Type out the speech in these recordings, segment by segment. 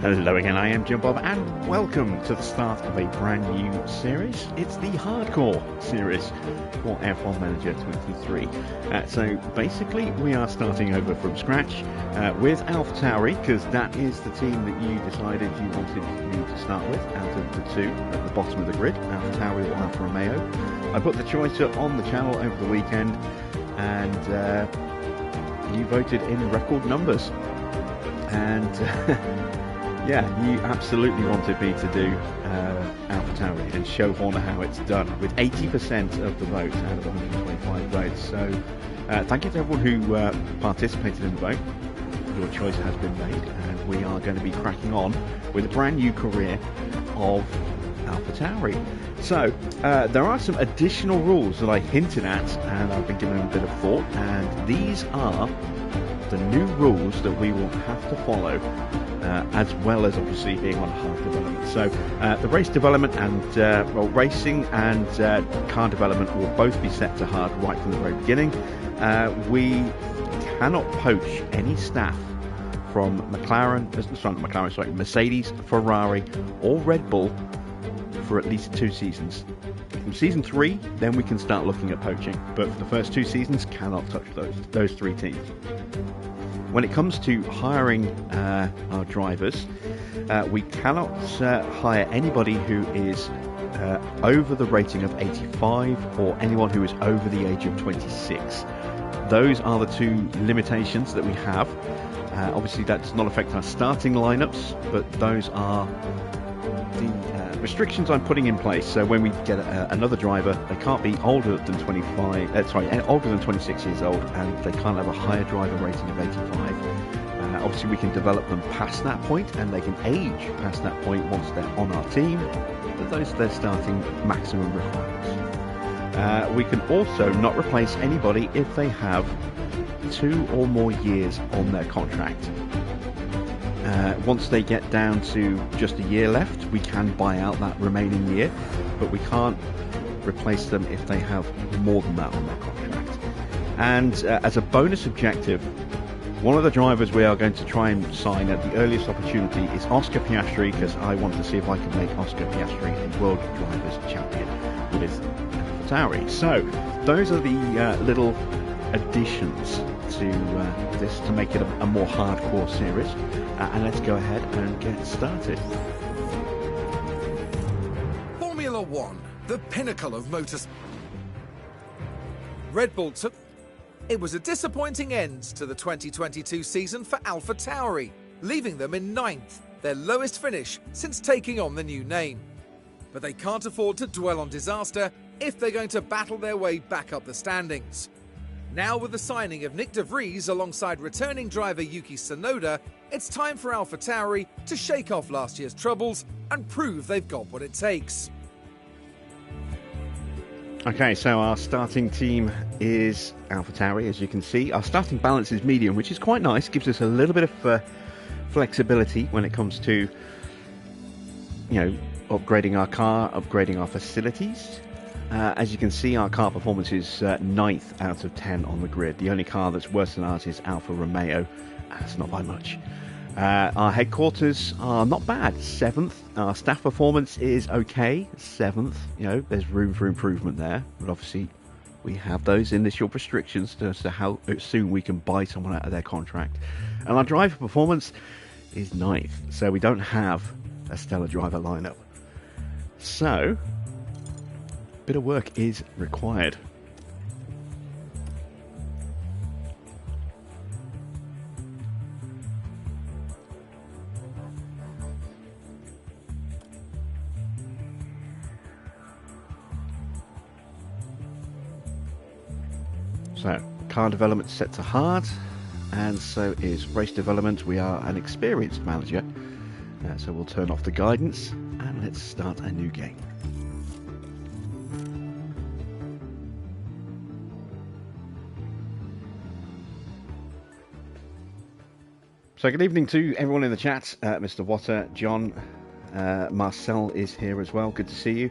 Hello again, I am Jim Bob, and welcome to the start of a brand new series. It's the Hardcore series for F1 Manager 23. So basically, we are starting over from scratch with Alpha Tauri, because that is the team that you decided you wanted me to start with out of the two at the bottom of the grid, Alpha Tauri or Alfa Romeo. I put the choice up on the channel over the weekend, and you voted in record numbers. And yeah, you absolutely wanted me to do Alpha Tauri and show Horner how it's done, with 80% of the votes out of 125 votes. So thank you to everyone who participated in the vote. Your choice has been made, and we are going to be cracking on with a brand new career of Alpha Tauri. So there are some additional rules that I hinted at, and I've been giving them a bit of thought, and these are the new rules that we will have to follow, as well as obviously being on hard development. So the race development and racing and car development will both be set to hard right from the very beginning. We cannot poach any staff from Mercedes, Ferrari or Red Bull for at least 2 seasons. From season 3, then we can start looking at poaching, but for the first 2 seasons, cannot touch those 3 teams. When it comes to hiring our drivers, we cannot hire anybody who is over the rating of 85 or anyone who is over the age of 26. Those are the 2 limitations that we have. Obviously, that does not affect our starting lineups, but those are the restrictions I'm putting in place. So when we get another driver, they can't be older than 26 years old, and they can't have a higher driver rating of 85. Obviously, we can develop them past that point, and they can age past that point once they're on our team, but those are their starting maximum requirements. We can also not replace anybody if they have 2 or more years on their contract. Once they get down to just a year left, we can buy out that remaining year, but we can't replace them if they have more than that on their contract. And as a bonus objective, one of the drivers we are going to try and sign at the earliest opportunity is Oscar Piastri, because I want to see if I can make Oscar Piastri a World Drivers' Champion with Tauri. So those are the little additions to this to make it a more hardcore series, and let's go ahead and get started. Formula One, the pinnacle of motorsport. Red Bull took... It was a disappointing end to the 2022 season for Alpha Tauri, leaving them in 9th, their lowest finish since taking on the new name. But they can't afford to dwell on disaster if they're going to battle their way back up the standings. Now, with the signing of Nick de Vries alongside returning driver Yuki Tsunoda, it's time for Alpha Tauri to shake off last year's troubles and prove they've got what it takes. Okay, so our starting team is Alpha Tauri, as you can see. Our starting balance is medium, which is quite nice. Gives us a little bit of flexibility when it comes to, upgrading our car, upgrading our facilities. As you can see, our car performance is 9th out of 10 on the grid. The only car that's worse than ours is Alfa Romeo. That's not by much. Our headquarters are not bad, 7th. Our staff performance is okay, 7th. There's room for improvement there, but obviously we have those initial restrictions as to how soon we can buy someone out of their contract. And our driver performance is 9th, so we don't have a stellar driver lineup. So a bit of work is required. So, car development set to hard, and so is race development. We are an experienced manager, so we'll turn off the guidance and let's start a new game. So good evening to everyone in the chat. Mr. Water, John, Marcel is here as well. Good to see you.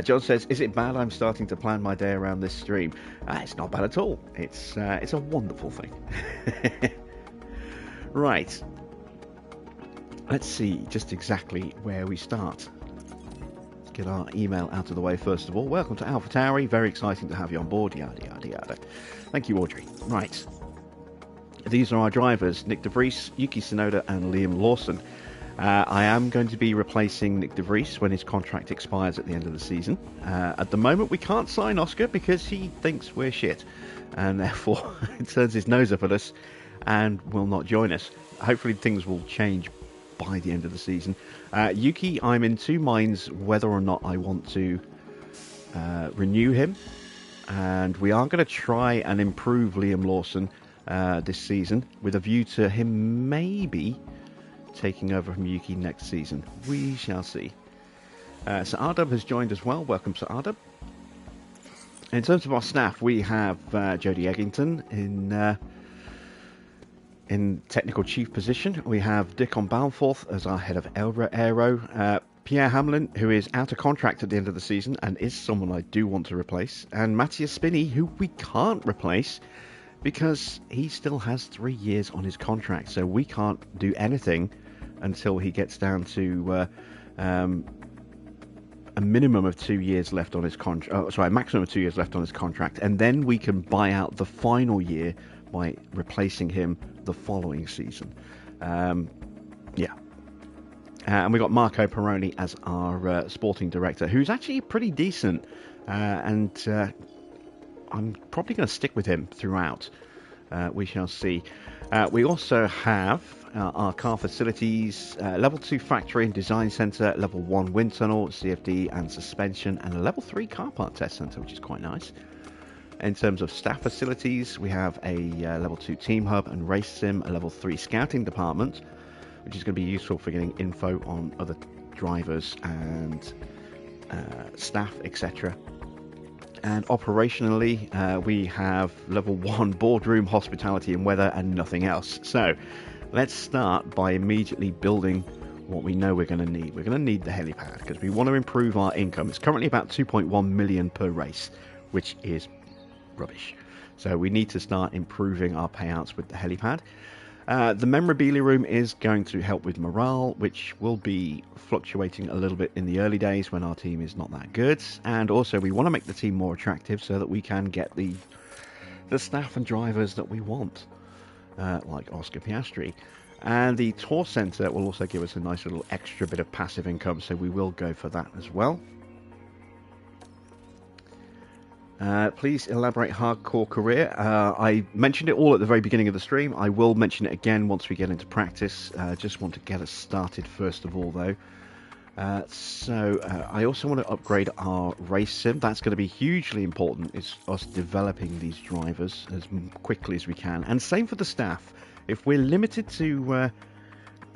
John says, is it bad I'm starting to plan my day around this stream? It's not bad at all. It's a wonderful thing. Right. let's see just exactly where we start. Let's get our email out of the way first of all. Welcome to Alpha Tauri. Very exciting to have you on board. Yada, yada, yada. Thank you, Audrey. Right. These are our drivers, Nick De Vries, Yuki Tsunoda and Liam Lawson. I am going to be replacing Nick De Vries when his contract expires at the end of the season. At the moment, we can't sign Oscar because he thinks we're shit, and therefore it turns his nose up at us and will not join us. Hopefully things will change by the end of the season. Yuki, I'm in two minds whether or not I want to renew him, and we are going to try and improve Liam Lawson this season with a view to him maybe taking over from Yuki next season. We shall see. Sir Ardub has joined as well. Welcome, Sir Ardub. In terms of our staff, we have Jodie Eggington in technical chief position. We have Dickon Balforth as our head of Aero. Pierre Hamlin, who is out of contract at the end of the season and is someone I do want to replace. And Matthias Spinney, who we can't replace because he still has 3 years on his contract. So we can't do anything until he gets down to a minimum of 2 years left on his contract. A maximum of 2 years left on his contract. And then we can buy out the final year by replacing him the following season. And we got Marco Peroni as our sporting director, who's actually pretty decent. I'm probably going to stick with him throughout. We shall see. We also have our car facilities, level 2 factory and design centre, level 1 wind tunnel, CFD and suspension, and a level 3 car park test centre, which is quite nice. In terms of staff facilities, we have a level 2 team hub and race sim, a level 3 scouting department, which is going to be useful for getting info on other drivers and staff, etc. And operationally, we have level 1 boardroom, hospitality and weather, and nothing else. So let's start by immediately building what we know we're going to need. We're going to need the helipad because we want to improve our income. It's currently about 2.1 million per race, which is rubbish. So we need to start improving our payouts with the helipad. The memorabilia room is going to help with morale, which will be fluctuating a little bit in the early days when our team is not that good. And also we want to make the team more attractive so that we can get the staff and drivers that we want, like Oscar Piastri. And the tour centre will also give us a nice little extra bit of passive income, so we will go for that as well. Please elaborate hardcore career. I mentioned it all at the very beginning of the stream. I will mention it again once we get into practice. Just want to get us started first of all, though. I also want to upgrade our race sim. That's going to be hugely important. It's us developing these drivers as quickly as we can. And same for the staff. If we're limited to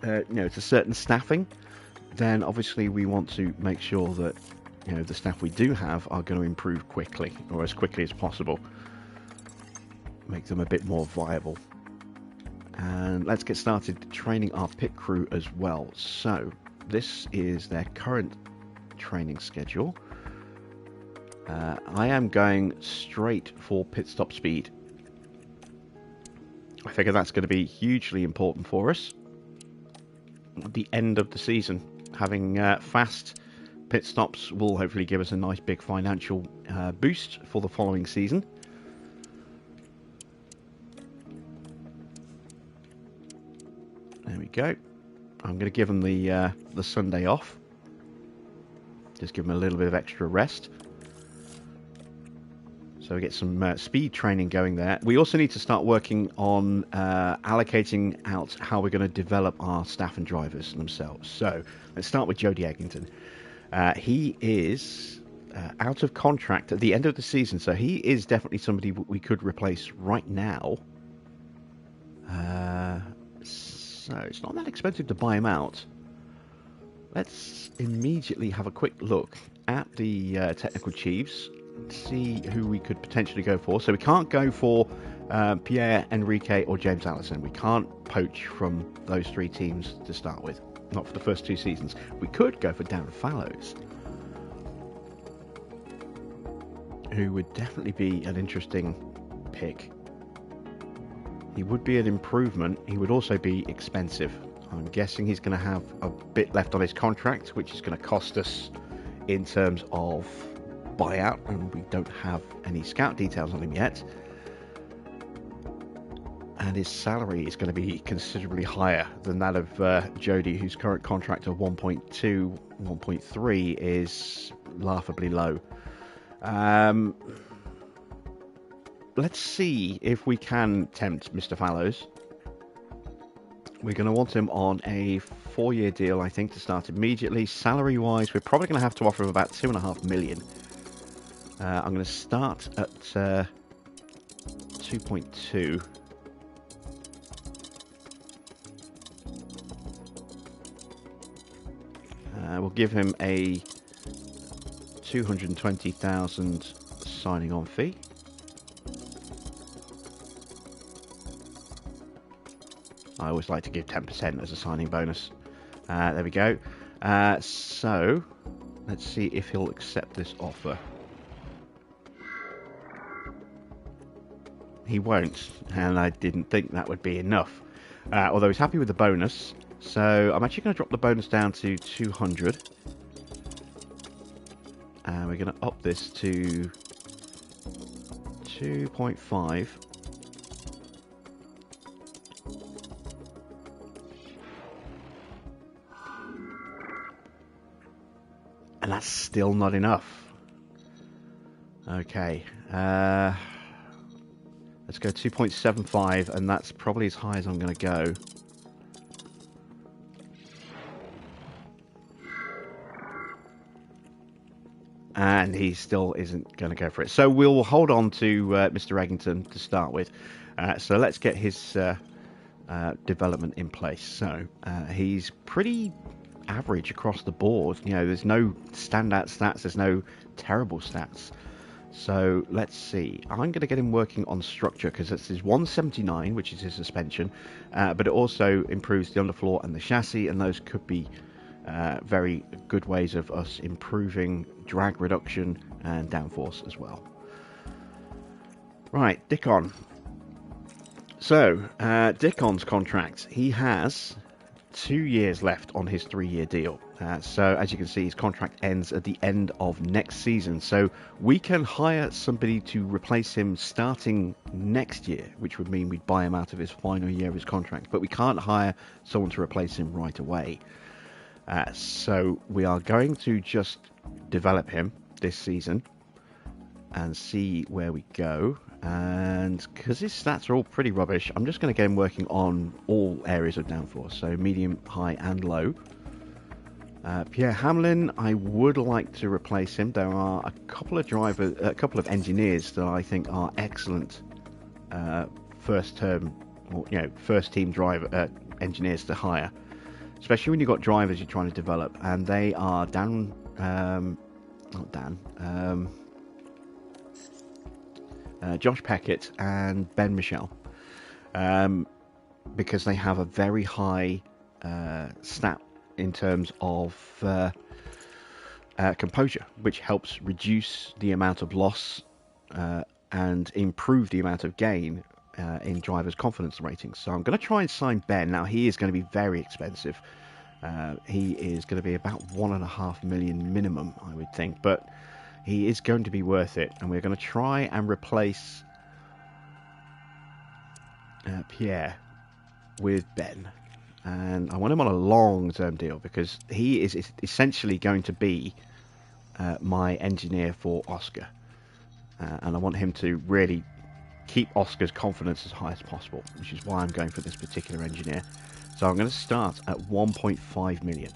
to certain staffing, then obviously we want to make sure that the staff we do have are going to improve quickly, or as quickly as possible. Make them a bit more viable. And let's get started training our pit crew as well. So this is their current training schedule. I am going straight for pit stop speed. I figure that's going to be hugely important for us at the end of the season. Having fast pit stops will hopefully give us a nice big financial boost for the following season. There we go. I'm going to give them the Sunday off. Just give them a little bit of extra rest. So we get some speed training going there. We also need to start working on allocating out how we're going to develop our staff and drivers themselves. So let's start with Jodie Eggington. He is out of contract at the end of the season, so he is definitely somebody we could replace right now. So it's not that expensive to buy him out. Let's immediately have a quick look at the technical chiefs, see who we could potentially go for. So we can't go for Pierre, Enrique or James Allison. We can't poach from those three teams to start with. Not for the first two seasons. We could go for Darren Fallows, who would definitely be an interesting pick. He would be an improvement. He would also be expensive. I'm guessing he's going to have a bit left on his contract, which is going to cost us in terms of buyout, and we don't have any scout details on him yet. And his salary is going to be considerably higher than that of Jody, whose current contract of 1.2, 1.3 is laughably low. Let's see if we can tempt Mr. Fallows. We're going to want him on a 4-year deal, I think, to start immediately. Salary-wise, we're probably going to have to offer him about 2.5 million. I'm going to start at 2.2. We'll give him a 220,000 signing on fee. I always like to give 10% as a signing bonus. There we go. So, let's see if he'll accept this offer. He won't, and I didn't think that would be enough. Although he's happy with the bonus. So, I'm actually going to drop the bonus down to 200. And we're going to up this to 2.5. And that's still not enough. Okay. Let's go 2.75, and that's probably as high as I'm going to go. And he still isn't going to go for it. So we'll hold on to Mr. Eggington to start with. So let's get his development in place. So he's pretty average across the board. You know, there's no standout stats. There's no terrible stats. So let's see. I'm going to get him working on structure because it's his 179, which is his suspension. But it also improves the underfloor and the chassis, and those could be very good ways of us improving drag reduction and downforce as well. Right, Dickon. So, Dickon's contract, he has 2 years left on his 3-year deal. So, as you can see, his contract ends at the end of next season. So, we can hire somebody to replace him starting next year, which would mean we'd buy him out of his final year of his contract. But we can't hire someone to replace him right away. So we are going to just develop him this season and see where we go. And because his stats are all pretty rubbish, I'm just going to get him working on all areas of downforce, so medium, high, and low. Pierre Hamlin, I would like to replace him. There are a couple of engineers that I think are excellent first team driver engineers to hire. Especially when you've got drivers you're trying to develop, and they are Josh Peckett and Ben Michel, because they have a very high stat in terms of composure, which helps reduce the amount of loss and improve the amount of gain in drivers' confidence ratings. So I'm going to try and sign Ben. Now, he is going to be very expensive. He is going to be about 1.5 million minimum, I would think, but he is going to be worth it. And we're going to try and replace Pierre with Ben. And I want him on a long-term deal because he is essentially going to be my engineer for Oscar. And I want him to really keep Oscar's confidence as high as possible, which is why I'm going for this particular engineer. So I'm going to start at 1.5 million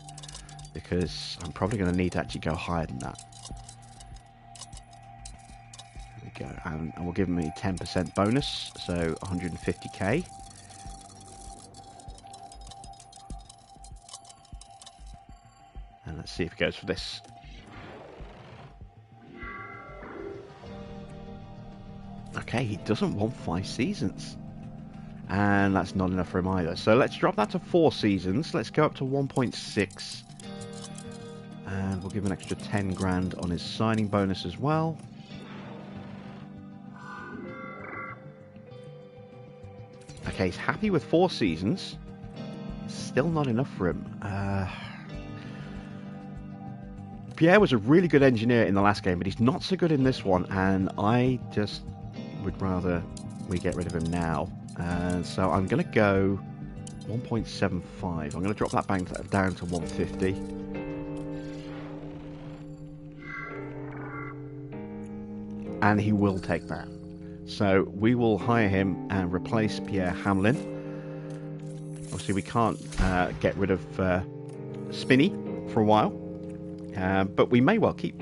because I'm probably going to need to actually go higher than that. There we go, and we'll give him a 10% bonus, so 150k. And let's see if he goes for this. Okay, he doesn't want 5 seasons. And that's not enough for him either. So let's drop that to 4 seasons. Let's go up to 1.6. And we'll give him an extra 10 grand on his signing bonus as well. Okay, he's happy with 4 seasons. still not enough for him. Pierre was a really good engineer in the last game, but he's not so good in this one, and I just would rather we get rid of him now. So I'm going to go 1.75. I'm going to drop that bank down to 150. And he will take that. So we will hire him and replace Pierre Hamlin. Obviously we can't get rid of Spinney for a while. But we may well keep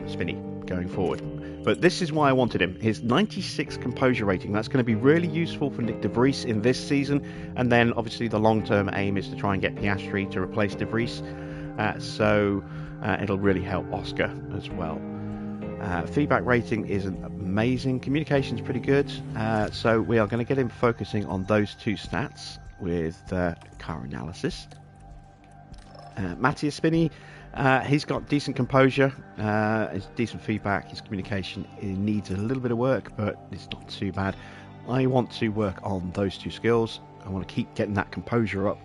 Spinney going forward. But this is why I wanted him. His 96 composure rating, that's going to be really useful for Nick de Vries in this season. And then obviously the long-term aim is to try and get Piastri to replace de Vries. So it'll really help Oscar as well. Feedback rating isn't amazing. Communication's pretty good. So we are going to get him focusing on those two stats with car analysis. Matthias Spinney, he's got decent composure, his decent feedback, his communication needs a little bit of work, but it's not too bad. I want to work on those two skills. I want to keep getting that composure up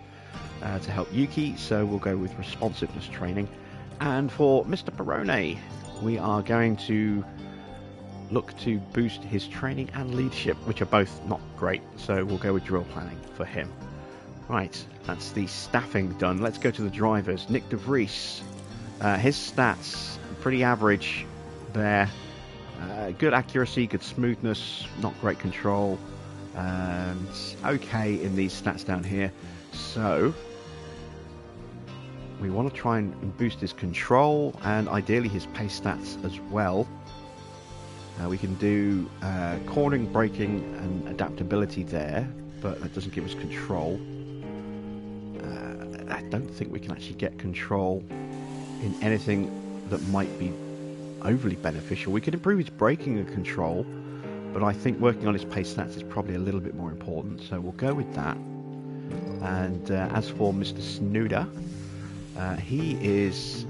to help Yuki, so we'll go with responsiveness training. And for Mr. Perrone, we are going to look to boost his training and leadership, which are both not great, so we'll go with drill planning for him. Right, that's the staffing done. Let's go to the drivers. Nick de Vries, his stats, pretty average there. Good accuracy, good smoothness, not great control. Okay in these stats down here. So we want to try and boost his control and ideally his pace stats as well. We can do cornering, braking and adaptability there, but that doesn't give us control. I don't think we can actually get control in anything that might be overly beneficial. We could improve his braking and control, but I think working on his pace stats is probably a little bit more important, so we'll go with that. And as for Mr. Snooder, he is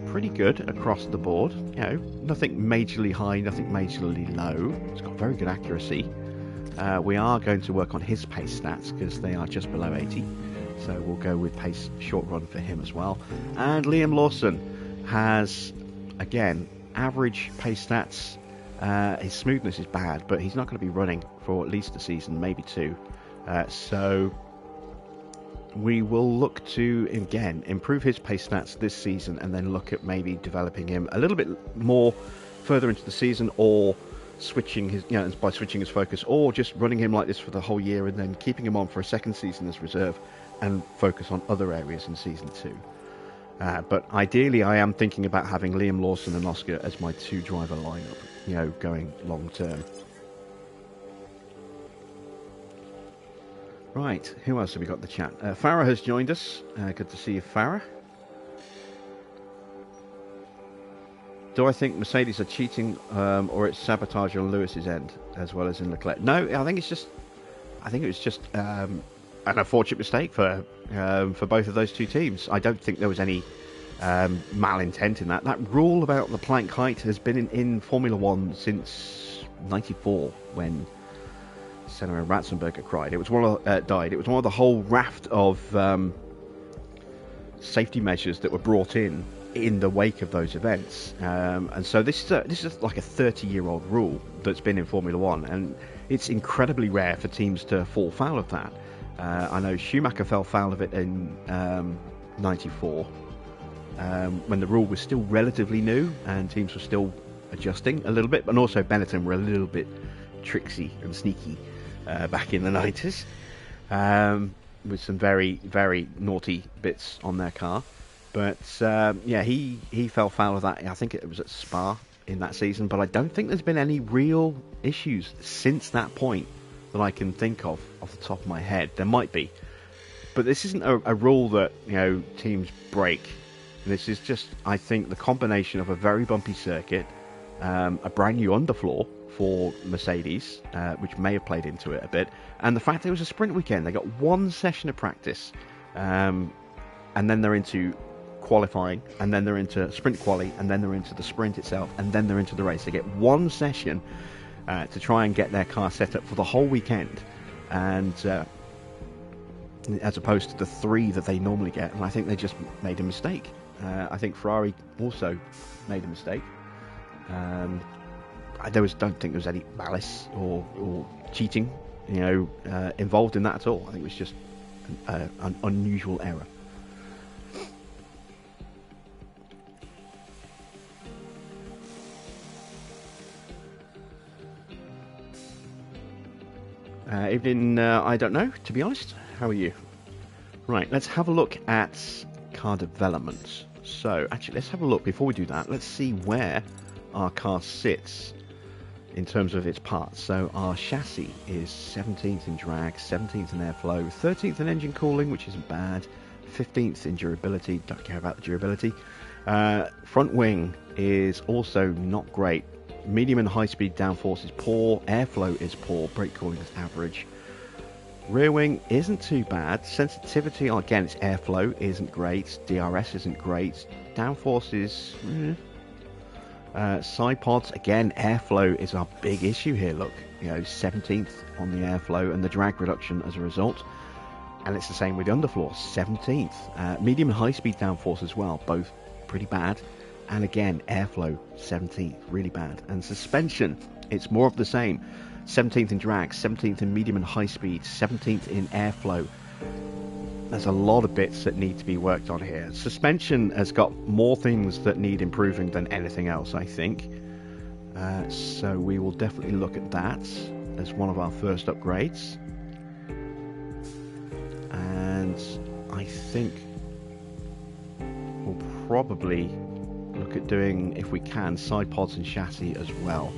pretty good across the board. You know, nothing majorly high, nothing majorly low. He's got very good accuracy. We are going to work on his pace stats because they are just below 80. So we'll go with pace short run for him as well. And Liam Lawson has, again, average pace stats. His smoothness is bad, but he's not going to be running for at least a season, maybe two. So we will look to, again, improve his pace stats this season and then look at maybe developing him a little bit more further into the season, or switching his, by switching his focus, or just running him like this for the whole year and then keeping him on for a second season as reserve and focus on other areas in season 2. But ideally I am thinking about having Liam Lawson and Oscar as my two driver lineup, going long term. Right, who else have we got in the chat? Farah has joined us. Good to see you, Farah. Do I think Mercedes are cheating, or it's sabotage on Lewis's end as well as in Leclerc? No, I think it was just an unfortunate mistake for both of those two teams. I don't think there was any malintent in that. That rule about the plank height has been in Formula 1 since '94 when Senna and Ratzenberger died. It was one of the whole raft of safety measures that were brought in the wake of those events, and so this is like a 30-year-old rule that's been in Formula 1, and it's incredibly rare for teams to fall foul of that. I know Schumacher fell foul of it in '94 when the rule was still relatively new and teams were still adjusting a little bit, and also Benetton were a little bit tricksy and sneaky back in the 90s with some very, very naughty bits on their car. But he fell foul of that. I think it was at Spa in that season, but I don't think there's been any real issues since that point that I can think of off the top of my head. There might be, but this isn't a rule that teams break. This is just, I think, the combination of a very bumpy circuit, a brand new underfloor for Mercedes, which may have played into it a bit, and the fact that it was a sprint weekend. They got one session of practice, and then they're into qualifying, and then they're into sprint quali, and then they're into the sprint itself, and then they're into the race. They get one session to try and get their car set up for the whole weekend, and as opposed to the 3 that they normally get, and I think they just made a mistake. I think Ferrari also made a mistake. I don't think there was any malice or cheating, involved in that at all. I think it was just an unusual error. Evening, I don't know, to be honest. How are you? Right, let's have a look at car development. So, actually, let's have a look. Before we do that, let's see where our car sits in terms of its parts. So, our chassis is 17th in drag, 17th in airflow, 13th in engine cooling, which isn't bad, 15th in durability, don't care about the durability. Front wing is also not great. Medium and high speed downforce is poor, airflow is poor, brake cooling is average. Rear wing isn't too bad. Sensitivity, again, it's airflow isn't great, DRS isn't great, downforce is side pods, again, airflow is our big issue here. Look, 17th on the airflow and the drag reduction as a result, and it's the same with the underfloor, 17th. Medium and high speed downforce as well, both pretty bad. And again, airflow, 17th, really bad. And suspension, it's more of the same. 17th in drag, 17th in medium and high speed, 17th in airflow. There's a lot of bits that need to be worked on here. Suspension has got more things that need improving than anything else, I think. So we will definitely look at that as one of our first upgrades. And I think we'll probably look at doing, if we can, side pods and chassis as well,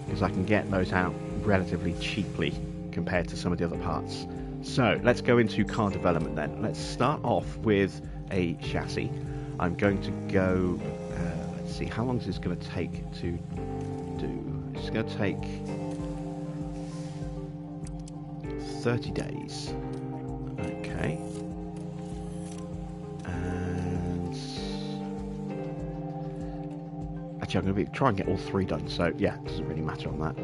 because I can get those out relatively cheaply compared to some of the other parts. So let's go into car development then. Let's start off with a chassis. I'm going to go, let's see, how long is this going to take to do? It's going to take 30 days. Okay. Actually, I'm going to try and get all 3 done, so yeah, it doesn't really matter on that.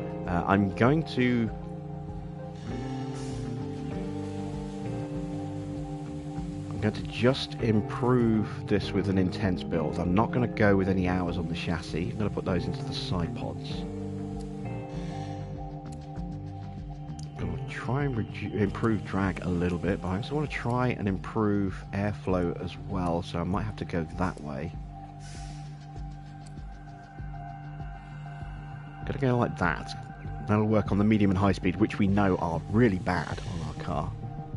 I'm going to just improve this with an intense build. I'm not going to go with any hours on the chassis. I'm going to put those into the side pods. I'm going to try and improve drag a little bit, but I also want to try and improve airflow as well, so I might have to go that way. Gonna go like that. That'll work on the medium and high speed, which we know are really bad on our car.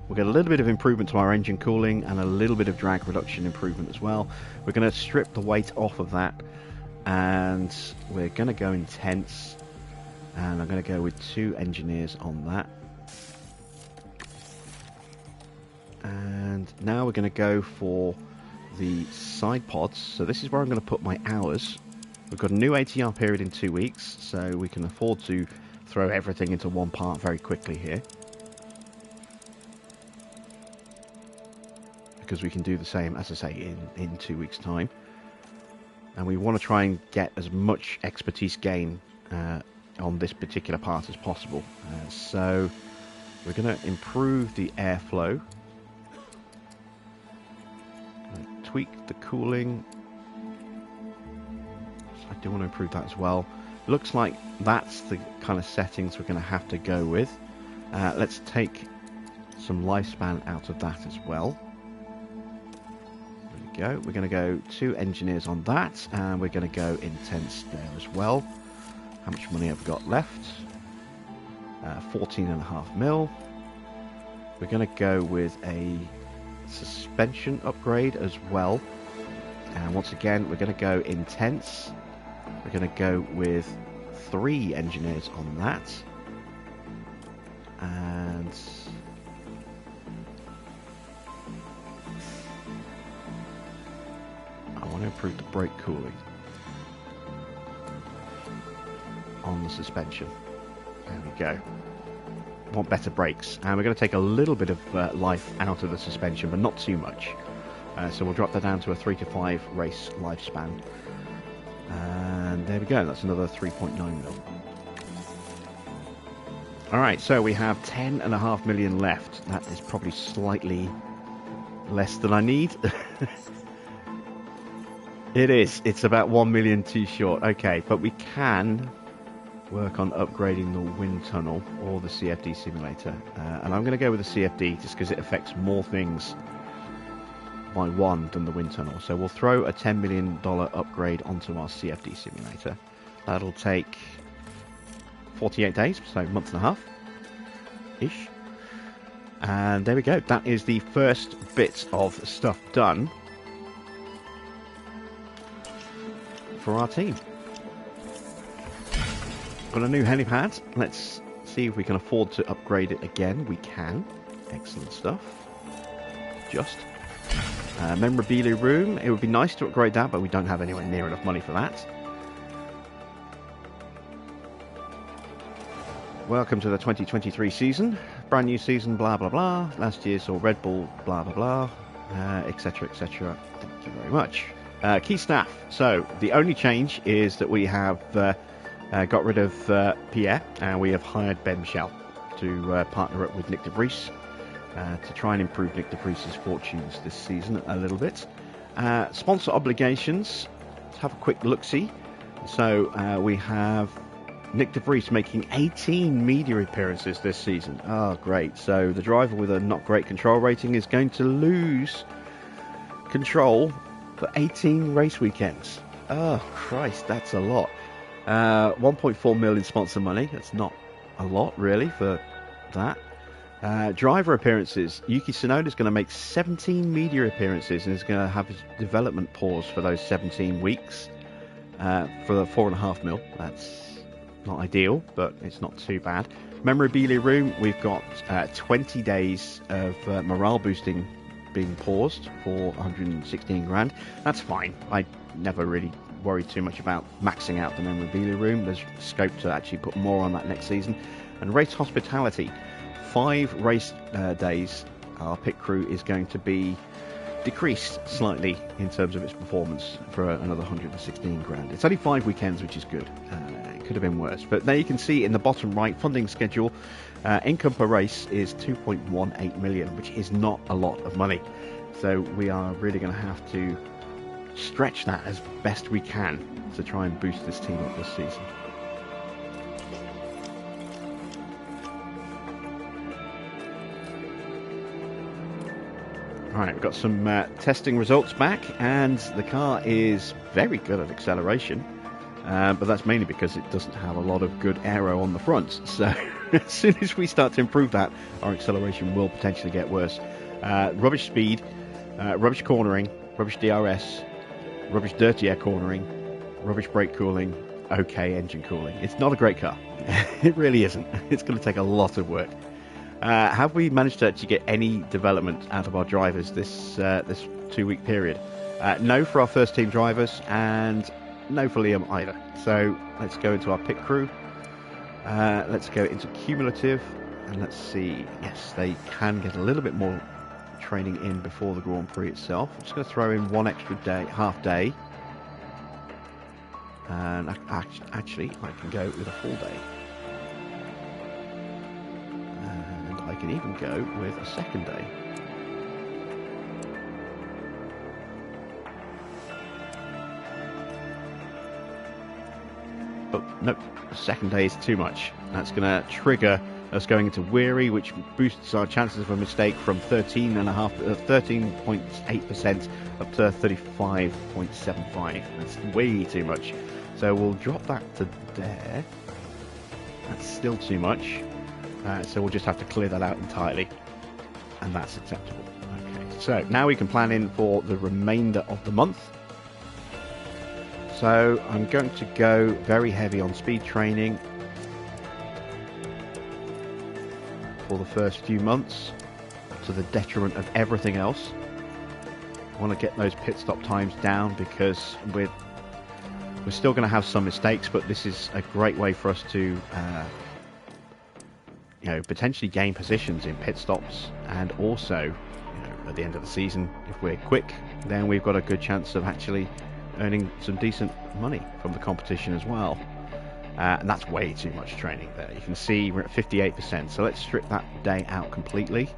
We'll get a little bit of improvement to our engine cooling and a little bit of drag reduction improvement as well. We're going to strip the weight off of that, and we're going to go intense, and I'm going to go with 2 engineers on that. And now we're going to go for the side pods. So this is where I'm going to put my hours. We've got a new ATR period in 2 weeks, so we can afford to throw everything into one part very quickly here. Because we can do the same, as I say, in 2 weeks' time. And we want to try and get as much expertise gain on this particular part as possible. So we're going to improve the airflow. Tweak the cooling. I do want to improve that as well. Looks like that's the kind of settings we're going to have to go with. Let's take some lifespan out of that as well. There we go. We're going to go 2 engineers on that, and we're going to go intense there as well. How much money have we got left? 14.5 mil. We're going to go with a suspension upgrade as well. And once again, we're going to go intense. We're going to go with 3 engineers on that. And I want to improve the brake cooling on the suspension. There we go. Want better brakes. And we're going to take a little bit of life out of the suspension, but not too much. So we'll drop that down to a 3 to 5 race lifespan. And there we go, that's another 3.9 mil. Alright, so we have 10.5 million left. That is probably slightly less than I need. It is. It's about 1 million too short. Okay, but we can work on upgrading the wind tunnel or the CFD simulator. And I'm going to go with the CFD just because it affects more things by one than the wind tunnel. So we'll throw a $10 million upgrade onto our CFD simulator. That'll take 48 days, so a month and a half-ish. And there we go. That is the first bit of stuff done for our team. Got a new helipad. Let's see if we can afford to upgrade it again. We can. Excellent stuff. Just. Memorabilia room. It would be nice to upgrade that, but we don't have anywhere near enough money for that. Welcome to the 2023 season. Brand new season, blah, blah, blah. Last year saw Red Bull, blah, blah, blah, etc., etc. Thank you very much. Key staff. So, the only change is that we have got rid of Pierre, and we have hired Ben Michel to partner up with Nick de Vries to try and improve Nick de Vries' fortunes this season a little bit. Sponsor obligations. Let's have a quick look-see. So, we have Nick de Vries making 18 media appearances this season. Oh, great. So the driver with a not great control rating is going to lose control for 18 race weekends. Oh, Christ, that's a lot. 1.4 million sponsor money. That's not a lot, really, for that. Driver appearances. Yuki Tsunoda is going to make 17 media appearances and is going to have his development pause for those 17 weeks for the 4.5 mil. That's not ideal, but it's not too bad. Memorabilia room, we've got 20 days of morale boosting being paused for 116 grand. That's fine. I never really worried too much about maxing out the memorabilia room. There's scope to actually put more on that next season. And race hospitality, 5 race days. Our pit crew is going to be decreased slightly in terms of its performance for another 116 grand. It's only 5 weekends, which is good. It could have been worse. But there you can see in the bottom right, funding schedule, income per race is 2.18 million, which is not a lot of money. So we are really going to have to stretch that as best we can to try and boost this team up this season. Alright, we've got some testing results back, and the car is very good at acceleration, but that's mainly because it doesn't have a lot of good aero on the front. So as soon as we start to improve that, our acceleration will potentially get worse. Rubbish speed, rubbish cornering, rubbish DRS, rubbish dirty air cornering, rubbish brake cooling, okay engine cooling. It's not a great car. It really isn't. It's going to take a lot of work. Have we managed to actually get any development out of our drivers this 2-week period? No for our first team drivers, and no for Liam either. So let's go into our pit crew. Let's go into cumulative, and let's see. Yes, they can get a little bit more training in before the Grand Prix itself. I'm just going to throw in one extra day, half day, and actually I can go with a full day. I can even go with a second day. But nope, a second day is too much. That's going to trigger us going into weary, which boosts our chances of a mistake from 13.8% up to 35.75. That's way too much. So we'll drop that to there. That's still too much. So we'll just have to clear that out entirely, and that's acceptable. Okay, so now we can plan in for the remainder of the month. So I'm going to go very heavy on speed training for the first few months, to the detriment of everything else. I want to get those pit stop times down because we're still going to have some mistakes, but this is a great way for us to potentially gain positions in pit stops, and also, at the end of the season, if we're quick, then we've got a good chance of actually earning some decent money from the competition as well. And that's way too much training there. You can see we're at 58%, so let's strip that day out completely.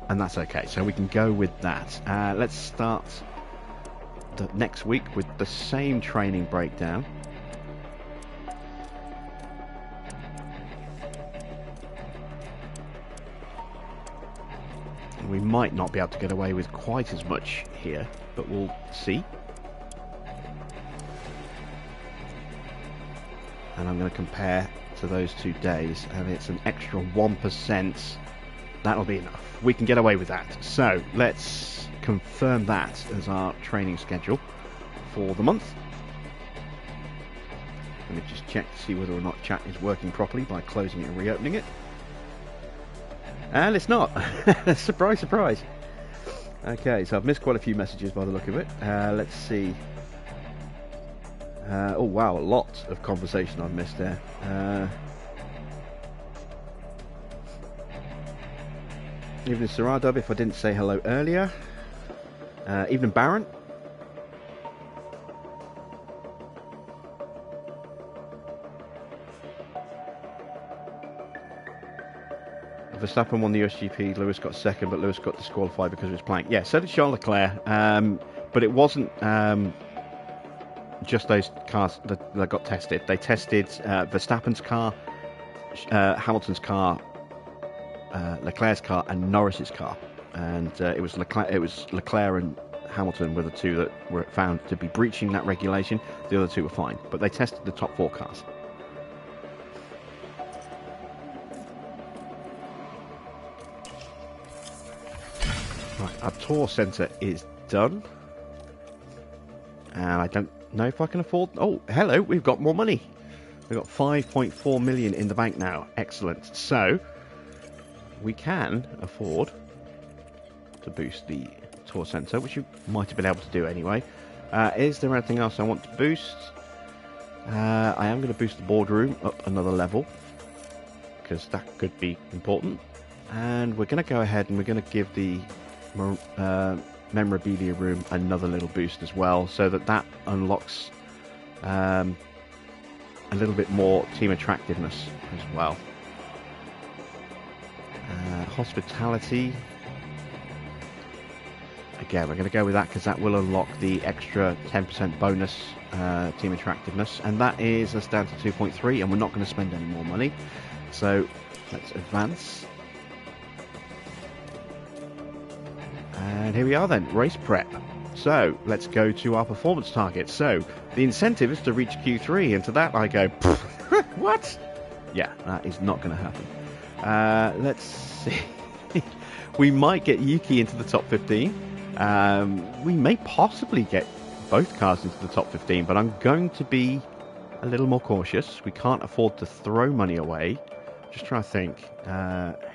And that's okay, so we can go with that. Let's start the next week with the same training breakdown. We might not be able to get away with quite as much here, but we'll see. And I'm going to compare to those 2 days, and it's an extra 1%. That'll be enough. We can get away with that. So let's confirm that as our training schedule for the month. Let me just check to see whether or not chat is working properly by closing it and reopening it. And it's not. Surprise, surprise. Okay, so I've missed quite a few messages by the look of it. Let's see. Oh wow, a lot of conversation I've missed there. Evening Saradub, if I didn't say hello earlier. Evening Baron. Verstappen won the USGP, Lewis got second, but Lewis got disqualified because of his plank. Yeah, so did Charles Leclerc, but it wasn't just those cars that got tested. They tested Verstappen's car, Hamilton's car, Leclerc's car, and Norris's car. And it was Leclerc and Hamilton were the two that were found to be breaching that regulation. The other two were fine, but they tested the top 4 cars. Right, our tour centre is done. And I don't know if I can afford... Oh, hello, we've got more money. We've got 5.4 million in the bank now. Excellent. So, we can afford to boost the tour centre, which you might have been able to do anyway. Is there anything else I want to boost? I am going to boost the boardroom up another level, because that could be important. And we're going to go ahead and we're going to give the memorabilia room another little boost as well, so that unlocks a little bit more team attractiveness as well. Hospitality, again we're going to go with that because that will unlock the extra 10% bonus team attractiveness, and that is us down to 2.3, and we're not going to spend any more money, so let's advance. And here we are then, race prep. So let's go to our performance target. So the incentive is to reach Q3, and to that I go, what? Yeah, that is not going to happen. Let's see. We might get Yuki into the top 15. We may possibly get both cars into the top 15, but I'm going to be a little more cautious. We can't afford to throw money away. Just trying to think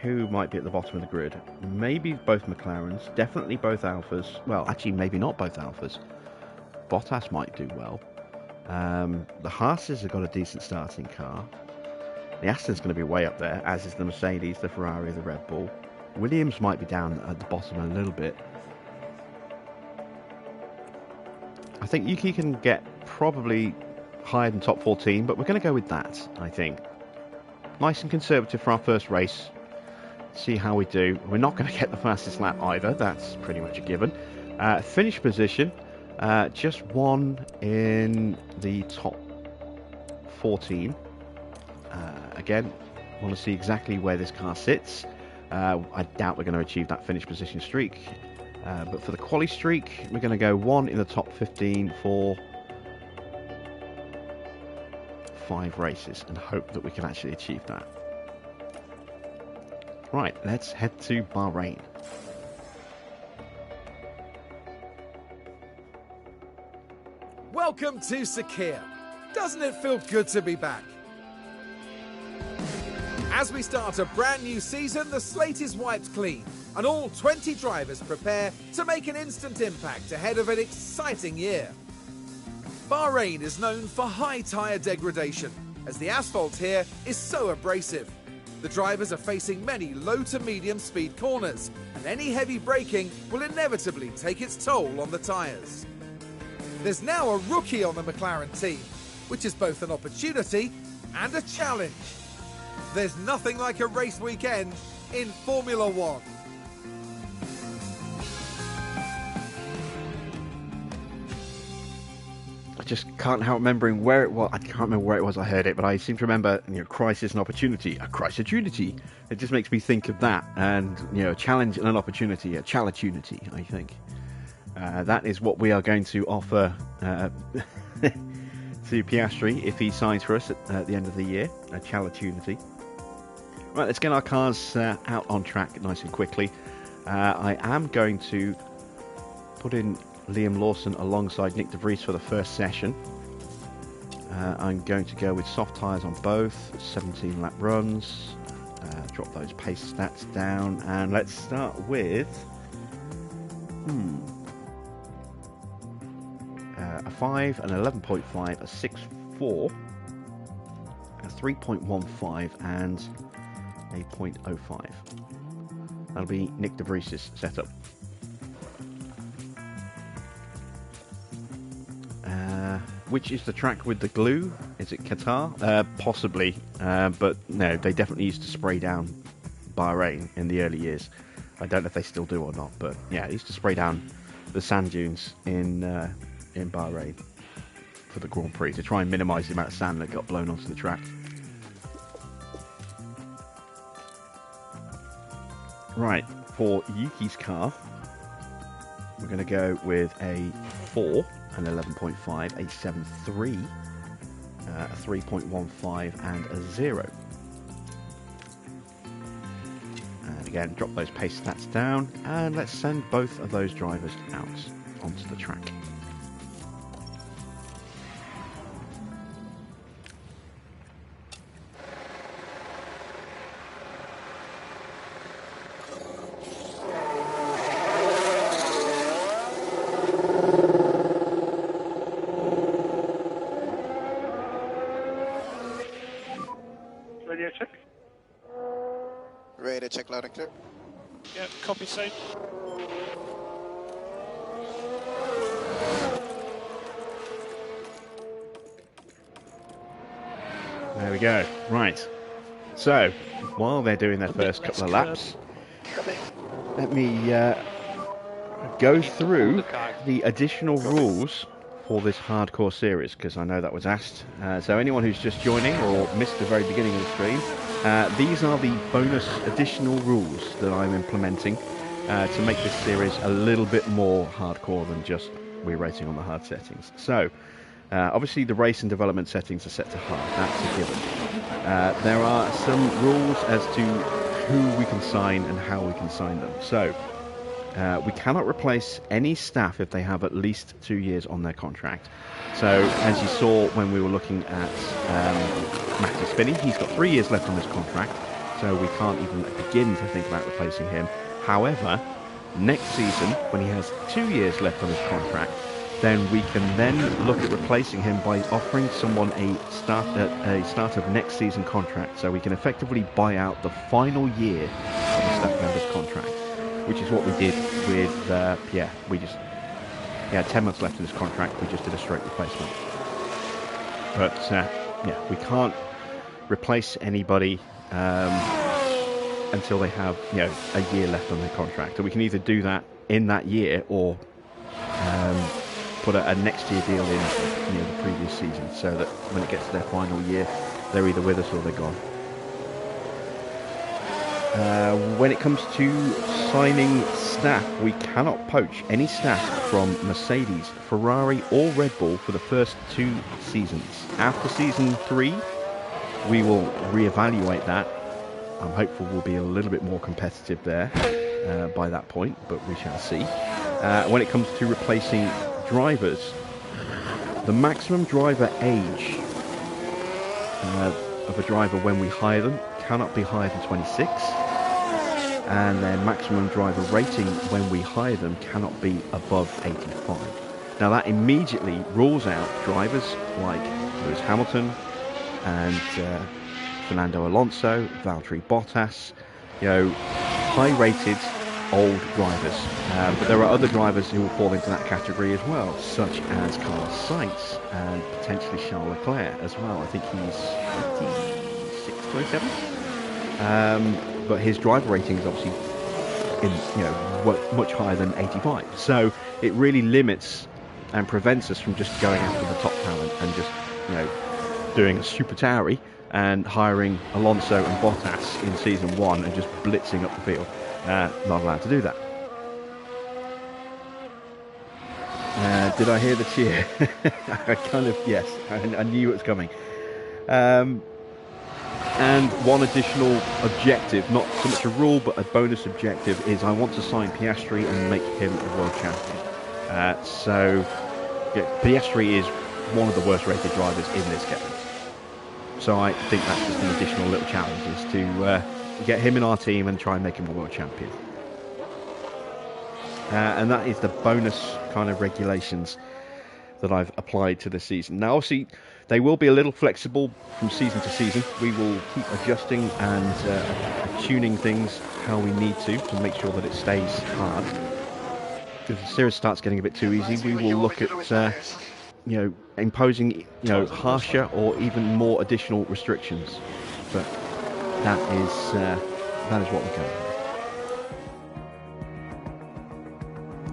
who might be at the bottom of the grid. Maybe both McLarens, definitely both Alphas. Well, actually, maybe not both Alphas. Bottas might do well. The Haas's have got a decent starting car. The Aston's going to be way up there, as is the Mercedes, the Ferrari, the Red Bull. Williams might be down at the bottom a little bit. I think Yuki can get probably higher than top 14, but we're going to go with that, I think. Nice and conservative for our first race. See how we do. We're not going to get the fastest lap either. That's pretty much a given. Finish position. Just one in the top 14. Again, want to see exactly where this car sits. I doubt we're going to achieve that finish position streak. But for the quali streak, we're going to go one in the top 15 for 5 races and hope that we can actually achieve that. Right, let's head to Bahrain. Welcome to Sakhir. Doesn't it feel good to be back? As we start a brand new season, the slate is wiped clean, and all 20 drivers prepare to make an instant impact ahead of an exciting year. Bahrain is known for high tyre degradation, as the asphalt here is so abrasive. The drivers are facing many low to medium speed corners, and any heavy braking will inevitably take its toll on the tyres. There's now a rookie on the McLaren team, which is both an opportunity and a challenge. There's nothing like a race weekend in Formula One. I just can't help remembering where it was. I can't remember where it was I heard it, but I seem to remember, crisis and opportunity. A crisis-opportunity. It just makes me think of that. And, a challenge and an opportunity. A chalatunity, I think. That is what we are going to offer to Piastri if he signs for us at the end of the year. A chalatunity. Right, let's get our cars out on track nice and quickly. I am going to put in Liam Lawson alongside Nick De Vries for the first session. I'm going to go with soft tyres on both, 17 lap runs, drop those pace stats down, and let's start with a 5, an 11.5, a 6.4, a 3.15 and a 0.05. That'll be Nick De Vries' setup. Which is the track with the glue? Is it Qatar? Possibly, but no, they definitely used to spray down Bahrain in the early years. I don't know if they still do or not, but yeah, they used to spray down the sand dunes in Bahrain for the Grand Prix to try and minimise the amount of sand that got blown onto the track. Right, for Yuki's car, we're going to go with a 4, an 11.5, a 7.3, a 3.15 and a 0. And again, drop those pace stats down, and let's send both of those drivers out onto the track. Radio check loud and clear. Yeah, copy same. There we go. Right. So, while they're doing their first couple of laps, let me go through the additional rules for this hardcore series, because I know that was asked. So anyone who's just joining or missed the very beginning of the stream, these are the bonus additional rules that I'm implementing to make this series a little bit more hardcore than just we're racing on the hard settings. So, obviously the race and development settings are set to hard, that's a given. There are some rules as to who we can sign and how we can sign them. So, we cannot replace any staff if they have at least 2 years on their contract. So, as you saw when we were looking at Matty Spinney, he's got 3 years left on his contract, so we can't even begin to think about replacing him. However, next season, when he has 2 years left on his contract, then we can then look at replacing him by offering someone a start of next season contract. So we can effectively buy out the final year of the staff member's contract, which is what we did with Pierre. He had 10 months left in his contract. We just did a straight replacement. But yeah, we can't replace anybody until they have a year left on their contract. So we can either do that in that year or put a next year deal in the previous season, so that when it gets to their final year, they're either with us or they're gone. When it comes to signing staff, we cannot poach any staff from Mercedes, Ferrari or Red Bull for the first 2 seasons. After season 3, we will reevaluate that. I'm hopeful we'll be a little bit more competitive there by that point, but we shall see. When it comes to replacing drivers, the maximum driver age of a driver when we hire them cannot be higher than 26, and their maximum driver rating when we hire them cannot be above 85. Now that immediately rules out drivers like Lewis Hamilton and Fernando Alonso, Valtteri Bottas, high rated old drivers. But there are other drivers who will fall into that category as well, such as Carlos Sainz and potentially Charles Leclerc as well. I think he's 26, 27. But his driver rating is obviously much higher than 85. So it really limits and prevents us from just going after the top talent and just doing a super Tauri and hiring Alonso and Bottas in season 1 and just blitzing up the field. Not allowed to do that. Did I hear the cheer? Yes, I knew it was coming. And one additional objective, not so much a rule but a bonus objective, is I want to sign Piastri and make him a world champion. Piastri is one of the worst rated drivers in this game. So I think that's just an additional little challenge, is to get him in our team and try and make him a world champion. And that is the bonus kind of regulations that I've applied to this season. Now, obviously, they will be a little flexible from season to season. We will keep adjusting and tuning things how we need to make sure that it stays hard. If the series starts getting a bit too easy, we will look at imposing harsher or even more additional restrictions. But that is what we're going with.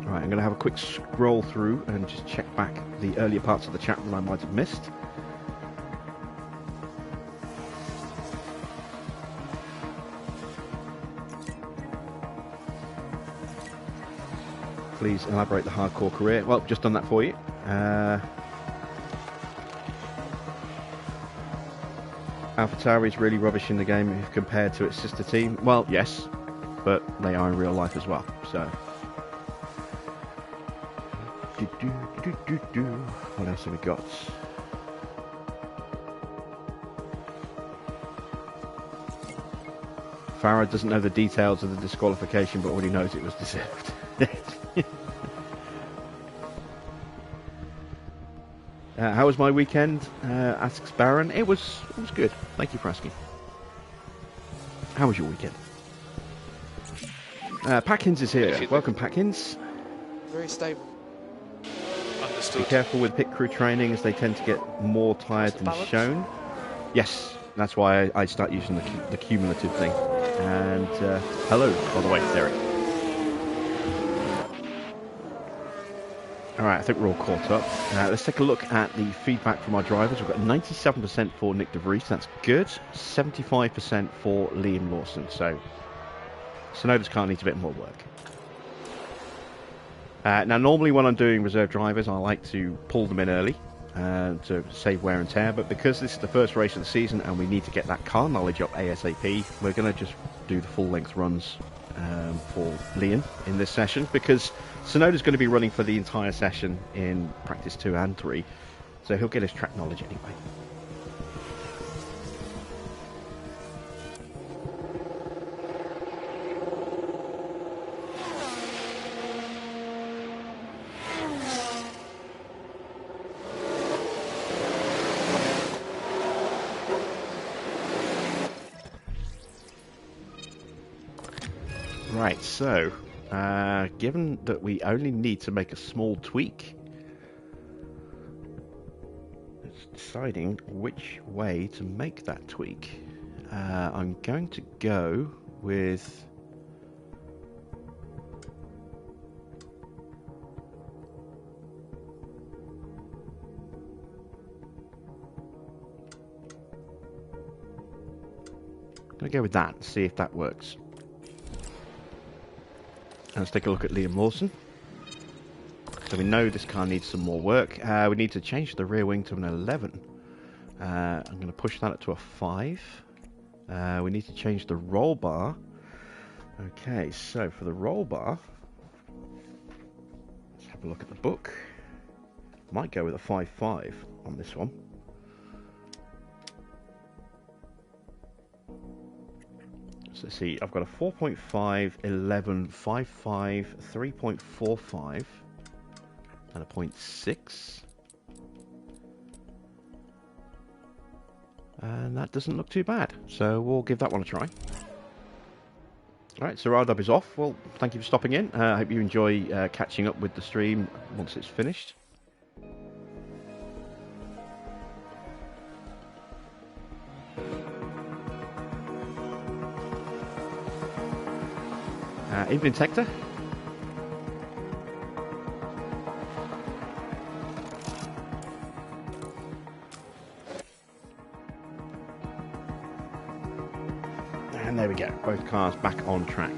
Right, I'm going to have a quick scroll through and just check back the earlier parts of the chat that I might have missed. Please elaborate the hardcore career. Well, just done that for you. AlphaTauri is really rubbish in the game if compared to its sister team. Well, yes, but they are in real life as well. So, what else have we got? Farah doesn't know the details of the disqualification, but already knows it was deserved. How was my weekend? Asks Baron. It was good. Thank you for asking. How was your weekend? Packins is here. Welcome, Packins. Very stable. Understood. Be careful with pit crew training, as they tend to get more tired than shown. Yes, that's why I start using the cumulative thing. And hello, by the way, Derek. Alright, I think we're all caught up. Let's take a look at the feedback from our drivers. We've got 97% for Nick De Vries, that's good. 75% for Liam Lawson. So, Sonoda's car needs a bit more work. Now, normally when I'm doing reserve drivers, I like to pull them in early to save wear and tear. But because this is the first race of the season and we need to get that car knowledge up ASAP, we're going to just do the full-length runs for Liam in this session, because Sonoda's going to be running for the entire session in practice 2 and 3, so he'll get his track knowledge anyway. Right, so given that we only need to make a small tweak, it's deciding which way to make that tweak. I'm going to go with that and see if that works. Let's take a look at Liam Lawson. So we know this car needs some more work. We need to change the rear wing to an 11. I'm going to push that up to a 5. We need to change the roll bar. Okay, so for the roll bar, let's have a look at the book. Might go with a 5.5 on this one. So let's see, I've got a 4.5, 11, 5.5, 3.45, and a 0.6. And that doesn't look too bad, so we'll give that one a try. Alright, so R-Dub is off. Well, thank you for stopping in. I hope you enjoy catching up with the stream once it's finished. Evening, Tector. And there we go, both cars back on track.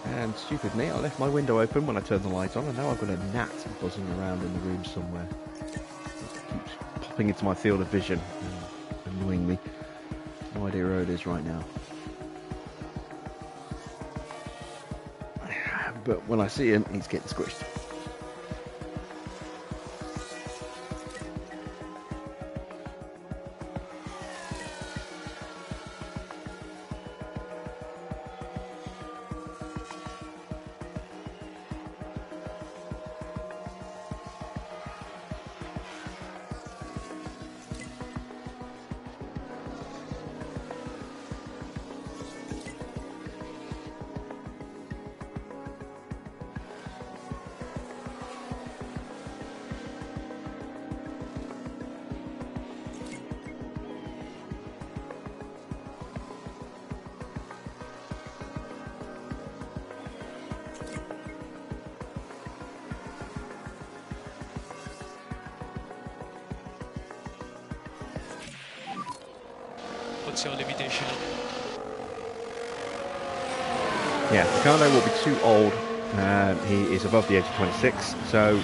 And stupid me, I left my window open when I turned the light on, and now I've got a gnat buzzing around in the room somewhere. It keeps popping into my field of vision, annoying me. No idea where it is right now. But when I see him, he's getting squished. What's your limitation? Yeah, Ricardo will be too old. He is above the age of 26, so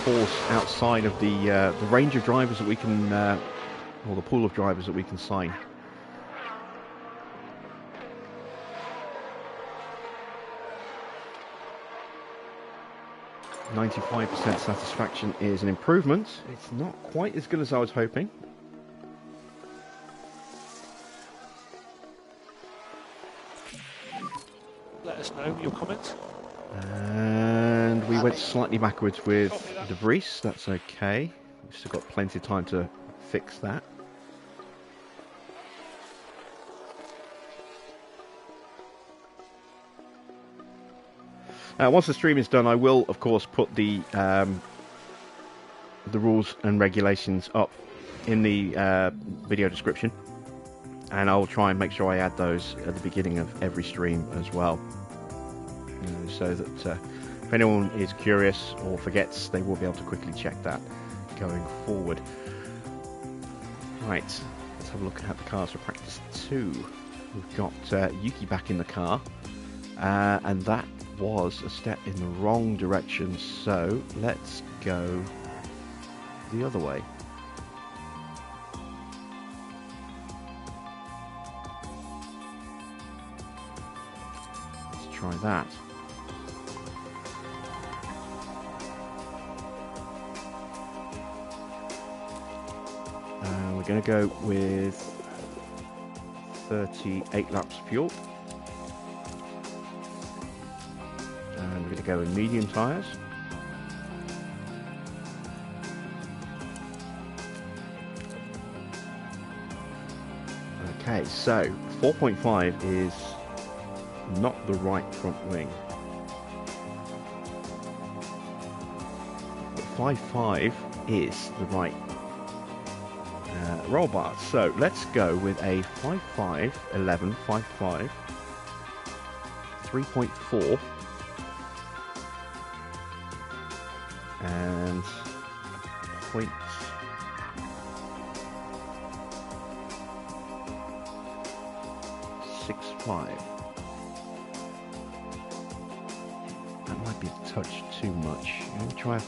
falls outside of the range of drivers that we can, or the pool of drivers that we can sign. .95% satisfaction is an improvement. It's not quite as good as I was hoping. Let us know your comments. And we went slightly backwards with De Vries. That's okay. We've still got plenty of time to fix that. Once the stream is done, I will, of course, put the rules and regulations up in the video description, and I'll try and make sure I add those at the beginning of every stream as well, so that if anyone is curious or forgets, they will be able to quickly check that going forward. Right, let's have a look at the cars for practice 2. We've got Yuki back in the car, and that was a step in the wrong direction, so let's go the other way. Let's try that. We're going to go with 38 laps fuel. And we're going to go in medium tyres. Okay, so 4.5 is not the right front wing. But 5.5 is the right roll bar. So let's go with a 5.5, 11, 5.5, 3.4. And 0.65. That might be a touch too much. Let me try.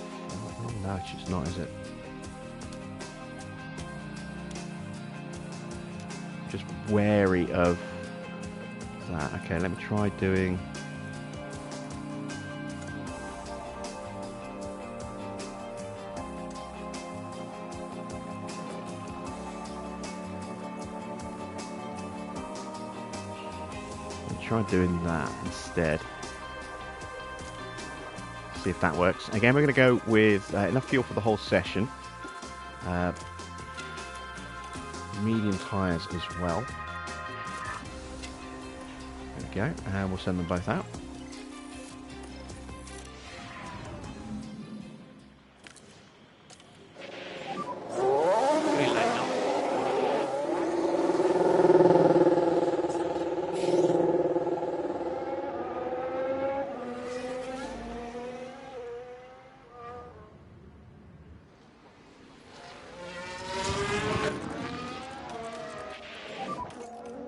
No, it's just not, is it? Just wary of that. Okay, let me try doing. Try doing that instead. See if that works. Again, we're going to go with enough fuel for the whole session. medium tyres as well. There we go, and we'll send them both out.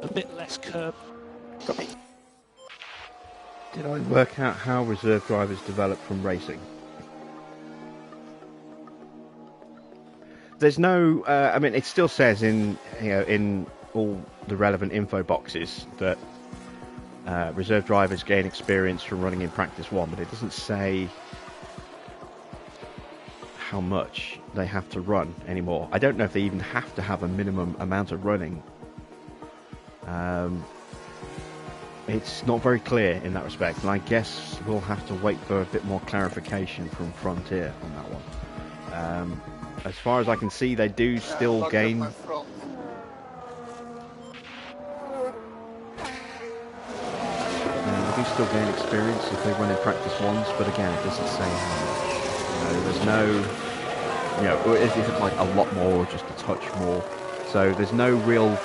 A bit less curb. Did I work out how reserve drivers develop from racing? There's no. I mean, it still says in in all the relevant info boxes that reserve drivers gain experience from running in practice 1, but it doesn't say how much they have to run anymore. I don't know if they even have to have a minimum amount of running. It's not very clear in that respect, and I guess we'll have to wait for a bit more clarification from Frontier on that one. As far as I can see, they do still gain. They do still gain experience if they run in practice 1s, but again, it doesn't say how much. There's no, if it's like a lot more or just a touch more. So there's no real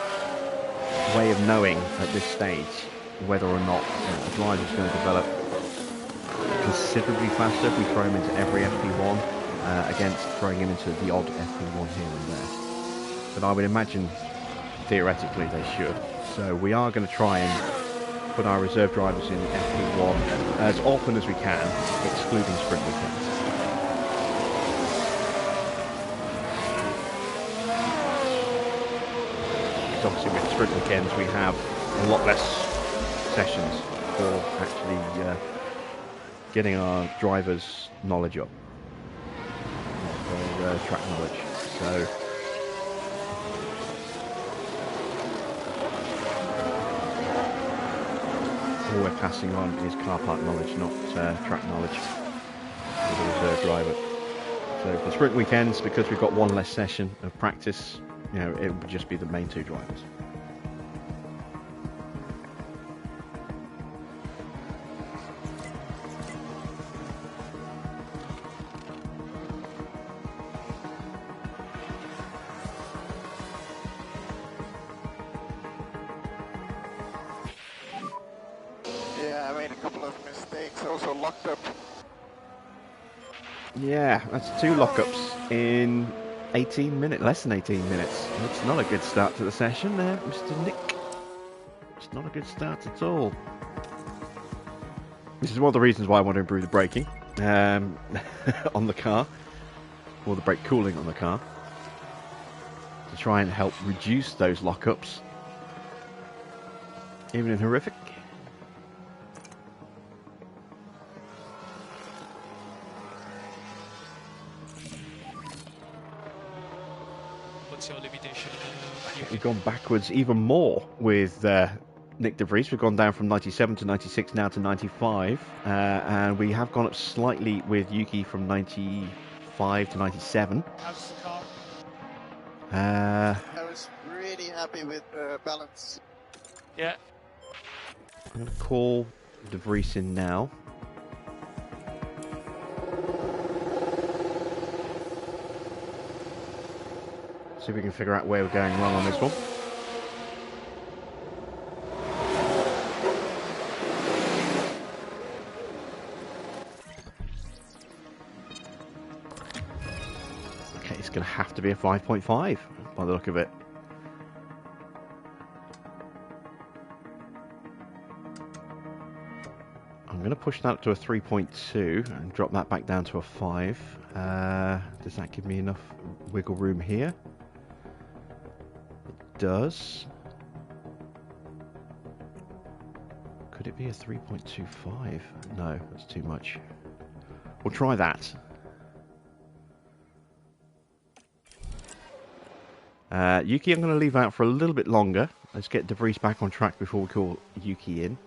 way of knowing at this stage whether or not the driver is going to develop considerably faster if we throw him into every FP1 against throwing him into the odd FP1 here and there. But I would imagine theoretically they should. So we are going to try and put our reserve drivers in FP1 as often as we can, excluding sprint weekends. Because obviously with sprint weekends we have a lot less sessions for actually getting our drivers' knowledge up, their track knowledge. So all we're passing on is car park knowledge, not track knowledge with a reserve driver. So for sprint weekends, because we've got one less session of practice, it would just be the main 2 drivers. Yeah, that's 2 lockups in 18 minutes, less than 18 minutes. It's not a good start to the session there, Mr. Nick. It's not a good start at all. This is one of the reasons why I want to improve the braking on the car, or the brake cooling on the car, to try and help reduce those lockups, even in horrific. We've gone backwards even more with Nick De Vries. We've gone down from 97 to 96 now to 95, and we have gone up slightly with Yuki from 95 to 97. How's the car? I was really happy with the balance. Yeah. I'm going to call De Vries in now. See if we can figure out where we're going wrong on this one. Okay, it's going to have to be a 5.5 by the look of it. I'm going to push that up to a 3.2 and drop that back down to a 5. Does that give me enough wiggle room here? Does. Could it be a 3.25? No, that's too much. We'll try that. Yuki, I'm going to leave out for a little bit longer. Let's get De Vries back on track before we call Yuki in.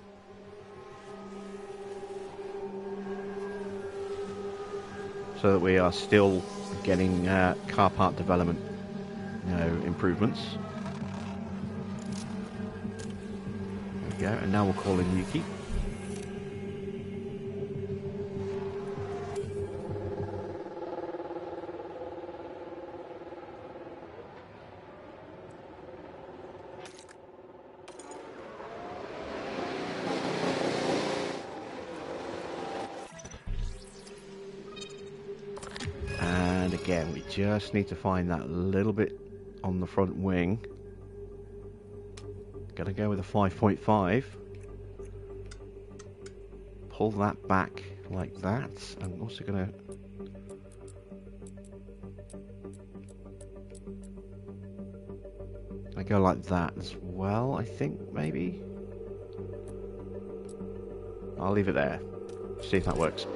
So that we are still getting car part development, improvements. we go, and now we'll call in Yuki. And again, we just need to find that little bit on the front wing. Gonna go with a 5.5. Pull that back like that. I'm also gonna go like that as well, I think, maybe. I'll leave it there. See if that works.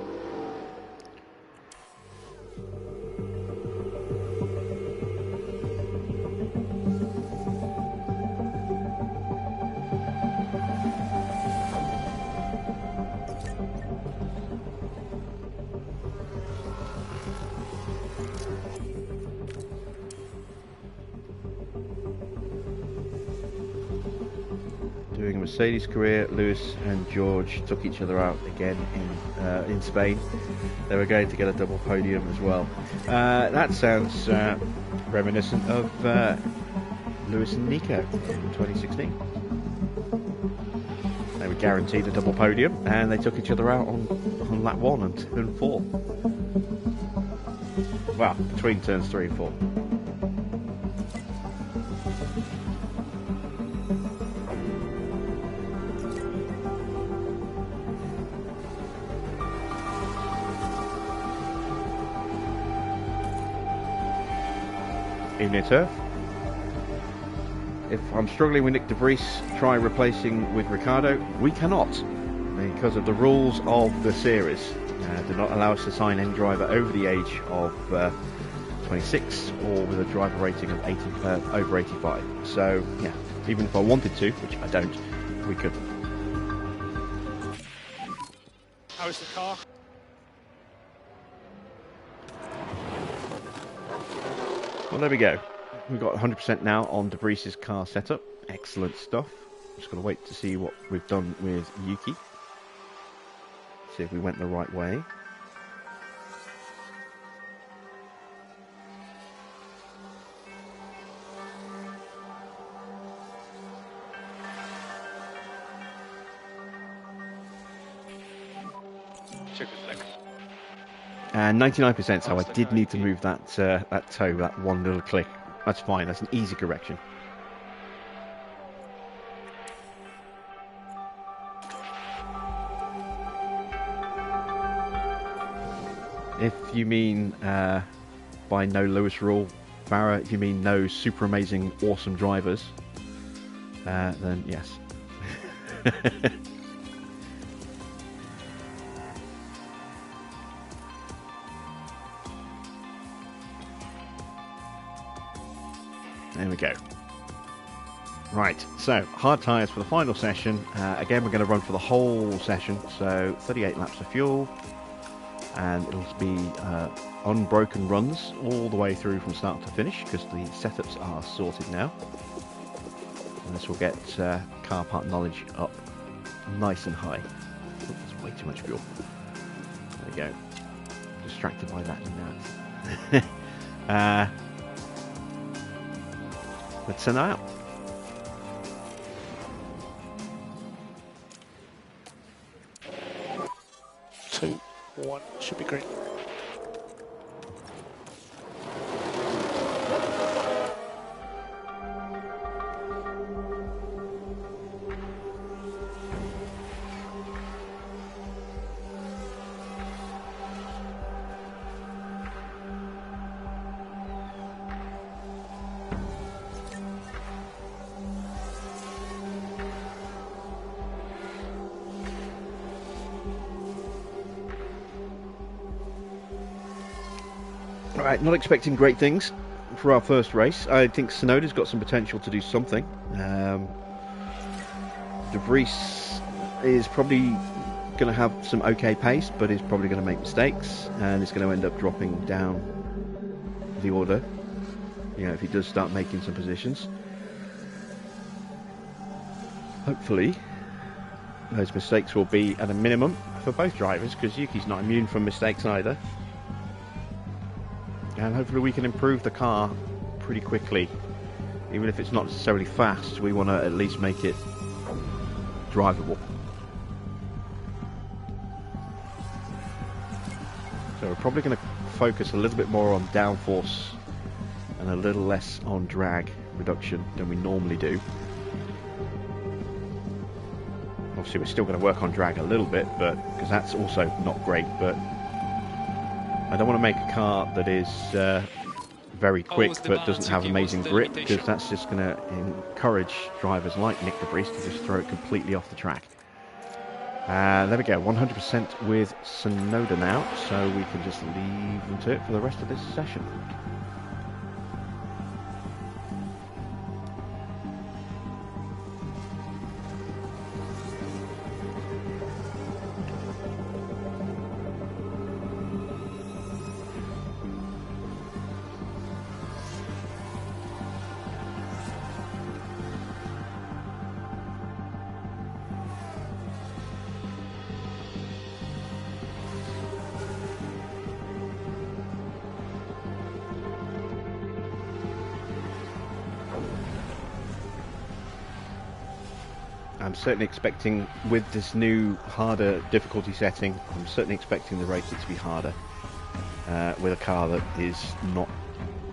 Doing a Mercedes career, Lewis and George took each other out again in Spain. They were going to get a double podium as well. That sounds reminiscent of Lewis and Nico in 2016. They were guaranteed a double podium, and they took each other out on lap 1 and 2 and 4. Well, between turns 3 and 4. Evening, Turf. If I'm struggling with Nick De Vries, try replacing with Ricardo. We cannot, because of the rules of the series. Do not allow us to sign any driver over the age of 26 or with a driver rating of over 85. So, yeah, even if I wanted to, which I don't, we couldn't. How is the car? Well, there we go. We've got 100% now on De Vries' car setup. Excellent stuff. Just got to wait to see what we've done with Yuki. See if we went the right way. And 99%, so I did need to move that that toe, that one little click. That's fine, that's an easy correction. If you mean by no Lewis rule, Farah, if you mean no super amazing, awesome drivers, then yes. There we go. Right, so hard tyres for the final session. Again, we're going to run for the whole session, so 38 laps of fuel, and it'll be unbroken runs all the way through from start to finish, because the setups are sorted now. And this will get car part knowledge up nice and high. Oh, that's way too much fuel. There we go. Distracted by that and that. Let's send that out. 2, 1, should be green. Right, not expecting great things for our first race. I think Tsunoda's got some potential to do something. De Vries is probably going to have some okay pace, but is probably going to make mistakes, and it's going to end up dropping down the order, you know, if he does start making some positions. Hopefully those mistakes will be at a minimum for both drivers, because Yuki's not immune from mistakes either. And hopefully we can improve the car pretty quickly. Even if it's not necessarily fast, we want to at least make it drivable. So we're probably going to focus a little bit more on downforce and a little less on drag reduction than we normally do. Obviously we're still going to work on drag a little bit, but because that's also not great, but I don't want to make a car that is very quick but doesn't have amazing grip, because that's just going to encourage drivers like Nick De Vries to just throw it completely off the track. There we go, 100% with Sonoda now, so we can just leave them to it for the rest of this session. I'm certainly expecting, with this new harder difficulty setting, I'm certainly expecting the racing to be harder with a car that is not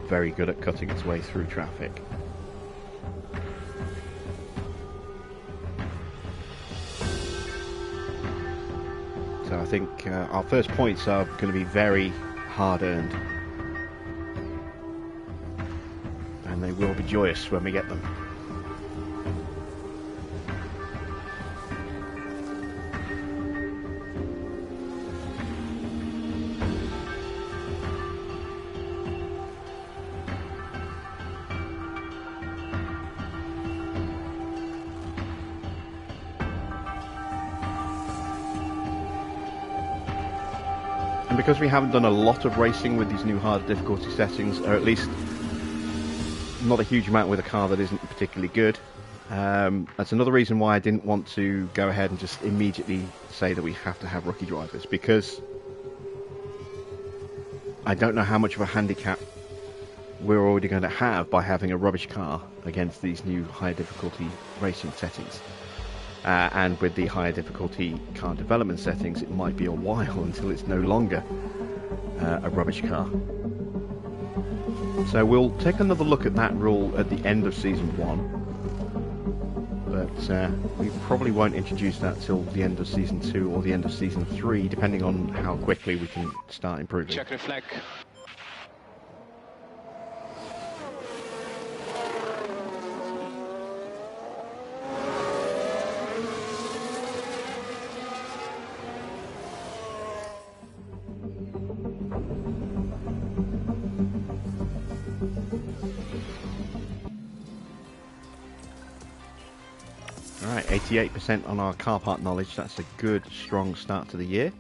very good at cutting its way through traffic. So I think our first points are going to be very hard earned, and they will be joyous when we get them. Because we haven't done a lot of racing with these new hard difficulty settings, or at least not a huge amount with a car that isn't particularly good, that's another reason why I didn't want to go ahead and just immediately say that we have to have rookie drivers, because I don't know how much of a handicap we're already going to have by having a rubbish car against these new high difficulty racing settings. And with the higher difficulty car development settings, it might be a while until it's no longer a rubbish car. So we'll take another look at that rule at the end of Season 1. But we probably won't introduce that till the end of Season 2 or the end of Season 3, depending on how quickly we can start improving. Check reflect. Alright, 88% on our car part knowledge. That's a good, strong start to the year.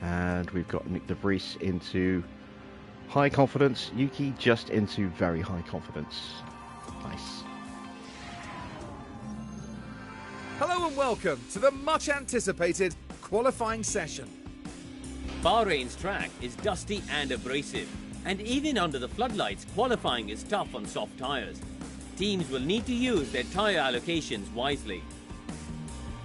And we've got Nick De Vries into high confidence, Yuki just into very high confidence. Nice. Hello and welcome to the much anticipated qualifying session. Bahrain's track is dusty and abrasive, and even under the floodlights, qualifying is tough on soft tyres. Teams will need to use their tyre allocations wisely.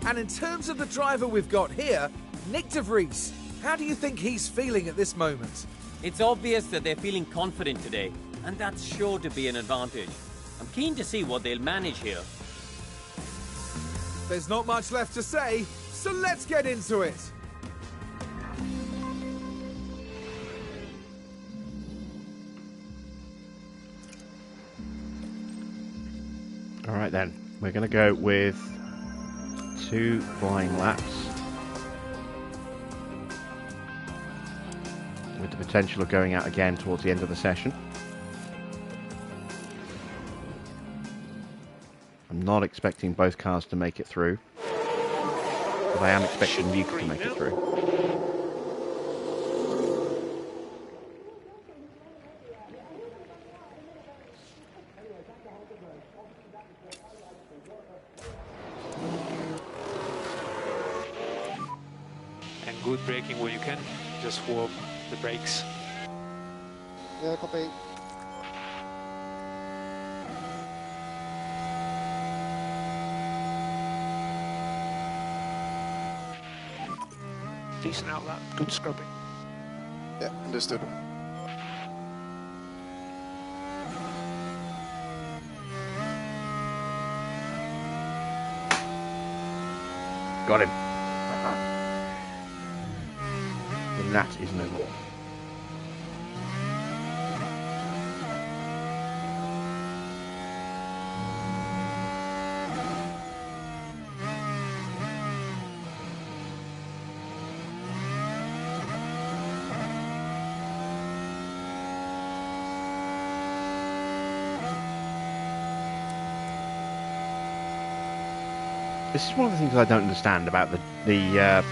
And in terms of the driver we've got here, Nick De Vries, how do you think he's feeling at this moment? It's obvious that they're feeling confident today, and that's sure to be an advantage. I'm keen to see what they'll manage here. There's not much left to say, so let's get into it. Alright then, we're going to go with 2 flying laps, with the potential of going out again towards the end of the session. I'm not expecting both cars to make it through, but I am expecting Yuki to make it through. good braking where you can. Just warm the brakes. Yeah, copy. Decent outlap, good scrubbing. Yeah, understood. Got him. And that is no more. This is one of the things I don't understand about the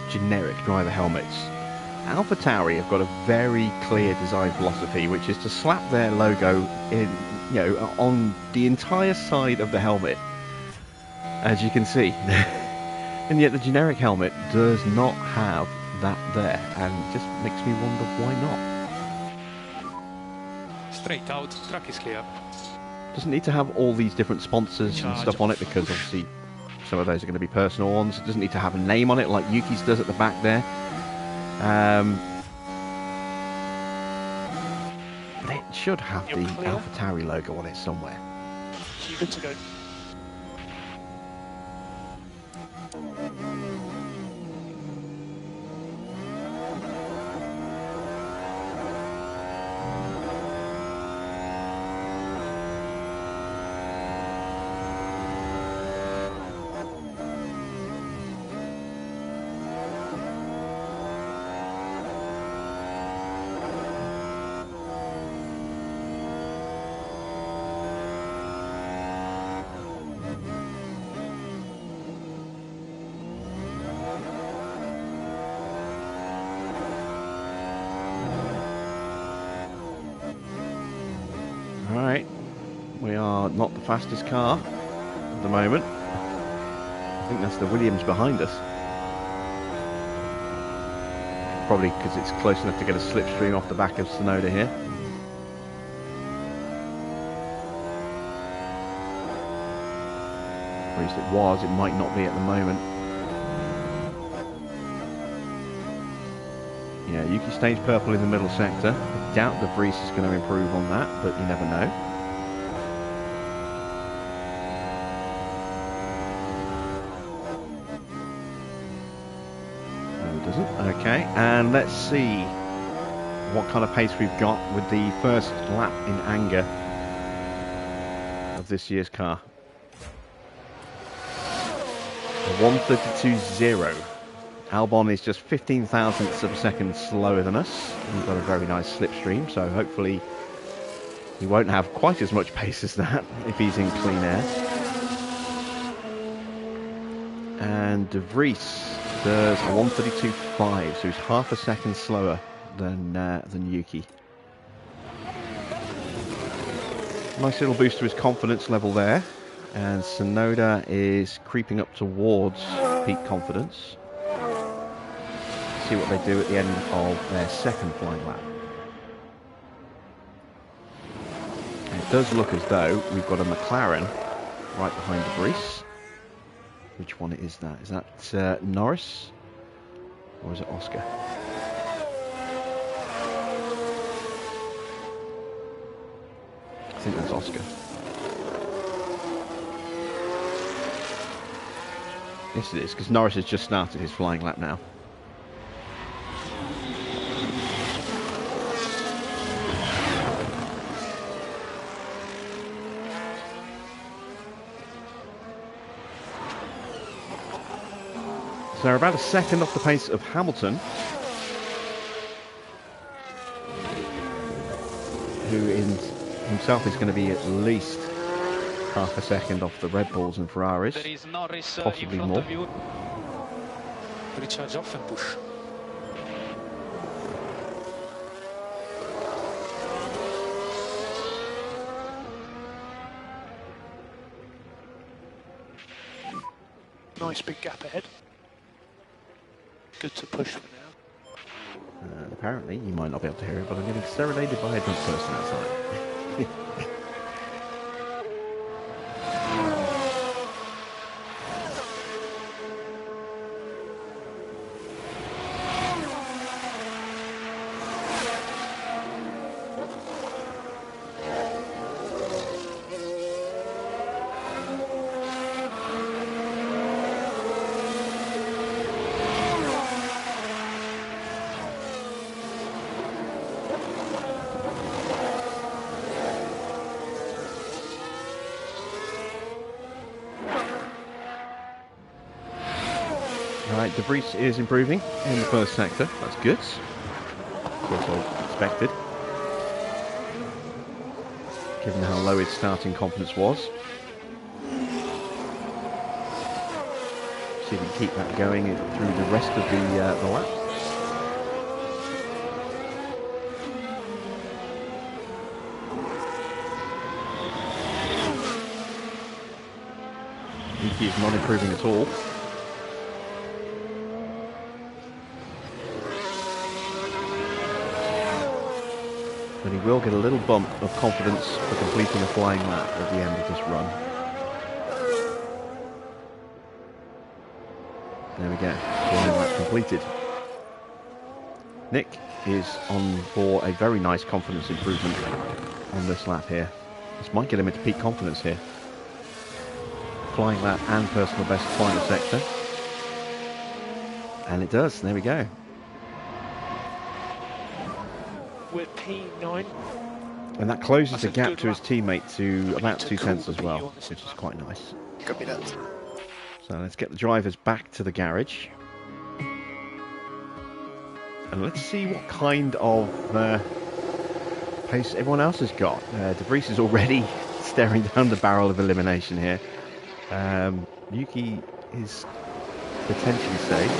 generic driver helmets. Alpha Tauri have got a very clear design philosophy, which is to slap their logo in, on the entire side of the helmet, as you can see. And yet the generic helmet does not have that there, and it just makes me wonder why not. Straight out, track is clear. Doesn't need to have all these different sponsors and stuff on it, because obviously some of those are going to be personal ones. It doesn't need to have a name on it like Yuki's does at the back there. But it should have the Alpha Tauri logo on it somewhere. You're good to go. Alright, we are not the fastest car at the moment. I think that's the Williams behind us. Probably because it's close enough to get a slipstream off the back of Sonoda here. Or at least it was, it might not be at the moment. Yeah, Yuki stays purple in the middle sector. I doubt the Vries is going to improve on that, but you never know. No, it doesn't. Okay, and let's see what kind of pace we've got with the first lap in anger of this year's car. 1:32.0. Albon is just 15 thousandths of a second slower than us. We've got a very nice slipstream, so hopefully he won't have quite as much pace as that if he's in clean air. And De Vries does a 1:32.5, so he's half a second slower than Yuki. Nice little boost to his confidence level there, and Sonoda is creeping up towards peak confidence. See what they do at the end of their second flying lap. And it does look as though we've got a McLaren right behind De Vries. Which one is that? Is that Norris? Or is it Oscar? I think that's Oscar. Yes it is, because Norris has just started his flying lap now. So they're about a second off the pace of Hamilton, who himself is going to be at least half a second off the Red Bulls and Ferraris, There is Norris possibly in front more. of you. Recharge off and push. Nice big gap ahead. Good to push for now. Apparently, you might not be able to hear it, but I'm getting serenaded by a drunk person outside. Right, De Vries is improving in the first sector. That's good. Also expected, given how low its starting confidence was. See if we can keep that going through the rest of the lap. Yuki is not improving at all. But he will get a little bump of confidence for completing a flying lap at the end of this run. There we go, flying lap completed. Nick is on for a very nice confidence improvement on this lap here. This might get him into peak confidence here. Flying lap and personal best final sector. And it does, there we go. We're P9. And that closes the gap to his teammate to about 2 tenths as well, which is quite nice. Copy that. So let's get the drivers back to the garage. And let's see what kind of pace everyone else has got. De Vries is already staring down the barrel of elimination here. Yuki is potentially safe.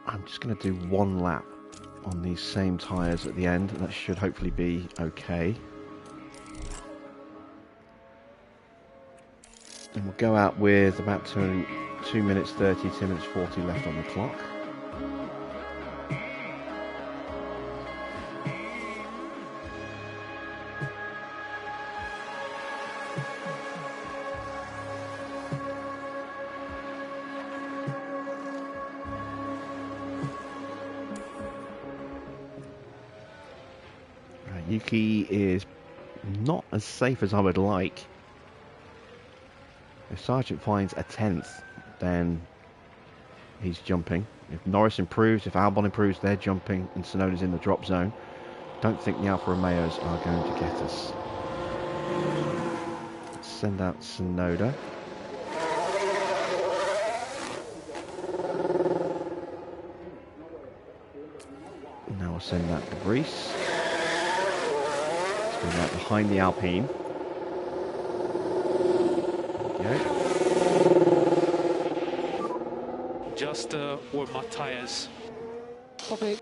I'm just going to do one lap on these same tyres at the end. That should hopefully be okay. And we'll go out with about 2 minutes 30, 2 minutes 40 left on the clock. Yuki is not as safe as I would like. If Sargent finds a 10th, then he's jumping. If Norris improves, if Albon improves, they're jumping, and Tsunoda's in the drop zone. Don't think the Alfa Romeos are going to get us. Let's send out Tsunoda. Now we'll send out De Vries. Right behind the Alpine. There we go. Just warm my tyres. Okay.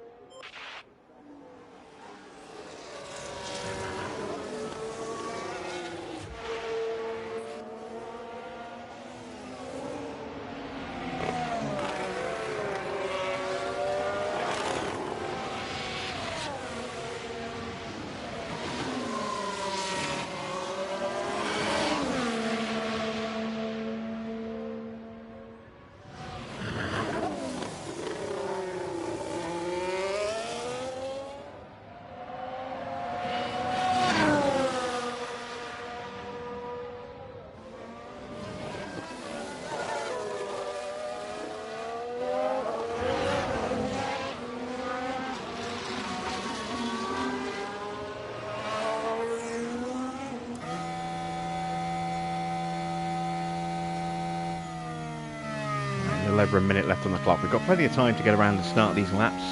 Over a minute left on the clock. We've got plenty of time to get around and start these laps.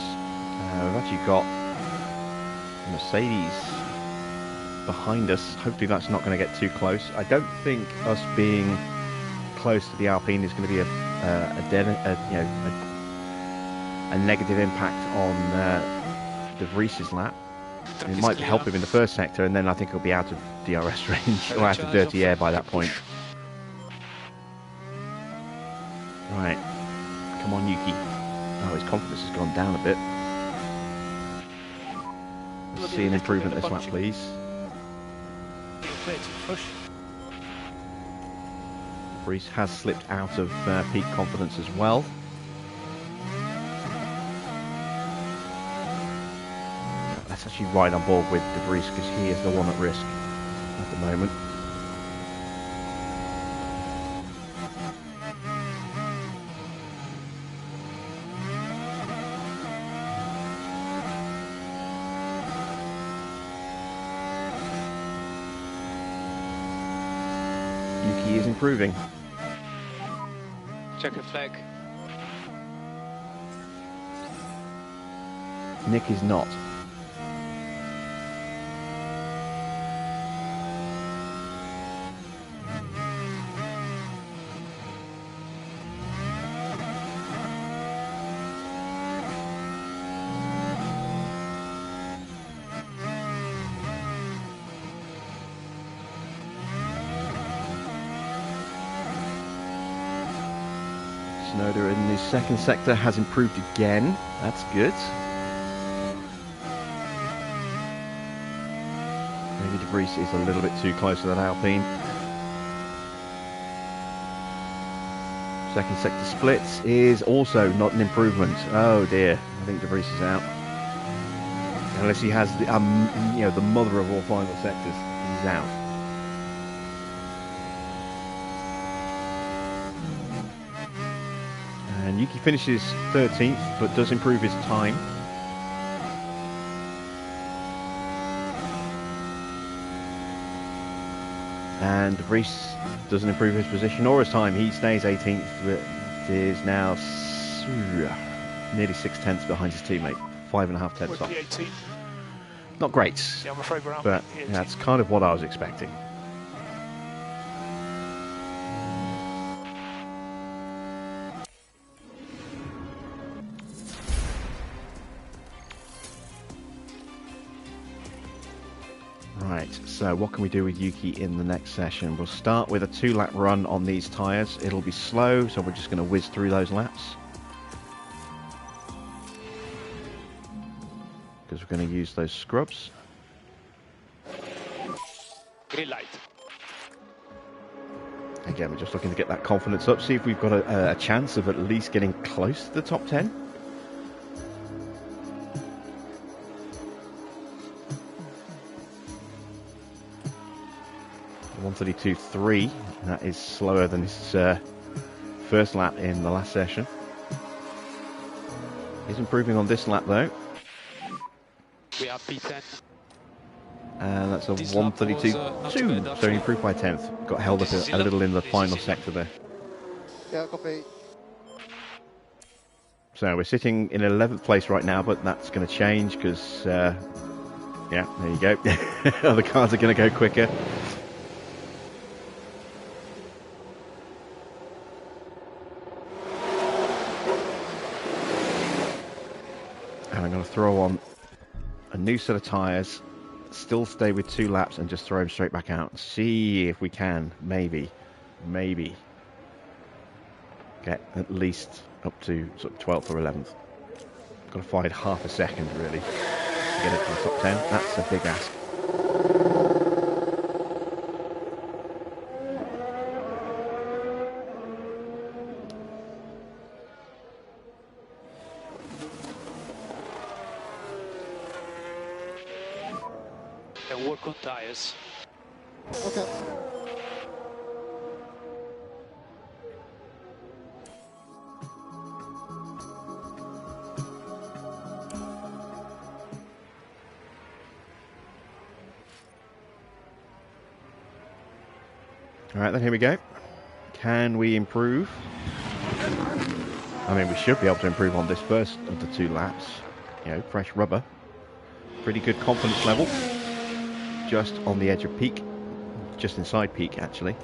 We've actually got Mercedes behind us. Hopefully that's not going to get too close. I don't think us being close to the Alpine is going to be a negative impact on De Vries's lap. It might help him in the first sector, and then I think he'll be out of DRS range, or out of dirty air by that point. Right. Come on, Yuki. Oh, his confidence has gone down a bit. Let's see an improvement this lap, please. Vries has slipped out of peak confidence as well. Let's actually ride on board with De Vries because he is the one at risk at the moment. Yuki is improving. Checker flag. Nick is not. Snowder in the second sector has improved again. That's good. Maybe De Vries is a little bit too close to that Alpine. Second sector splits is also not an improvement. Oh dear, I think De Vries is out. Unless he has the, you know, the mother of all final sectors, he's out. And Yuki finishes 13th, but does improve his time. And De Vries doesn't improve his position or his time. He stays 18th, but is now nearly 6/10 behind his teammate. 5.5 tenths off. Not great, Yeah, I'm afraid we're out. but that's kind of what I was expecting. Right, so what can we do with Yuki in the next session? We'll start with a 2-lap run on these tyres. It'll be slow, so we're just going to whiz through those laps. Because we're going to use those scrubs. Green light. Again, we're just looking to get that confidence up, see if we've got a chance of at least getting close to the top 10. .132.3, that is slower than his first lap in the last session. He's improving on this lap though. We are P10. And that's a This lap was, 132.2, not so bad, he improved by 10th. Got held up a little in the final sector there. Yeah, copy. So we're sitting in 11th place right now, but that's going to change because, yeah, there you go. Other cars are going to go quicker. And I'm going to throw on a new set of tyres, still stay with 2 laps and just throw them straight back out. See if we can, maybe, get at least up to sort of 12th or 11th. Got to find half a second really to get it to the top 10. That's a big ask. And work on tires. Okay. Alright then, here we go. Can we improve? I mean, we should be able to improve on this first of the 2 laps. You know, fresh rubber. Pretty good confidence level. Just on the edge of peak. Just inside peak, actually.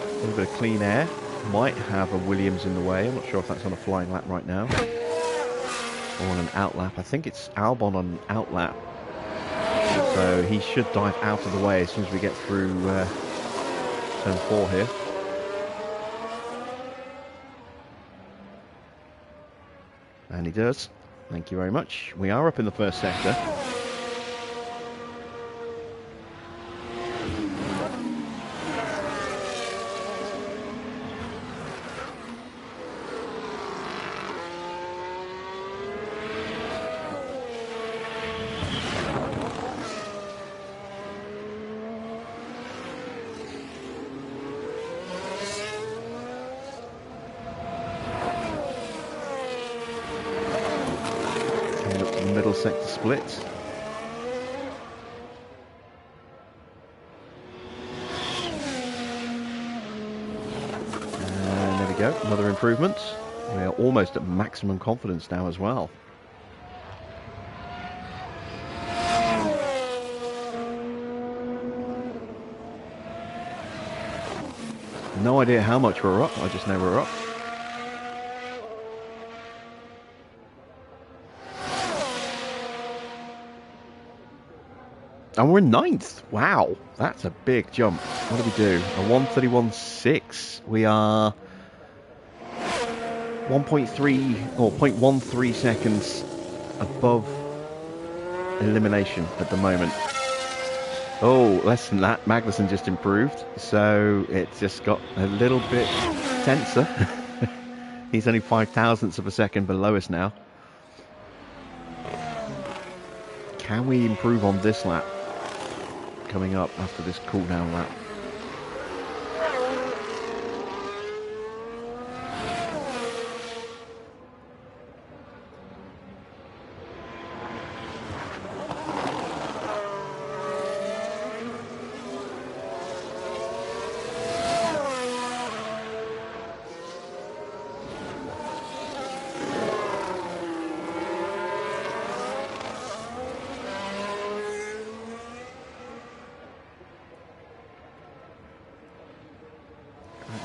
A little bit of clean air. Might have a Williams in the way. I'm not sure if that's on a flying lap right now. Or on an outlap. I think it's Albon on an outlap. So he should dive out of the way as soon as we get through turn 4 here. And he does. Thank you very much. We are up in the first sector. Middle sector split. And there we go, another improvement. We are almost at maximum confidence now as well. No idea how much we're up, I just know we're up. And we're in 9th. Wow, that's a big jump. What do we do? A 1:31.6. We are 1.3 or 0.13 seconds above elimination at the moment. Oh, less than that. Magnussen just improved, so it just got a little bit tenser. He's only 0.005 of a second below us now. Can we improve on this lap? Coming up after this cooldown lap.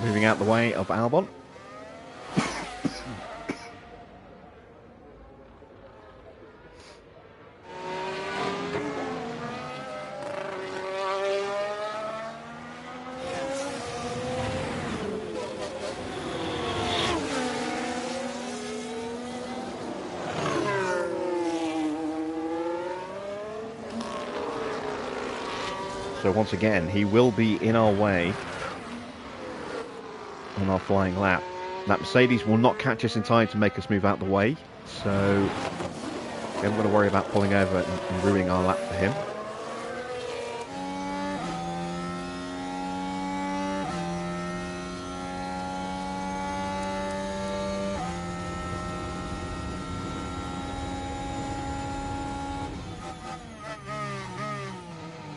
Moving out the way of Albon. So once again, he will be in our way on our flying lap. That Mercedes will not catch us in time to make us move out the way, so we haven't got to worry about pulling over and ruining our lap for him.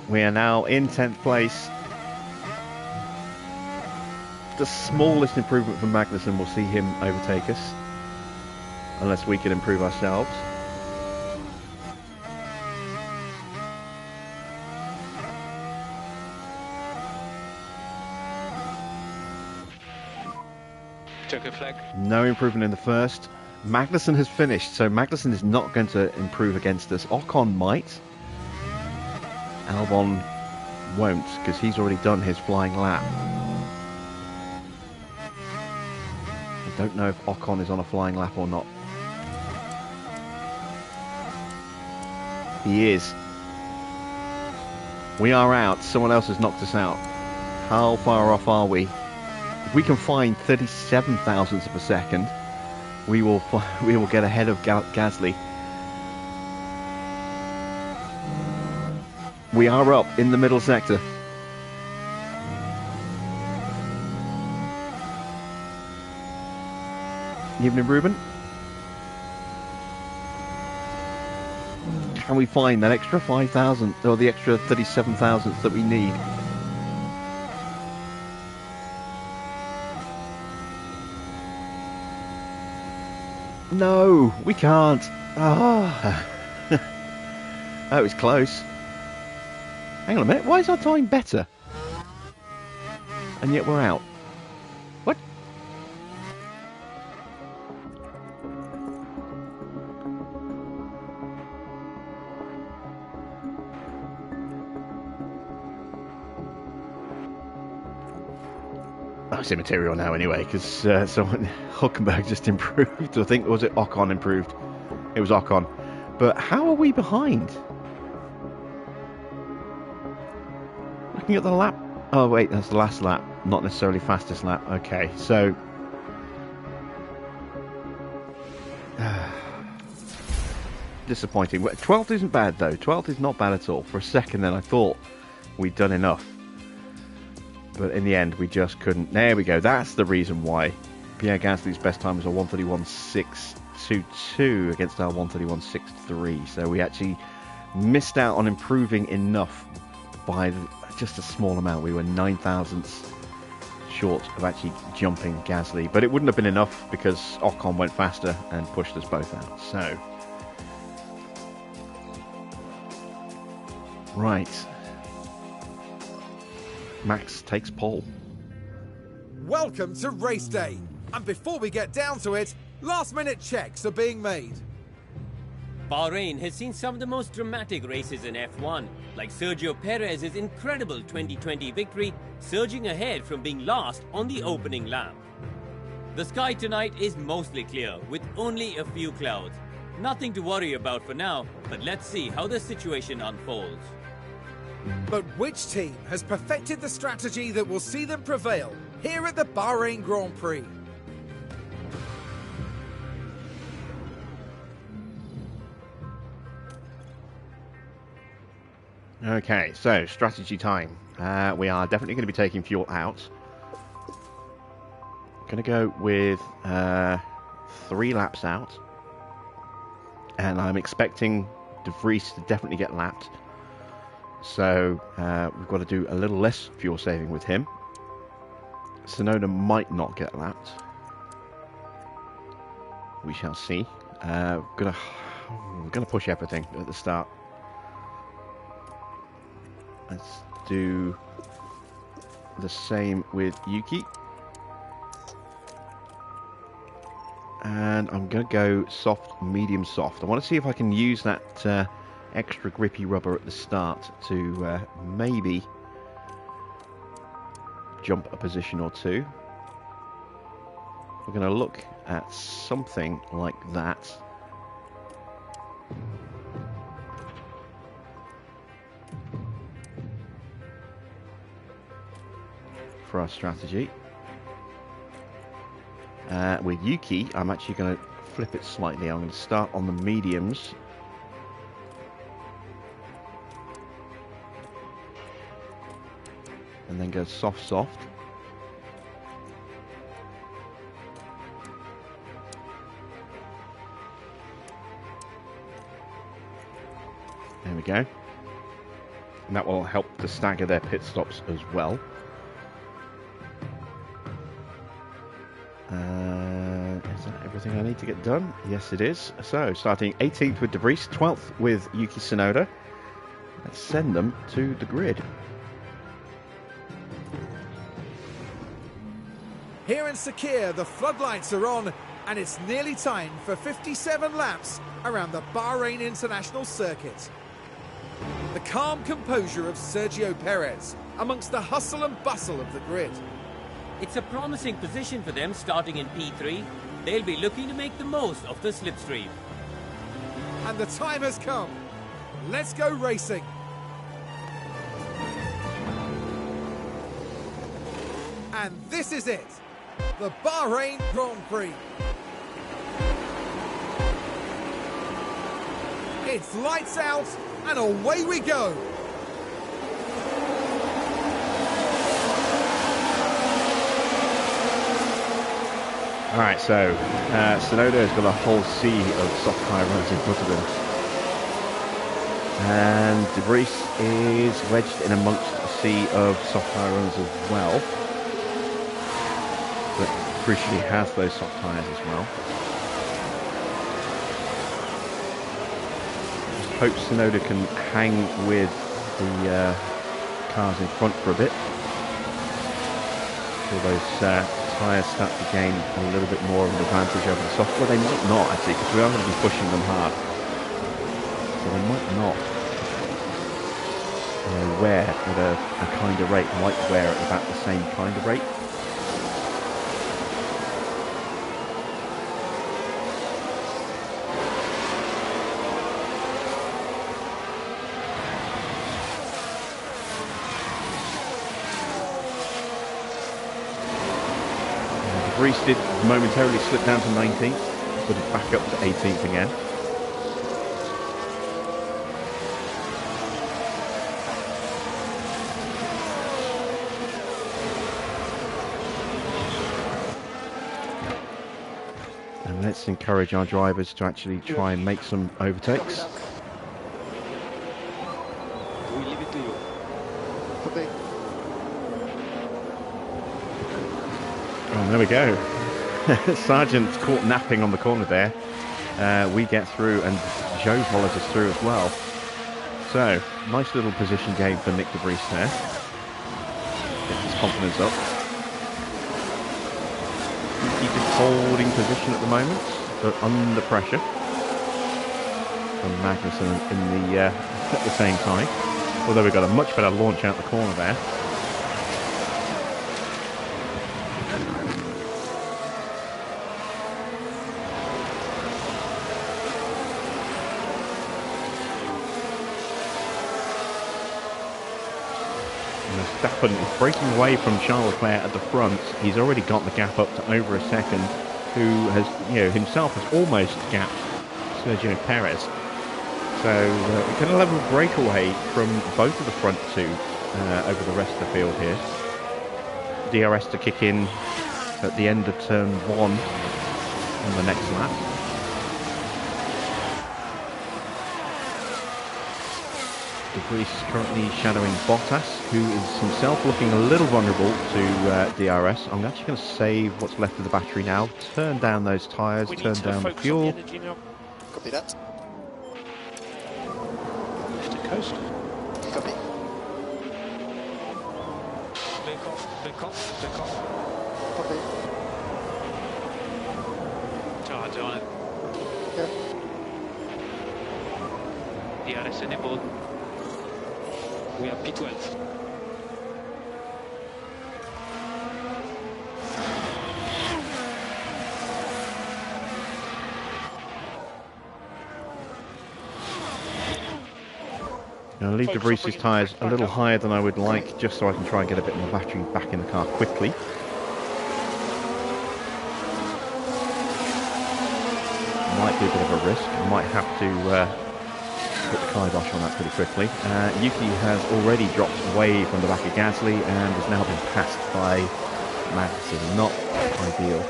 We are now in 10th place. The smallest improvement from Magnussen will see him overtake us, unless we can improve ourselves. Checker flag. No improvement in the first. Magnussen has finished, so Magnussen is not going to improve against us. Ocon might. Albon won't, because he's already done his flying lap. I don't know if Ocon is on a flying lap or not. He is. We are out. Someone else has knocked us out. How far off are we? If we can find 37 thousandths of a second, we will get ahead of Gasly. We are up in the middle sector. Evening, Ruben. Can we find that extra 5,000 or the extra 37 thousandths that we need? No, we can't. Ah, that was close. Hang on a minute. Why is our time better? And yet we're out. What? That's immaterial now anyway, because someone, Hulkenberg just improved. I think, was it Ocon improved? It was Ocon. But how are we behind? Looking at the lap. Oh wait, that's the last lap, not necessarily fastest lap. Okay, so disappointing. 12th isn't bad though. 12th is not bad at all. For a second then I thought we'd done enough. But in the end we just couldn't. There we go. That's the reason why. Pierre Gasly's best time was a 1:31.622 against our 1:31.63. So we actually missed out on improving enough by just a small amount. We were 9 thousandths short of actually jumping Gasly. But it wouldn't have been enough because Ocon went faster and pushed us both out. So right. Max takes pole. Welcome to race day. And before we get down to it, last-minute checks are being made. Bahrain has seen some of the most dramatic races in F1, like Sergio Perez's incredible 2020 victory, surging ahead from being last on the opening lap. The sky tonight is mostly clear, with only a few clouds. Nothing to worry about for now, but let's see how the situation unfolds. But which team has perfected the strategy that will see them prevail here at the Bahrain Grand Prix? Okay, so strategy time. We are definitely going to be taking fuel out. Going to go with 3 laps out. And I'm expecting De Vries to definitely get lapped. So we've got to do a little less fuel saving with him. Tsunoda might not get lapped. We shall see. We're gonna push everything at the start. Let's do the same with Yuki. And I'm going to go soft, medium soft. I want to see if I can use that extra grippy rubber at the start to maybe jump a position or two. We're going to look at something like that. For our strategy. With Yuki, I'm actually going to flip it slightly. I'm going to start on the mediums. And then go soft, soft. There we go. And that will help to stagger their pit stops as well. Is that everything I need to get done? Yes, it is. So, starting 18th with De Vries, 12th with Yuki Tsunoda. Let's send them to the grid. Here in Sakhir, the floodlights are on, and it's nearly time for 57 laps around the Bahrain International Circuit. The calm composure of Sergio Perez amongst the hustle and bustle of the grid. It's a promising position for them starting in P3. They'll be looking to make the most of the slipstream. And the time has come. Let's go racing. And this is it. The Bahrain Grand Prix. It's lights out and away we go. Alright, so Tsunoda has got a whole sea of soft tyre runs in front of him. And De Vries is wedged in amongst a sea of soft tyre runs as well. But crucially has those soft tyres as well. Just hope Tsunoda can hang with the cars in front for a bit. Until those tyres start to gain a little bit more of an advantage over the soft. Well, they might not actually, because we are going to be pushing them hard. So they might not wear at a kind of rate, might wear at about the same kind of rate. Vries did momentarily slip down to 19th, but it's back up to 18th again. And let's encourage our drivers to actually try and make some overtakes. We leave it to you. Okay. Oh, there we go. Sargent's caught napping on the corner there. We get through and Joe follows us through as well. So, nice little position game for Nick de Vries there. Gets his confidence up. He's just holding position at the moment, but under pressure from Magnussen in the at the same time. Although we got a much better launch out the corner there. Verstappen is breaking away from Charles Leclerc at the front. He's already got the gap up to over a second, who has, himself has almost gapped Sergio Perez. So we get a level breakaway from both of the front two over the rest of the field here. DRS to kick in at the end of turn 1 on the next lap. De Vries is currently shadowing Bottas, who is himself looking a little vulnerable to DRS. I'm actually going to save what's left of the battery now. Turn down those tyres, turn down the fuel. Copy that. Left to coast. Copy. Back off, back off, back off. Copy. Charge on it. Yeah. DRS enabled. We are P12. Now leave De Vries' tyres a little higher than I would like, just so I can try and get a bit more battery back in the car quickly. Might be a bit of a risk. I might have to put the kibosh on that pretty quickly. Yuki has already dropped away from the back of Gasly and has now been passed by Magnussen. Not ideal.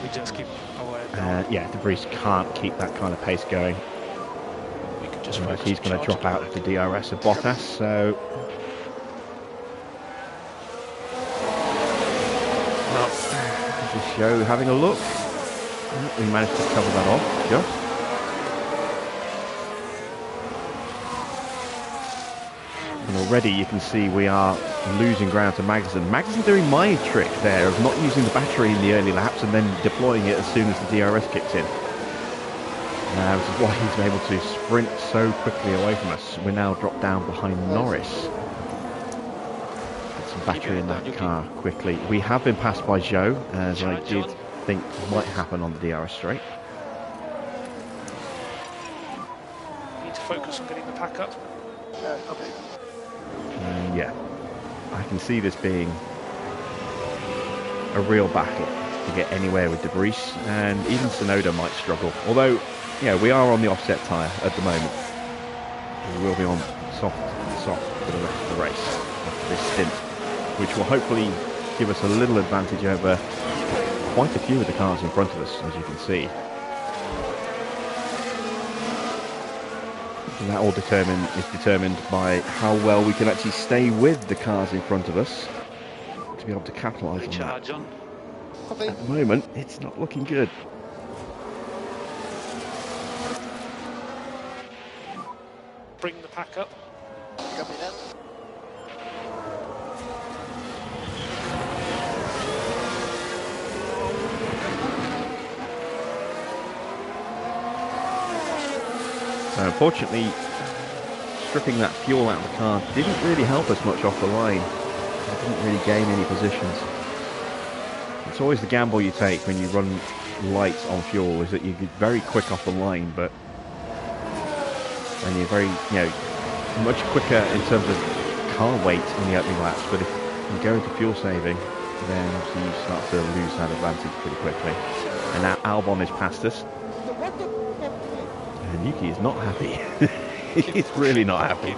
We just keep our head down. Yeah, De Vries can't keep that kind of pace going. We can just Otherwise focus he's going to charge drop out of the DRS of Bottas, so... Well, just show having a look. We managed to cover that off, just. And already you can see we are losing ground to Magnussen. Magnussen doing my trick there of not using the battery in the early laps and then deploying it as soon as the DRS kicks in. Which is why he's been able to sprint so quickly away from us. We're now dropped down behind Norris. Get some battery in that car quickly. We have been passed by Zhou, as I did think might happen on the DRS straight. Need to focus on getting the pack up. Okay. Yeah, I can see this being a real battle to get anywhere with De Vries, and even Tsunoda might struggle. Although, yeah, we are on the offset tyre at the moment. We will be on soft for the rest of the race after this stint, which will hopefully give us a little advantage over quite a few of the cars in front of us, as you can see. And that all is determined by how well we can actually stay with the cars in front of us to be able to capitalise on that. Copy. At the moment, it's not looking good. Bring the pack up. Copy that. Unfortunately, stripping that fuel out of the car didn't really help us much off the line. I didn't really gain any positions. It's always the gamble you take when you run light on fuel, is that you get very quick off the line, but and you're very, much quicker in terms of car weight in the opening laps, but if you go into fuel saving, then obviously you start to lose that advantage pretty quickly. And now Albon is past us. And Yuki is not happy. He's really not happy.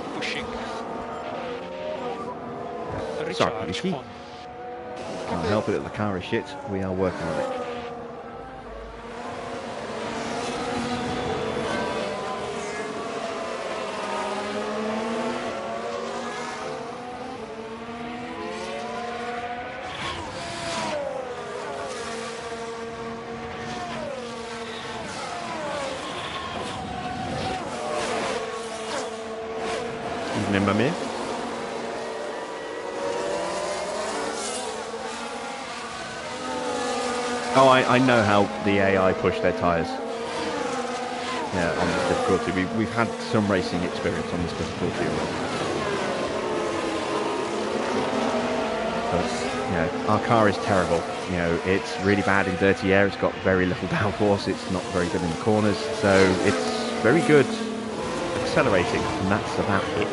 Sorry, Yuki. Can't help it that the car is shit. We are working on it. Evening, Mamir. Oh, I know how the AI push their tyres. Yeah, on this difficulty. We've had some racing experience on this difficulty. But, our car is terrible. It's really bad in dirty air. It's got very little downforce. It's not very good in the corners. So it's very good accelerating, and that's about it.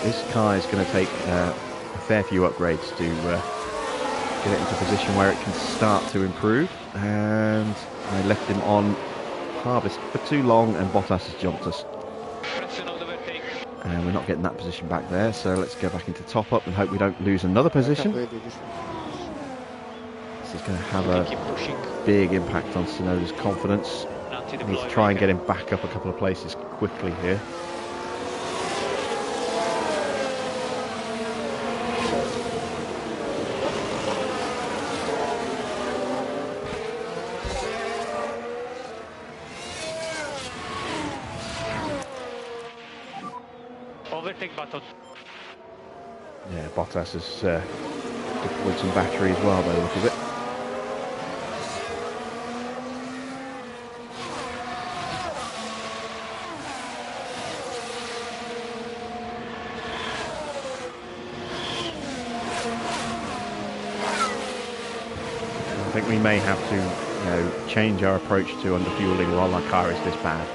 This car is going to take a fair few upgrades to get it into a position where it can start to improve. And I left him on harvest for too long, and Bottas has jumped us. And we're not getting that position back there, so let's go back into top up and hope we don't lose another position. This is going to have a big impact on Tsunoda's confidence. We need to try and get him back up a couple of places quickly here. Overtake button. Yeah, Bottas has deployed some battery as well by the look of it. I think we may have to, change our approach to underfueling while our car is this bad.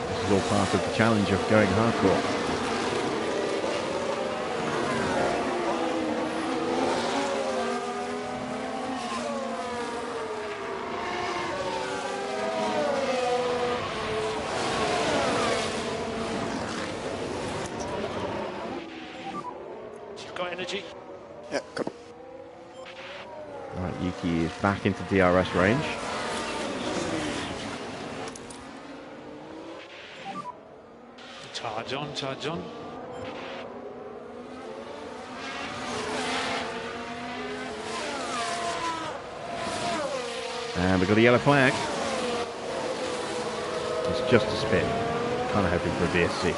This is all part of the challenge of going hardcore. Energy. Yeah, come. Right, Yuki is back into DRS range. Charge on, charge on. And we've got a yellow flag. It's just a spin. Kind of hoping for a DSC.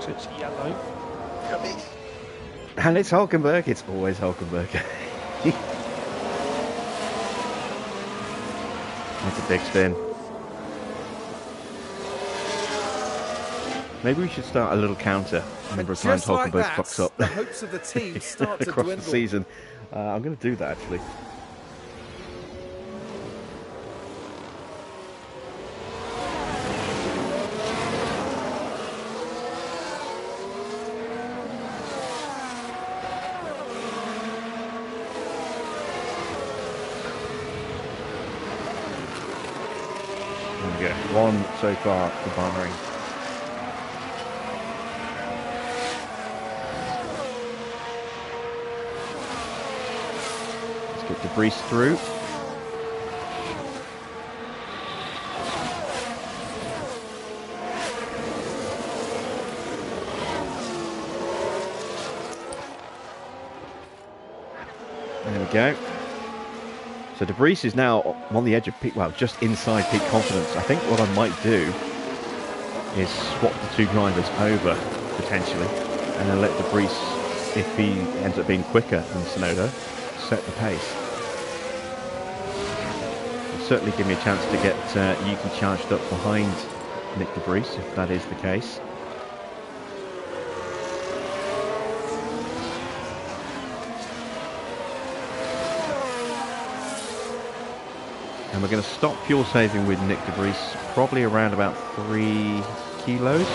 So it's yellow. And it's Hulkenberg. It's always Hulkenberg. That's a big spin. Maybe we should start a little counter. Number of times Hulkenberg fucks up. The hopes of the team start to across dwindle. the season. I'm going to do that actually. One so far for Bahrain. Let's get Debris through. There we go. So Debris is now on the edge of peak, well, just inside peak confidence. I think what I might do is swap the two drivers over, potentially, and then let Debris, if he ends up being quicker than Tsunoda, set the pace. It'll certainly give me a chance to get Yuki charged up behind Nick Debris, if that is the case. And we're going to stop fuel saving with Nick de Vries, probably around about 3 kilos.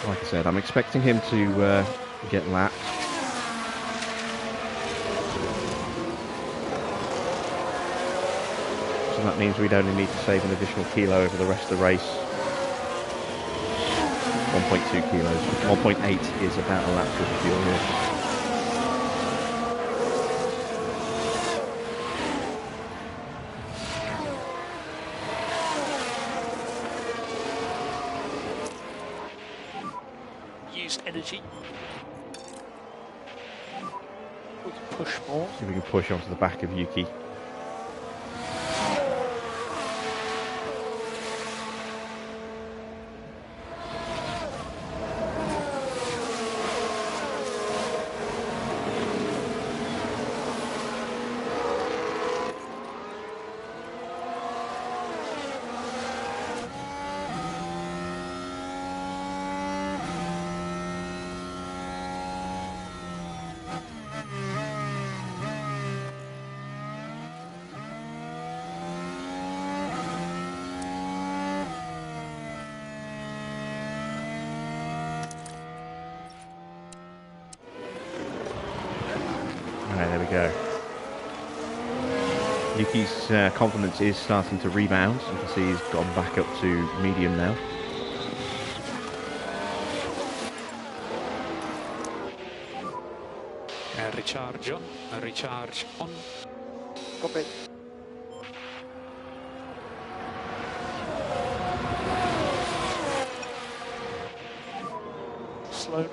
Like I said, I'm expecting him to get lapped. So that means we'd only need to save an additional kilo over the rest of the race. 1.2 kilos. 1.8 is about a lap full of fuel here. Use energy. We can push more. See if we can push onto the back of Yuki. There we go. Yuki's confidence is starting to rebound. You can see he's gone back up to medium now. Recharge on. Copy. Slow now.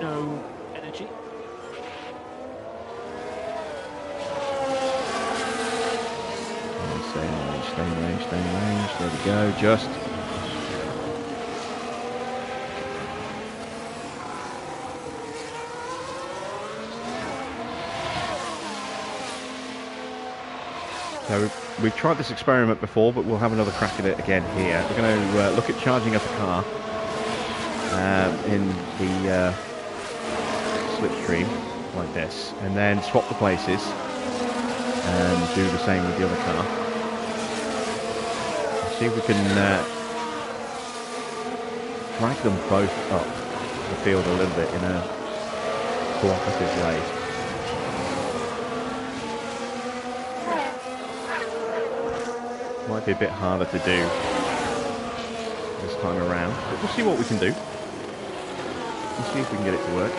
No energy. Stay in range, stay in range, stay in range. There we go, just. So we've tried this experiment before, but we'll have another crack at it again here. We're going to look at charging up a car in the slipstream like this, and then swap the places and do the same with the other car. See if we can drag them both up the field a little bit in a cooperative way. Might be a bit harder to do this time around, but we'll see what we can do. We'll see if we can get it to work.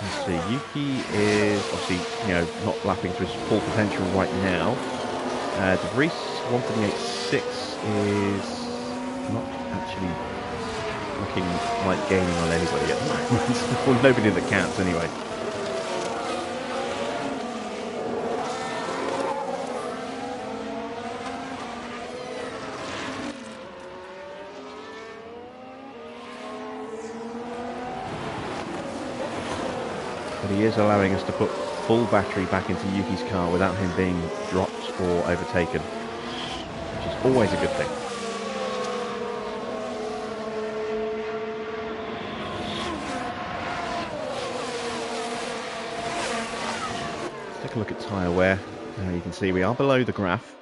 Let's see, Yuki is obviously, not lapping to his full potential right now. De Vries 138.6 is not actually looking like gaining on anybody at the moment. Well, nobody that counts anyway. But he is allowing us to put full battery back into Yuki's car without him being dropped or overtaken, which is always a good thing. Let's take a look at tyre wear. You can see we are below the graph.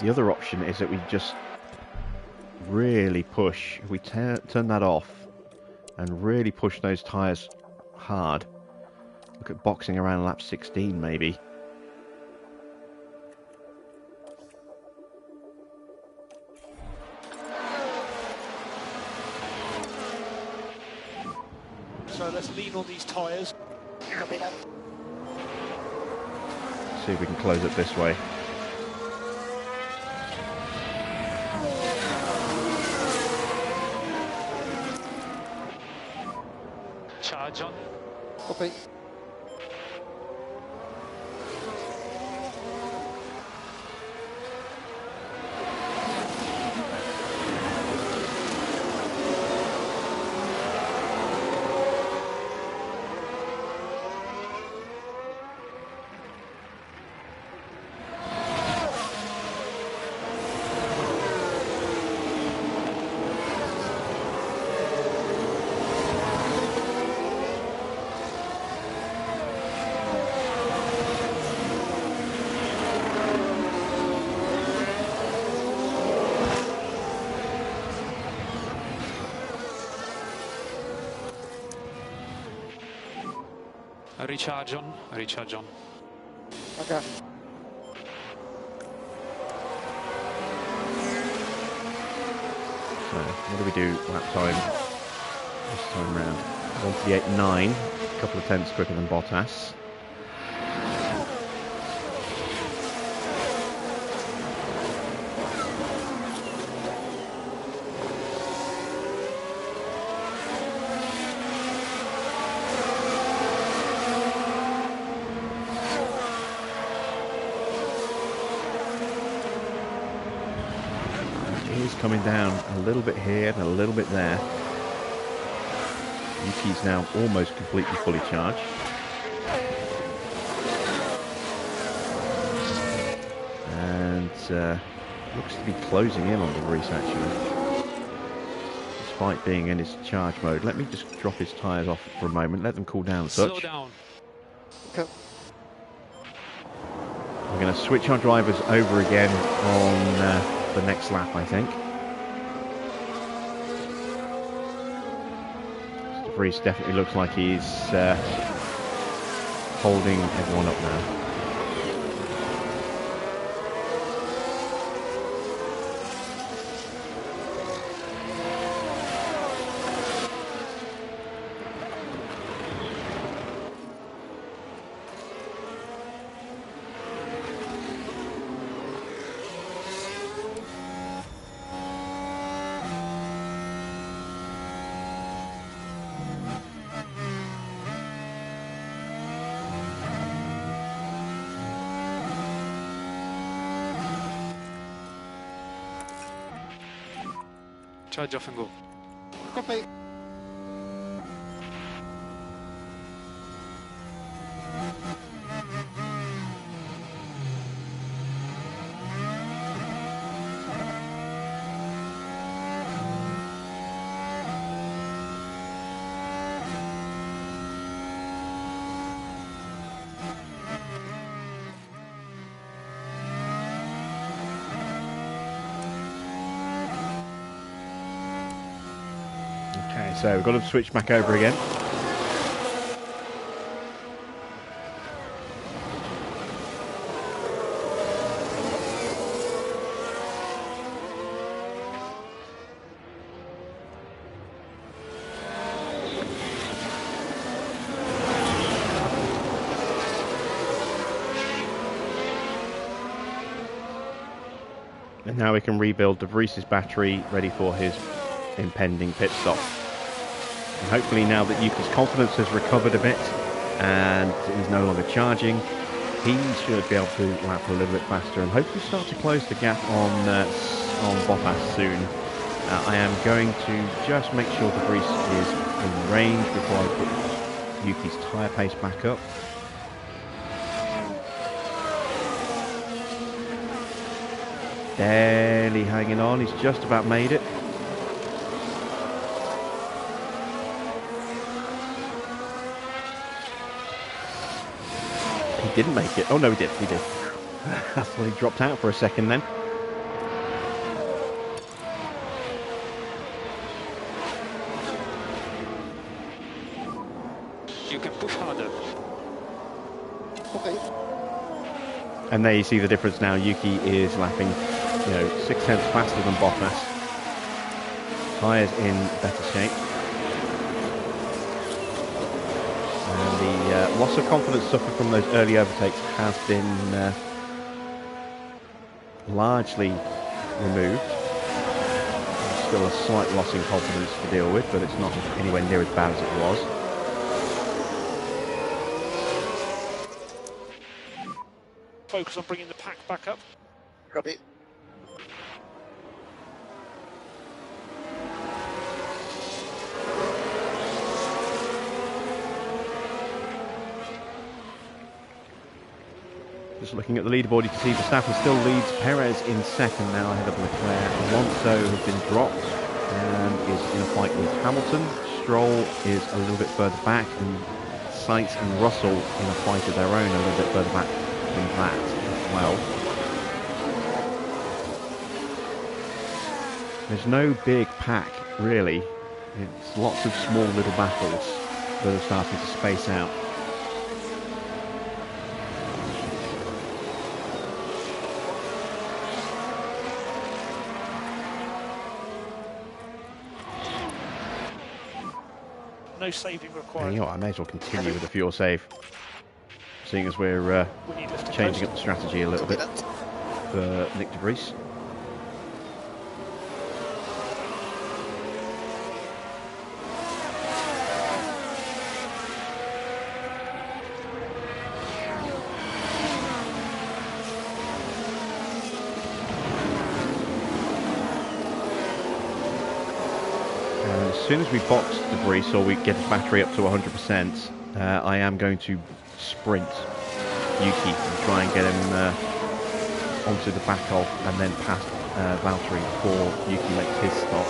The other option is that we just really push. If we turn that off and really push those tyres hard, look at boxing around lap 16 maybe. So let's lean on these tyres. See if we can close it this way. Recharge on. Copy. Recharge on. Recharge on. Okay. So, what do we do lap time this time round? 1:38.9, a couple of tenths quicker than Bottas. Coming down a little bit here and a little bit there. Yuki's now almost completely fully charged. And looks to be closing in on the race actually, despite being in his charge mode. Let me just drop his tyres off for a moment, let them cool down a touch. Slow down. Okay. We're going to switch our drivers over again on the next lap, I think. Reese definitely looks like he's holding everyone up now. Charge off and go. Copy. Okay, so we've got to switch back over again. And now we can rebuild De Vries's battery, ready for his impending pit stop. And hopefully now that Yuki's confidence has recovered a bit and he's no longer charging, he should be able to lap a little bit faster and hopefully start to close the gap on Bottas soon. I am going to just make sure De Vries is in range before I put Yuki's tyre pace back up. Barely hanging on, he's just about made it. He didn't make it. Oh no, he did. He did. I thought he dropped out for a second then. You can push harder. Okay. And there you see the difference now. Yuki is lapping, 6 tenths faster than Bottas. Tyres in better shape. And the loss of confidence suffered from those early overtakes has been largely removed. There's still a slight loss in confidence to deal with, but it's not anywhere near as bad as it was. focus on bringing the pack back up. Copy. Just looking at the leaderboard, you can see Verstappen still leads Perez in second now ahead of Leclerc. Alonso has been dropped and is in a fight with Hamilton. Stroll is a little bit further back, and Sainz and Russell in a fight of their own a little bit further back than that as well. There's no big pack really. It's lots of small little battles that are starting to space out. No saving required. And, you know what, I may as well continue with the fuel save, seeing as we're changing up the strategy a little bit for Nick de Vries. As soon as we box de Vries or we get his battery up to 100%, I am going to sprint Yuki and try and get him onto the back of and then past Valtteri before Yuki makes his stop.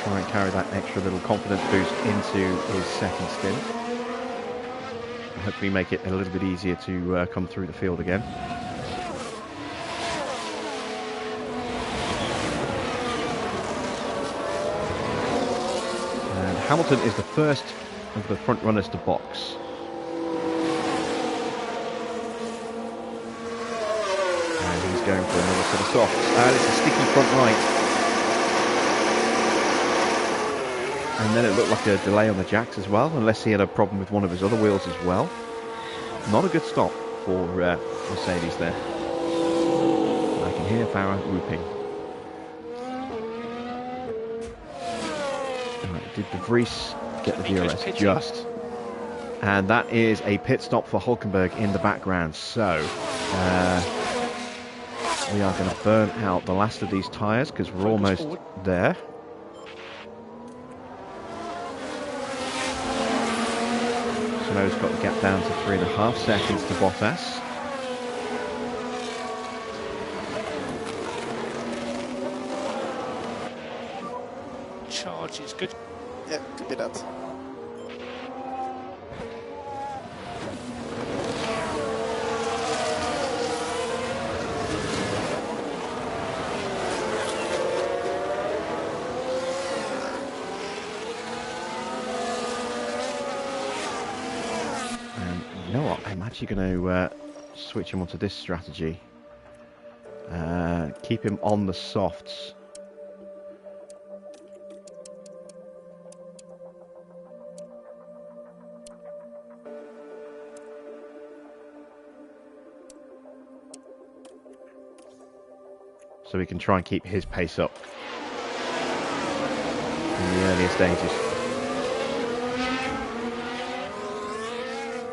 Try and carry that extra little confidence boost into his second stint. Hopefully make it a little bit easier to come through the field again. And Hamilton is the first of the front runners to box. And he's going for another set of softs. It's a sticky front right. And then it looked like a delay on the jacks as well, unless he had a problem with one of his other wheels as well. Not a good stop for Mercedes there. I can hear Farah whooping. Right, did de Vries get the DRS? Just. And that is a pit stop for Hulkenberg in the background. So we are going to burn out the last of these tyres because we're almost there. Snow's got the gap down to 3.5 seconds to Bottas. Charge is good. Yeah, copy that. You know what, I'm actually going to switch him onto this strategy. Keep him on the softs. So we can try and keep his pace up in the earlier stages.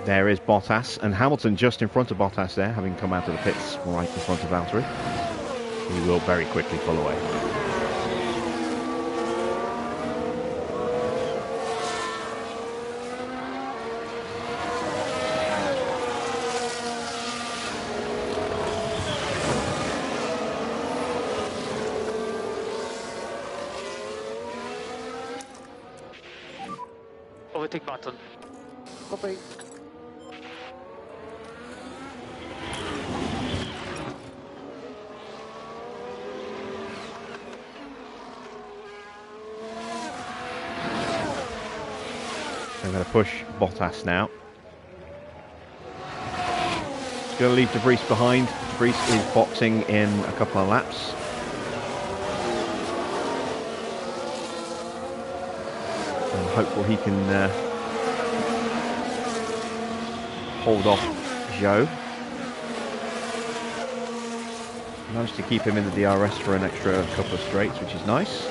There is Bottas, and Hamilton just in front of Bottas there, having come out of the pits right in front of Valtteri. He will very quickly pull away. Overtake button. Copy. I'm going to push Bottas now. Going to leave de Vries behind. De Vries is boxing in a couple of laps. I'm hopeful he can hold off Zhou. Managed to keep him in the DRS for an extra couple of straights, which is nice.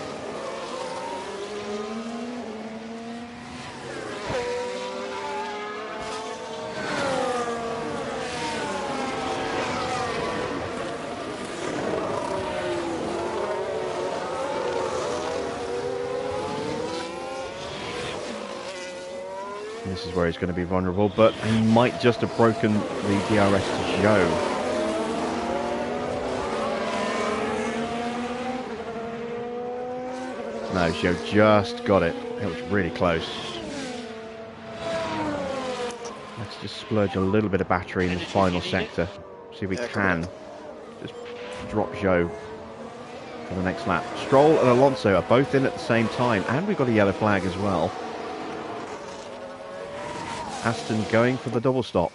This is where he's going to be vulnerable, but he might just have broken the DRS to Joe. No, Joe just got it. It was really close. Let's just splurge a little bit of battery in the final sector. See if we can just drop Joe for the next lap. Stroll and Alonso are both in at the same time, and we've got a yellow flag as well. Aston going for the double stop.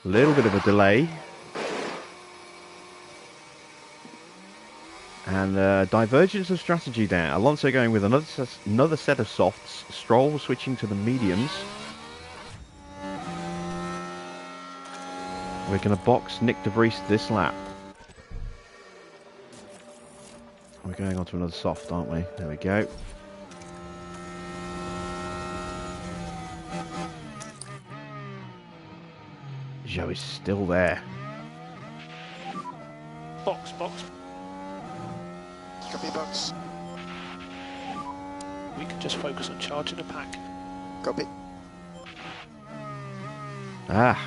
A little bit of a delay. And divergence of strategy there. Alonso going with another set of softs. Stroll switching to the mediums. We're going to box Nick de Vries this lap. We're going on to another soft, aren't we? There we go. Joe is still there. Box. Copy box. We can just focus on charging a pack. Copy.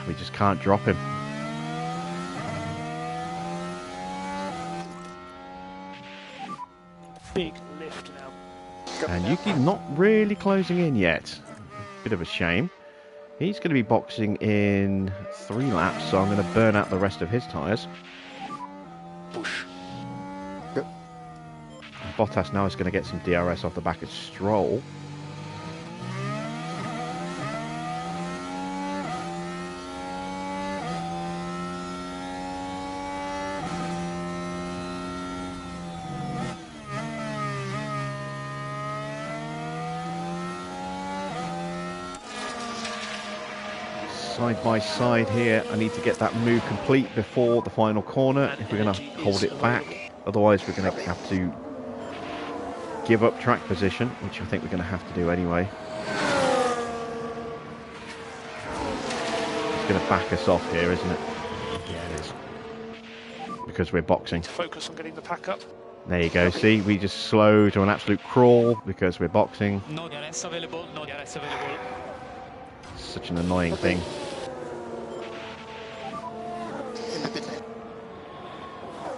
We just can't drop him. Big lift now. And Yuki not really closing in yet. Bit of a shame. He's going to be boxing in 3 laps, so I'm going to burn out the rest of his tyres. Push. Yep. Bottas now is going to get some DRS off the back of Stroll. Side by side here. I need to get that move complete before the final corner if we're going to hold it back. Otherwise we're going to have to give up track position, which I think we're going to have to do anyway. It's going to back us off here, isn't it? Yeah, it is. Because we're boxing. To focus on getting the pack up. There you go. See, we just slow to an absolute crawl because we're boxing. No DRS available, no DRS available. Such an annoying thing.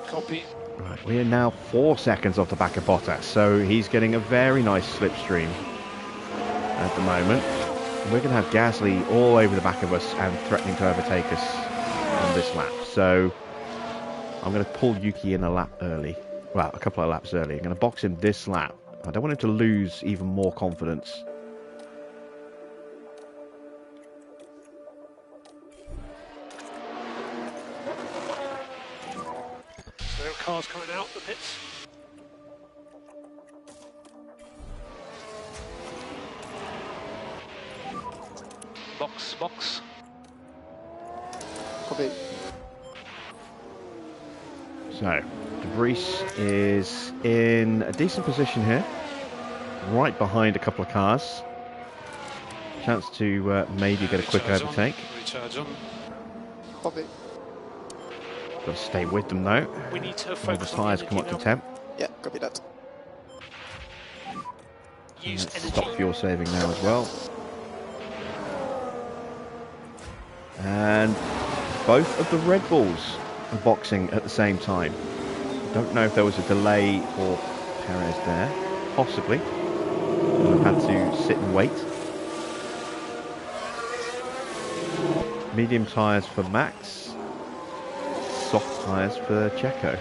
Copy. Right, we are now 4 seconds off the back of Bottas, so he's getting a very nice slipstream at the moment. We're going to have Gasly all over the back of us and threatening to overtake us on this lap. So I'm going to pull Yuki in a lap early. Well, a couple of laps early. I'm going to box him this lap. I don't want him to lose even more confidence. There are cars coming out the pits. Box. Copy. So, de Vries is in a decent position here, right behind a couple of cars. Chance to maybe get a quick overtake. Recharge on. Copy. Got to stay with them though. We need to All the focus on tyres come up to temp. Yeah, copy that. use Let's energy. stop fuel saving now as well. And both of the Red Bulls are boxing at the same time. Don't know if there was a delay for Perez there. Possibly. I've had to sit and wait. Medium tyres for Max. Soft tyres for Checo.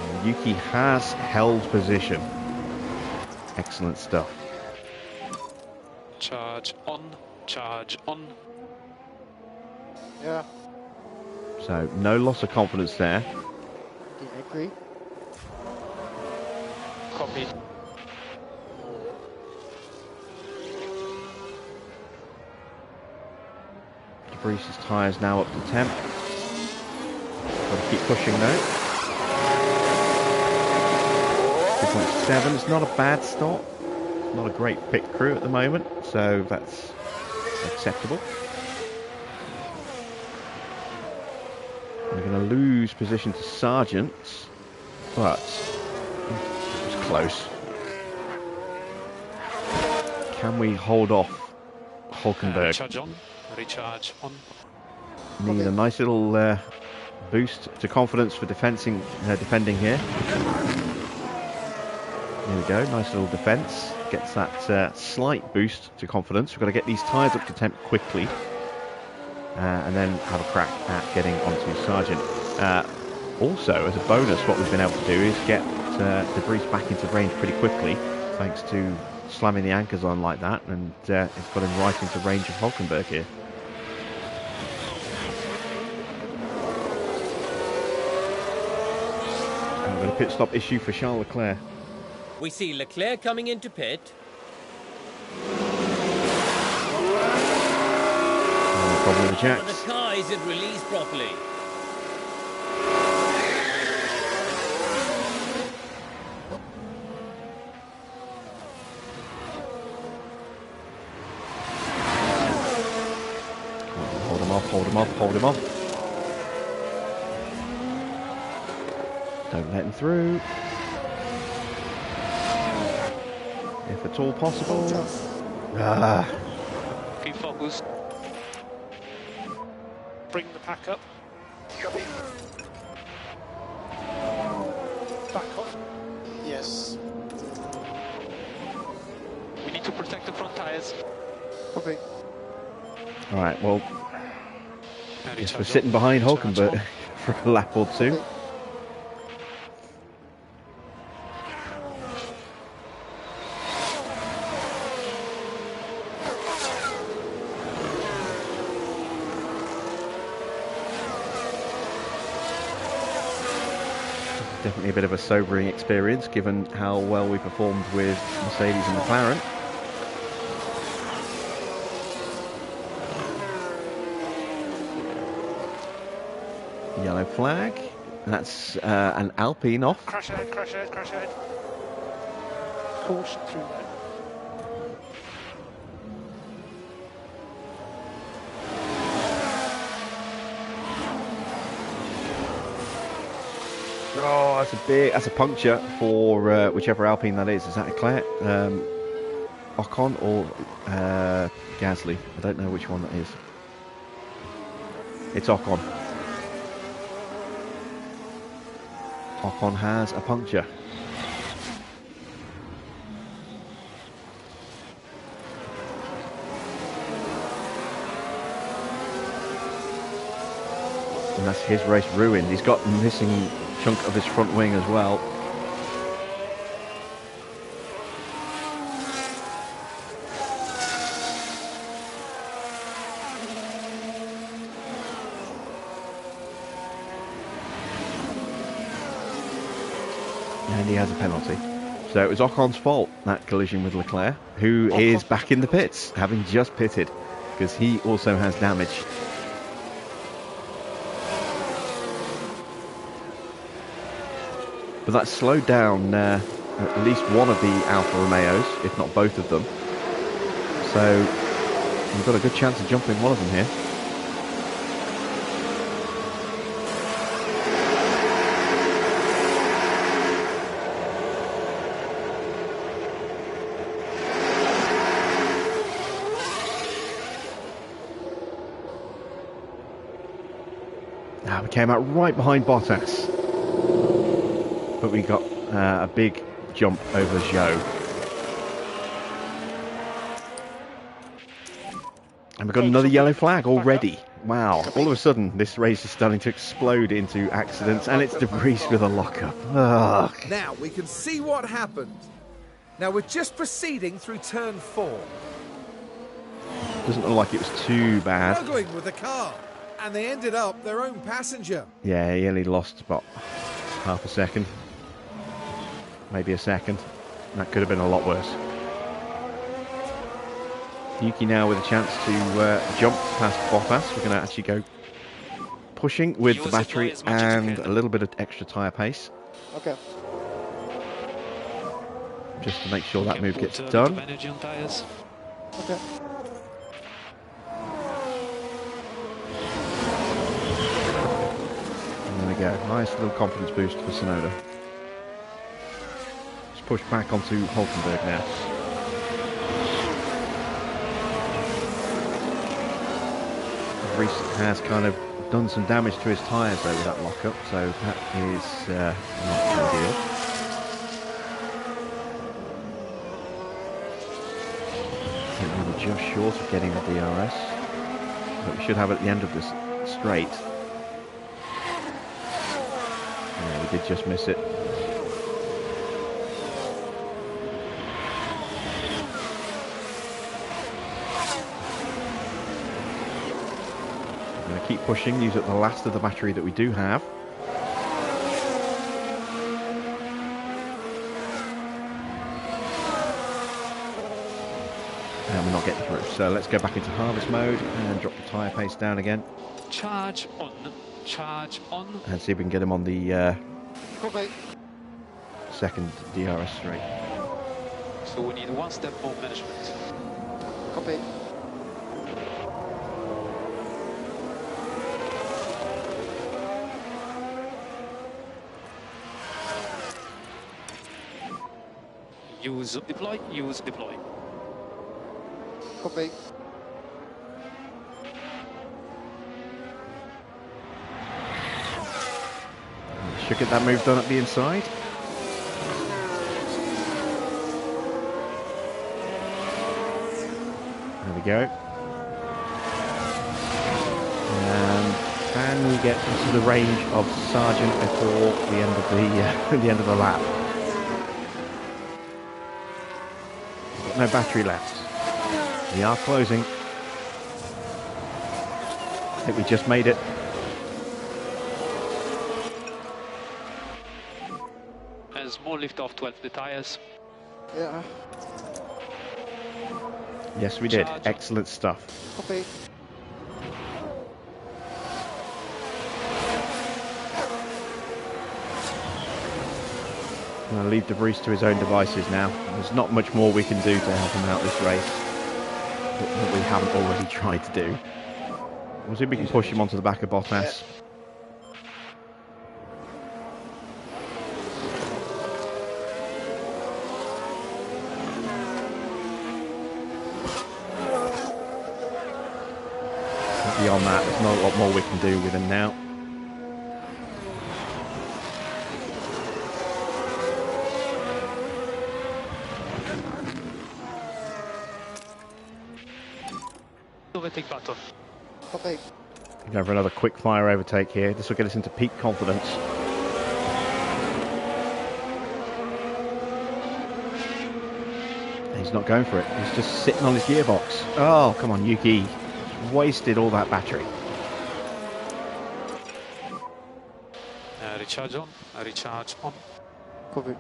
And Yuki has held position. Excellent stuff. Charge on. Yeah. So no loss of confidence there. Yeah, I agree. Copy. De Vries' tyres now up to temp. Got to keep pushing though. 2.7 is not a bad stop. Not a great pit crew at the moment, so that's acceptable. We're going going to lose position to Sargent, but it was close. Can we hold off Hulkenberg? Recharge on. Need a nice little boost to confidence for defending here. There we go, nice little defence. Gets that slight boost to confidence. We've got to get these tyres up to temp quickly. And then have a crack at getting onto Sargent. Also, as a bonus, what we've been able to do is get debris back into range pretty quickly, thanks to slamming the anchors on like that, and it's got him right into range of Hulkenberg here. And we've got a pit stop issue for Charles Leclerc. We see Leclerc coming into pit. Problem with the jacks. The car isn't released properly. Hold him off, hold him off, hold him off. Don't let him through. If at all possible. Keep focused. Bring the pack up. Copy. Back off. Yes. We need to protect the front tyres. Copy. Alright, well, I guess we're sitting behind Hulkenberg for a lap or two. Definitely a bit of a sobering experience given how well we performed with Mercedes and McLaren. Yellow flag. That's an Alpine off. Crash ahead, crash ahead, crash ahead. Caution through there. Oh, that's a puncture for whichever Alpine that is. Is that Leclerc, Ocon, or Gasly? I don't know which one that is. It's Ocon. Ocon has a puncture. And that's his race ruined. He's got a missing chunk of his front wing as well. And he has a penalty. So it was Ocon's fault, that collision with Leclerc, who is back in the pits, having just pitted, because he also has damage. But that slowed down at least one of the Alfa Romeos, if not both of them. So we've got a good chance of jumping one of them here. Now we came out right behind Bottas. But we got a big jump over Zhou. And we've got another yellow flag already. Wow, all of a sudden this race is starting to explode into accidents, and it's debris with a lockup. Ugh. Now we can see what happened. Now we're just proceeding through turn 4. Doesn't look like it was too bad. Struggling with the car, and they ended up their own passenger. Yeah, he only lost about half a second. Maybe a second. That could have been a lot worse. Yuki now with a chance to jump past Bottas. We're going to actually go pushing with the battery and a little bit of extra tyre pace. Okay. Just to make sure that move gets done. Okay. go. Nice little confidence boost for Sonoda. Just push back onto Hulkenberg now. Reese has kind of done some damage to his tyres though with that lockup, so that is not ideal. I think we were just short of getting the DRS, but we should have it at the end of this straight. Yeah, we did just miss it. Keep pushing, use up the last of the battery that we do have. And we're not getting through. So let's go back into harvest mode and drop the tyre pace down again. Charge on. Charge on. And see if we can get him on the Copy. second DRS straight. So we need one step more management. Copy. Use deploy, use deploy. Copy. Should get that move done at the inside. There we go. And can we get into the range of Sargent before the end of the end of the lap? Got no battery left. We are closing. I think we just made it. And small lift off 12 the tires. Yeah. Yes, we did. Charge. Excellent stuff. Copy. I'm going to leave De Vries to his own devices now. There's not much more we can do to help him out this race that we haven't already tried to do. We'll see if we can push him onto the back of Bottas. Beyond that, there's not a lot more we can do with him now. Overtake button. Copy. Go for another quick fire overtake here. This will get us into peak confidence. He's not going for it. He's just sitting on his gearbox. Oh, come on, Yuki. He's wasted all that battery. Recharge on. Recharge on. Copy.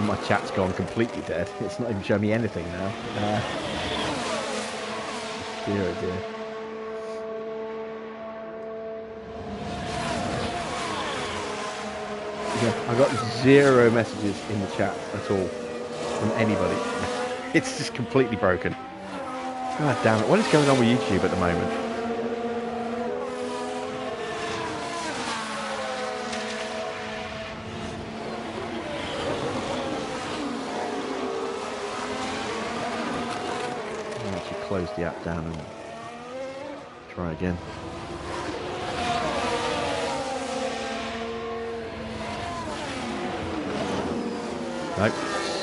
My chat's gone completely dead. It's not even showing me anything now. Dear oh dear. Yeah, I got 0 messages in the chat at all from anybody. It's just completely broken. God damn it. What is going on with YouTube at the moment? Close the app down and try again. Nope,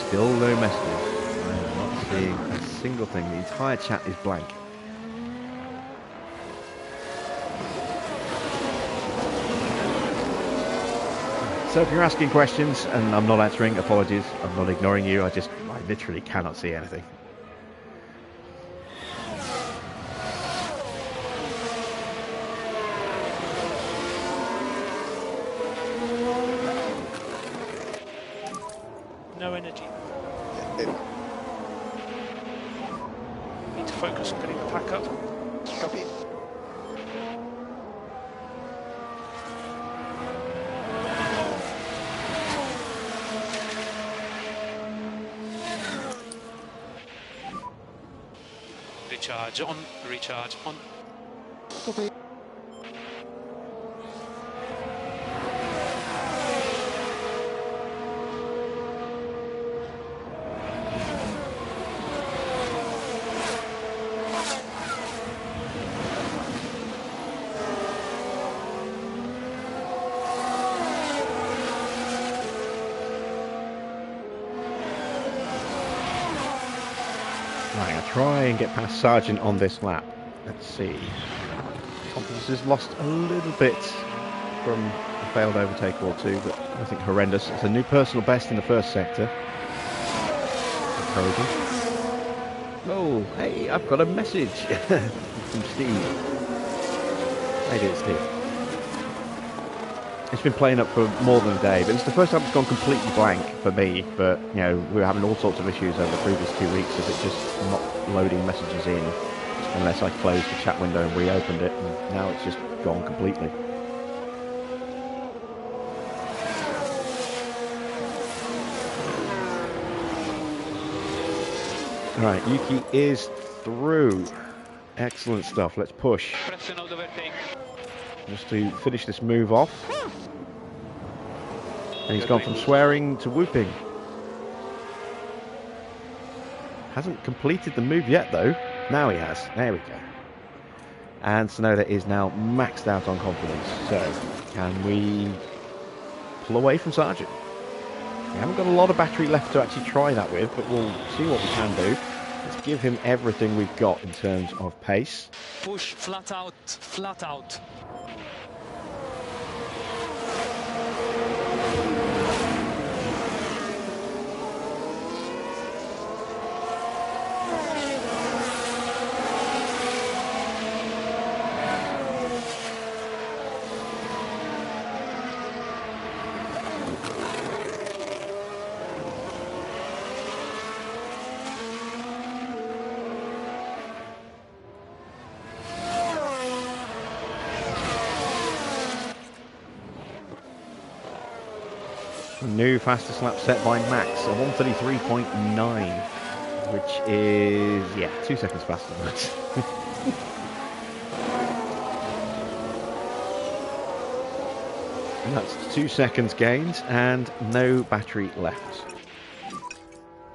still no messages. I am not seeing a single thing. The entire chat is blank. So if you're asking questions and I'm not answering, apologies. I'm not ignoring you. I literally cannot see anything. No energy. Need to focus on getting the pack up. Copy. Recharge on, recharge on. Copy. Right, I'll try and get past Sargent on this lap. Let's see. Confidence has lost a little bit from a failed overtake or two, but nothing horrendous. It's a new personal best in the first sector. Encouraging. Oh, hey, I've got a message from Steve. Hey, dear Steve. It's been playing up for more than a day, but it's the first time it's gone completely blank for me. But, you know, we were having all sorts of issues over the previous 2 weeks of it just not loading messages in unless I closed the chat window and reopened it, and now it's just gone completely. Right, Yuki is through. Excellent stuff. Let's push. Just to finish this move off. And he's gone from swearing to whooping. Hasn't completed the move yet, though. Now he has. There we go. And Tsunoda is now maxed out on confidence. So, can we pull away from Sargent? We haven't got a lot of battery left to actually try that with, but we'll see what we can do. Let's give him everything we've got in terms of pace. Push, flat out, flat out. New fastest lap set by Max, a 1:33.9, which is, yeah, 2 seconds faster than Max. And that's 2 seconds gained and no battery left.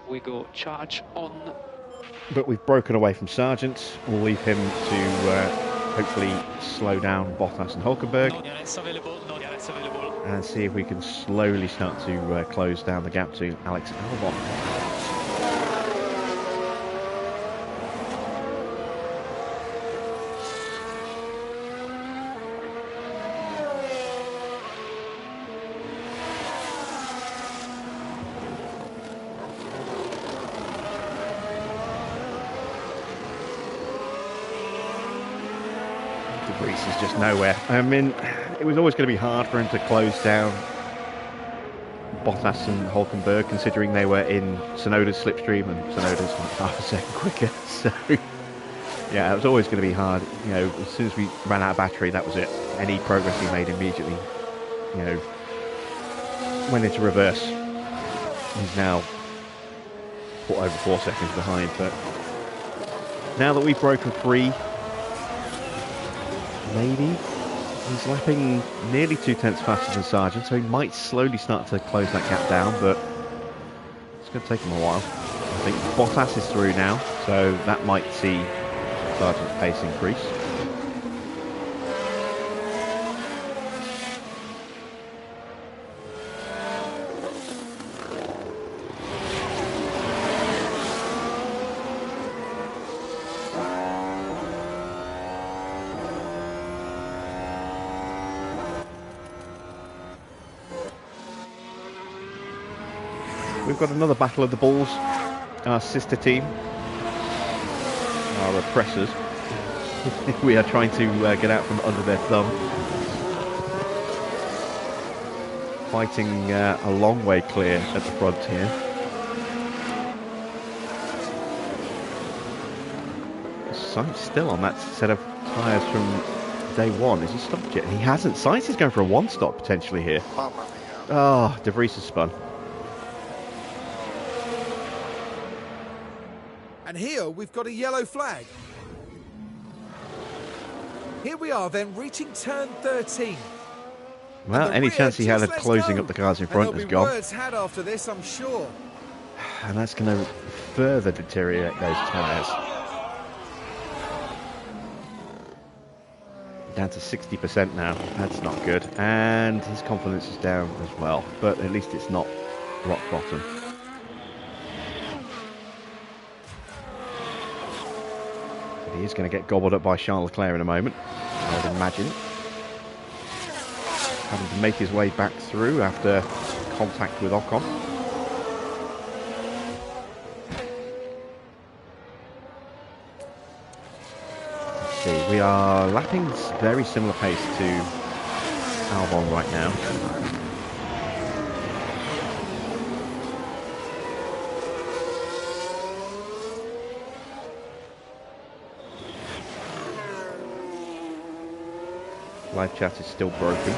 We go charge on. But we've broken away from Sargent. We'll leave him to hopefully slow down Bottas and Hulkenberg. No DRS available, no DRS available. And see if we can slowly start to close down the gap to Alex Albon. Greece is just nowhere. I mean, it was always going to be hard for him to close down Bottas and Hulkenberg, considering they were in Tsunoda's slipstream, and Tsunoda's like half a second quicker. So, yeah, it was always going to be hard. You know, as soon as we ran out of battery, that was it. Any progress he made immediately, you know, went into reverse. He's now put over 4 seconds behind. But now that we've broken free, maybe he's lapping nearly 2/10 faster than Sargent, so he might slowly start to close that gap down, but it's going to take him a while. I think Bottas is through now, so that might see Sargent's pace increase. We've got another Battle of the Bulls, our sister team, our oppressors. We are trying to get out from under their thumb. Fighting a long way clear at the front here. Sainz still on that set of tyres from day one. Has he stopped yet? He hasn't. Sainz is going for a one stop potentially here. Oh, De Vries has spun. And here we've got a yellow flag. Here we are then reaching turn 13. Well, any chance he had of closing up the cars in front has gone. Words had after this, I'm sure. And that's going to further deteriorate those tyres. Down to 60% now. That's not good. And his confidence is down as well. But at least it's not rock bottom. But he is going to get gobbled up by Charles Leclerc in a moment, I would imagine. Having to make his way back through after contact with Ocon. We are lapping very similar pace to Albon right now. Live chat is still broken.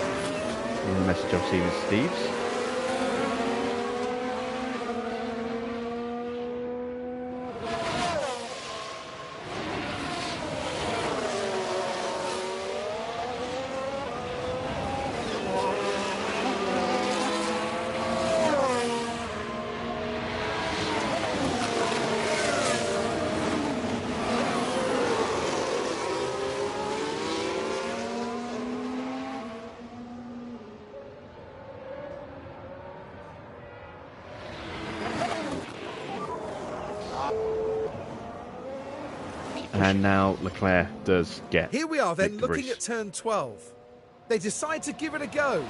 In the message I've seen is Steve's. And now Leclerc does get. Here we are then victories. looking at turn 12. They decide to give it a go.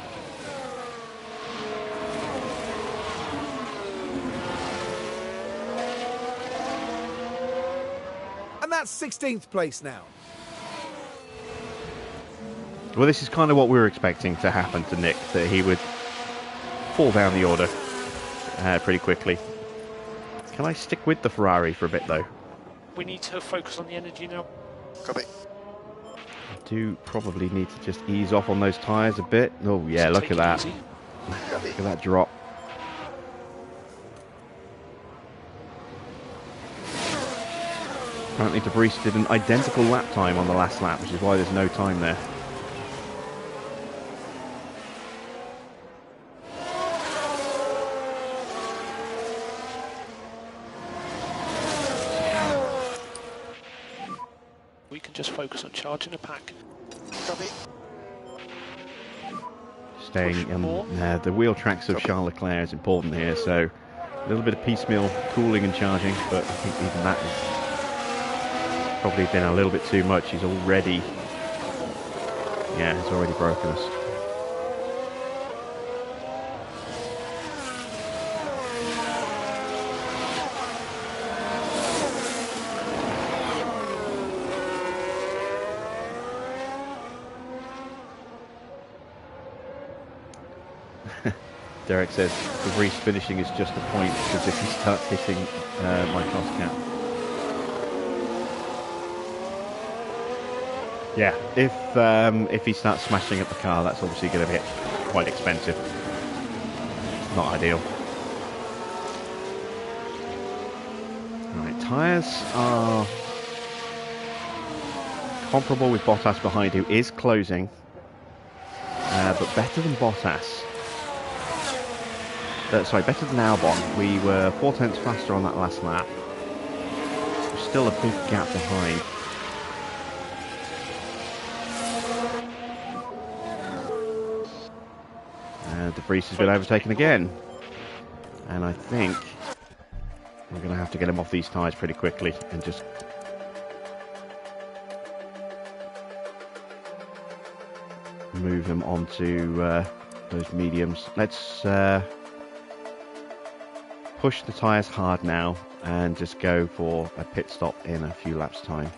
And that's 16th place now. Well, this is kind of what we were expecting to happen to Nick, that he would fall down the order pretty quickly. Can I stick with the Ferrari for a bit though? We need to focus on the energy now. Copy. I do probably need to just ease off on those tyres a bit. Oh yeah, look at that. Look at that drop. Apparently De Vries did an identical lap time on the last lap, which is why there's no time there. We can just focus on charging a pack. Copy. Staying in the wheel tracks of Charles Leclerc is important here, so a little bit of piecemeal cooling and charging, but I think even that has probably been a little bit too much. He's already, he's already broken us. Derek says the Vries finishing is just a point because if he starts hitting my cost cap. Yeah, if he starts smashing up the car, that's obviously going to be quite expensive. Not ideal. Right, tyres are comparable with Bottas behind, who is closing, but better than Bottas. Better than Albon. We were 4/10 faster on that last lap. We're still a big gap behind. De Vries has been overtaken again. And I think we're going to have to get him off these tyres pretty quickly and just move him onto those mediums. Let's push the tyres hard now and just go for a pit stop in a few laps time,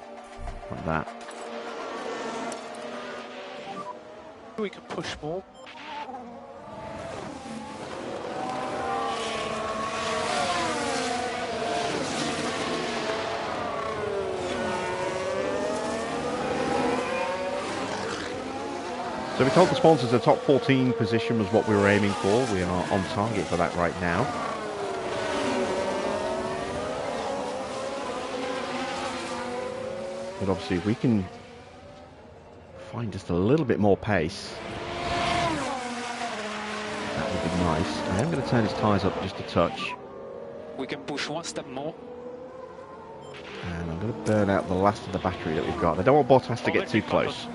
like that. We can push more. So we told the sponsors the top 14 position was what we were aiming for. We are on target for that right now. But obviously if we can find just a little bit more pace, that would be nice. I am going to turn his tyres up just a touch. We can push one step more. And I'm going to burn out the last of the battery that we've got. I don't want Bottas to get too close.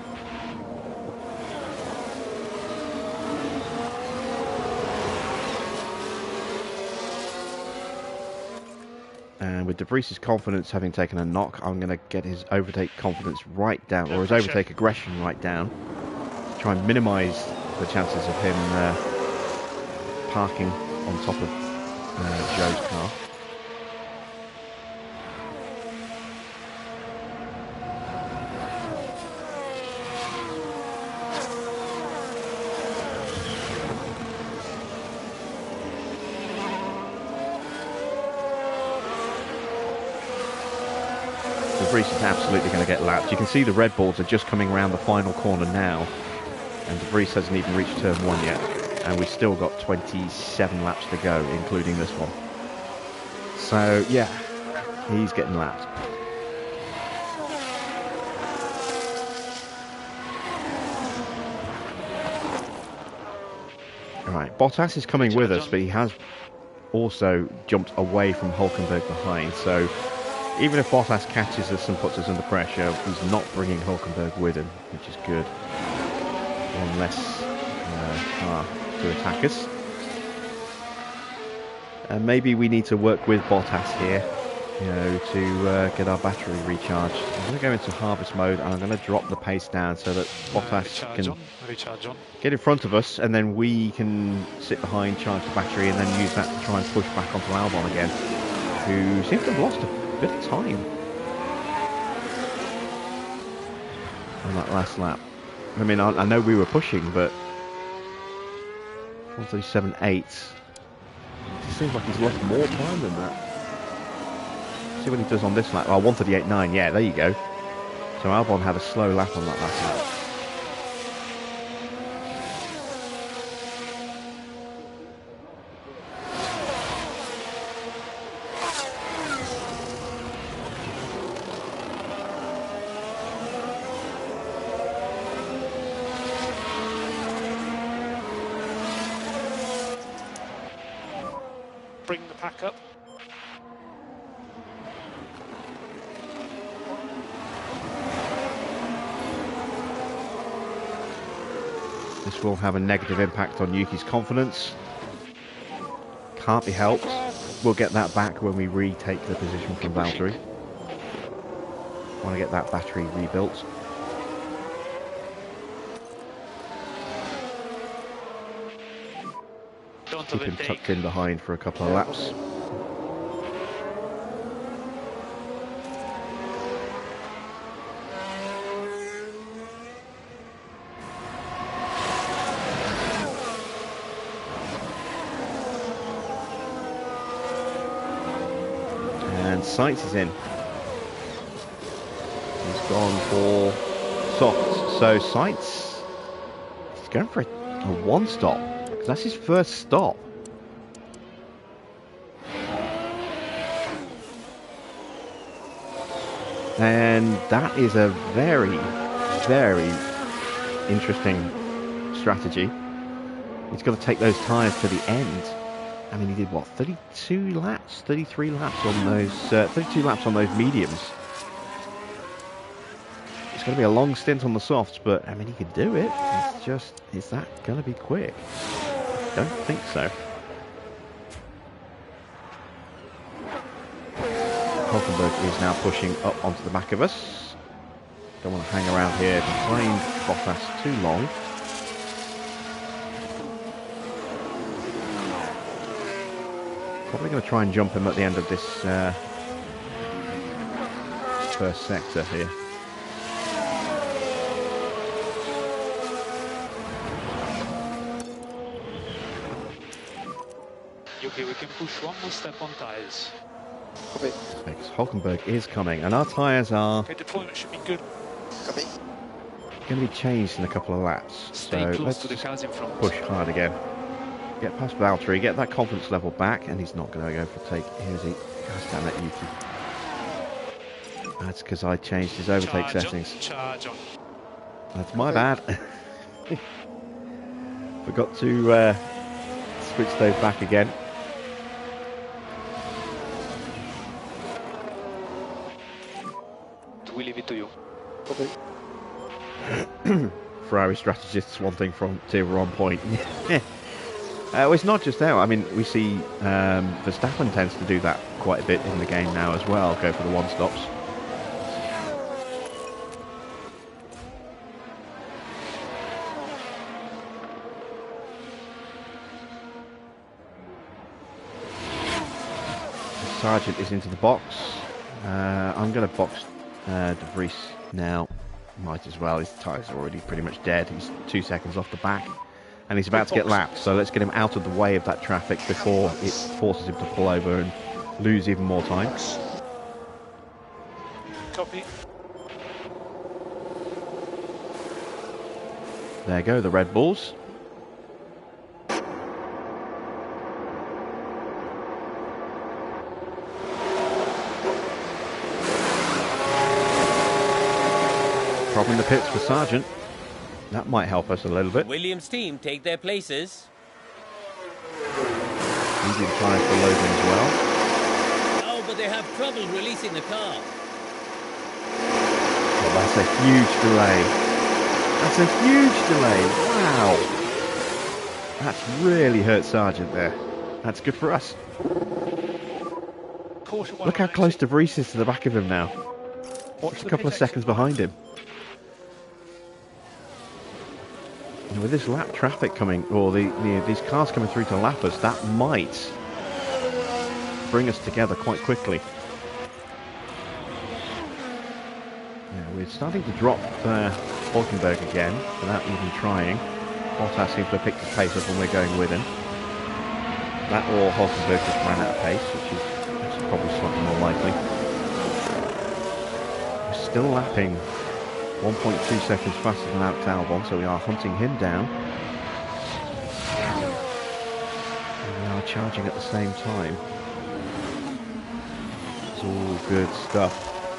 And with De Vries's confidence having taken a knock, I'm going to get his overtake confidence right down, or his overtake aggression right down, to try and minimise the chances of him parking on top of Joe's car. De Vries is absolutely going to get lapped. You can see the Red Bulls are just coming around the final corner now, and De Vries hasn't even reached turn 1 yet, and we've still got 27 laps to go, including this one. So yeah, he's getting lapped. Alright, Bottas is coming with us, but he has also jumped away from Hulkenberg behind, so even if Bottas catches us and puts us under pressure, he's not bringing Hulkenberg with him, which is good. One less car to attack us. And maybe we need to work with Bottas here, you know, to get our battery recharged. I'm going to go into harvest mode and I'm going to drop the pace down so that Bottas can get in front of us, and then we can sit behind, charge the battery, and then use that to try and push back onto Albon again, who seems to have lost a bit of time on that last lap. I mean, I know we were pushing, but 137.8. It seems like he's lost more time than that. See what he does on this lap. Oh, 138.9. Yeah, there you go. So Albon had a slow lap on that last lap. Bring the pack up. This will have a negative impact on Yuki's confidence. Can't be helped. We'll get that back when we retake the position from Valtteri. Want to get that battery rebuilt. Keep him tucked in behind for a couple of laps. And Sainz is in. He's gone for softs. So Sainz is going for a one stop. That's his first stop. And that is a very, very interesting strategy. He's got to take those tyres to the end. I mean, he did what, 32 laps, 33 laps on those, 32 laps on those mediums. It's going to be a long stint on the softs, but I mean, he could do it. It's just, is that going to be quick? Don't think so. Hulkenberg is now pushing up onto the back of us. Don't want to hang around here behind Bottas too long. Probably going to try and jump him at the end of this first sector here. Okay, we can push one more step on tyres. Copy. Because Hulkenberg is coming, and our tyres are... Okay, deployment should be good. Copy. going to be changed in a couple of laps. Stay So close let's to the cars in front. push hard again. Get past Valtteri, get that confidence level back, and he's not going to go for a take. Here's he. Gosh damn it, Yuki. That's because I changed his overtake settings. Charge on. That's my bad. Forgot to switch those back again. We leave it to you. Ferrari strategists wanting from tier 1 point. Well, it's not just now. I mean, we see Verstappen tends to do that quite a bit in the game now as well. Go for the one-stops. Sargent is into the box. I'm going to box De Vries now. Might as well. His tyres are already pretty much dead. He's 2 seconds off the back. And he's about to get lapped. So let's get him out of the way of that traffic before it forces him to pull over and lose even more time. Copy. There go the Red Bulls. Problem in the pits for Sargent. That might help us a little bit. Williams' team take their places. Easy to try for loading as well. Oh, but they have trouble releasing the car. Oh, that's a huge delay. That's a huge delay. Wow. That's really hurt Sargent there. That's good for us. Look how close De Vries is to the back of him now. Just a couple of seconds behind him. And with this lap traffic coming, or these cars coming through to lap us, that might bring us together quite quickly. Yeah, we're starting to drop Hulkenberg again without even trying. Bottas seems to have picked his pace up and we're going with him. That or Hulkenberg just ran out of pace, which is probably slightly more likely. We're still lapping 1.2 seconds faster than Alex Albon, so we are hunting him down. And we are charging at the same time. It's all good stuff.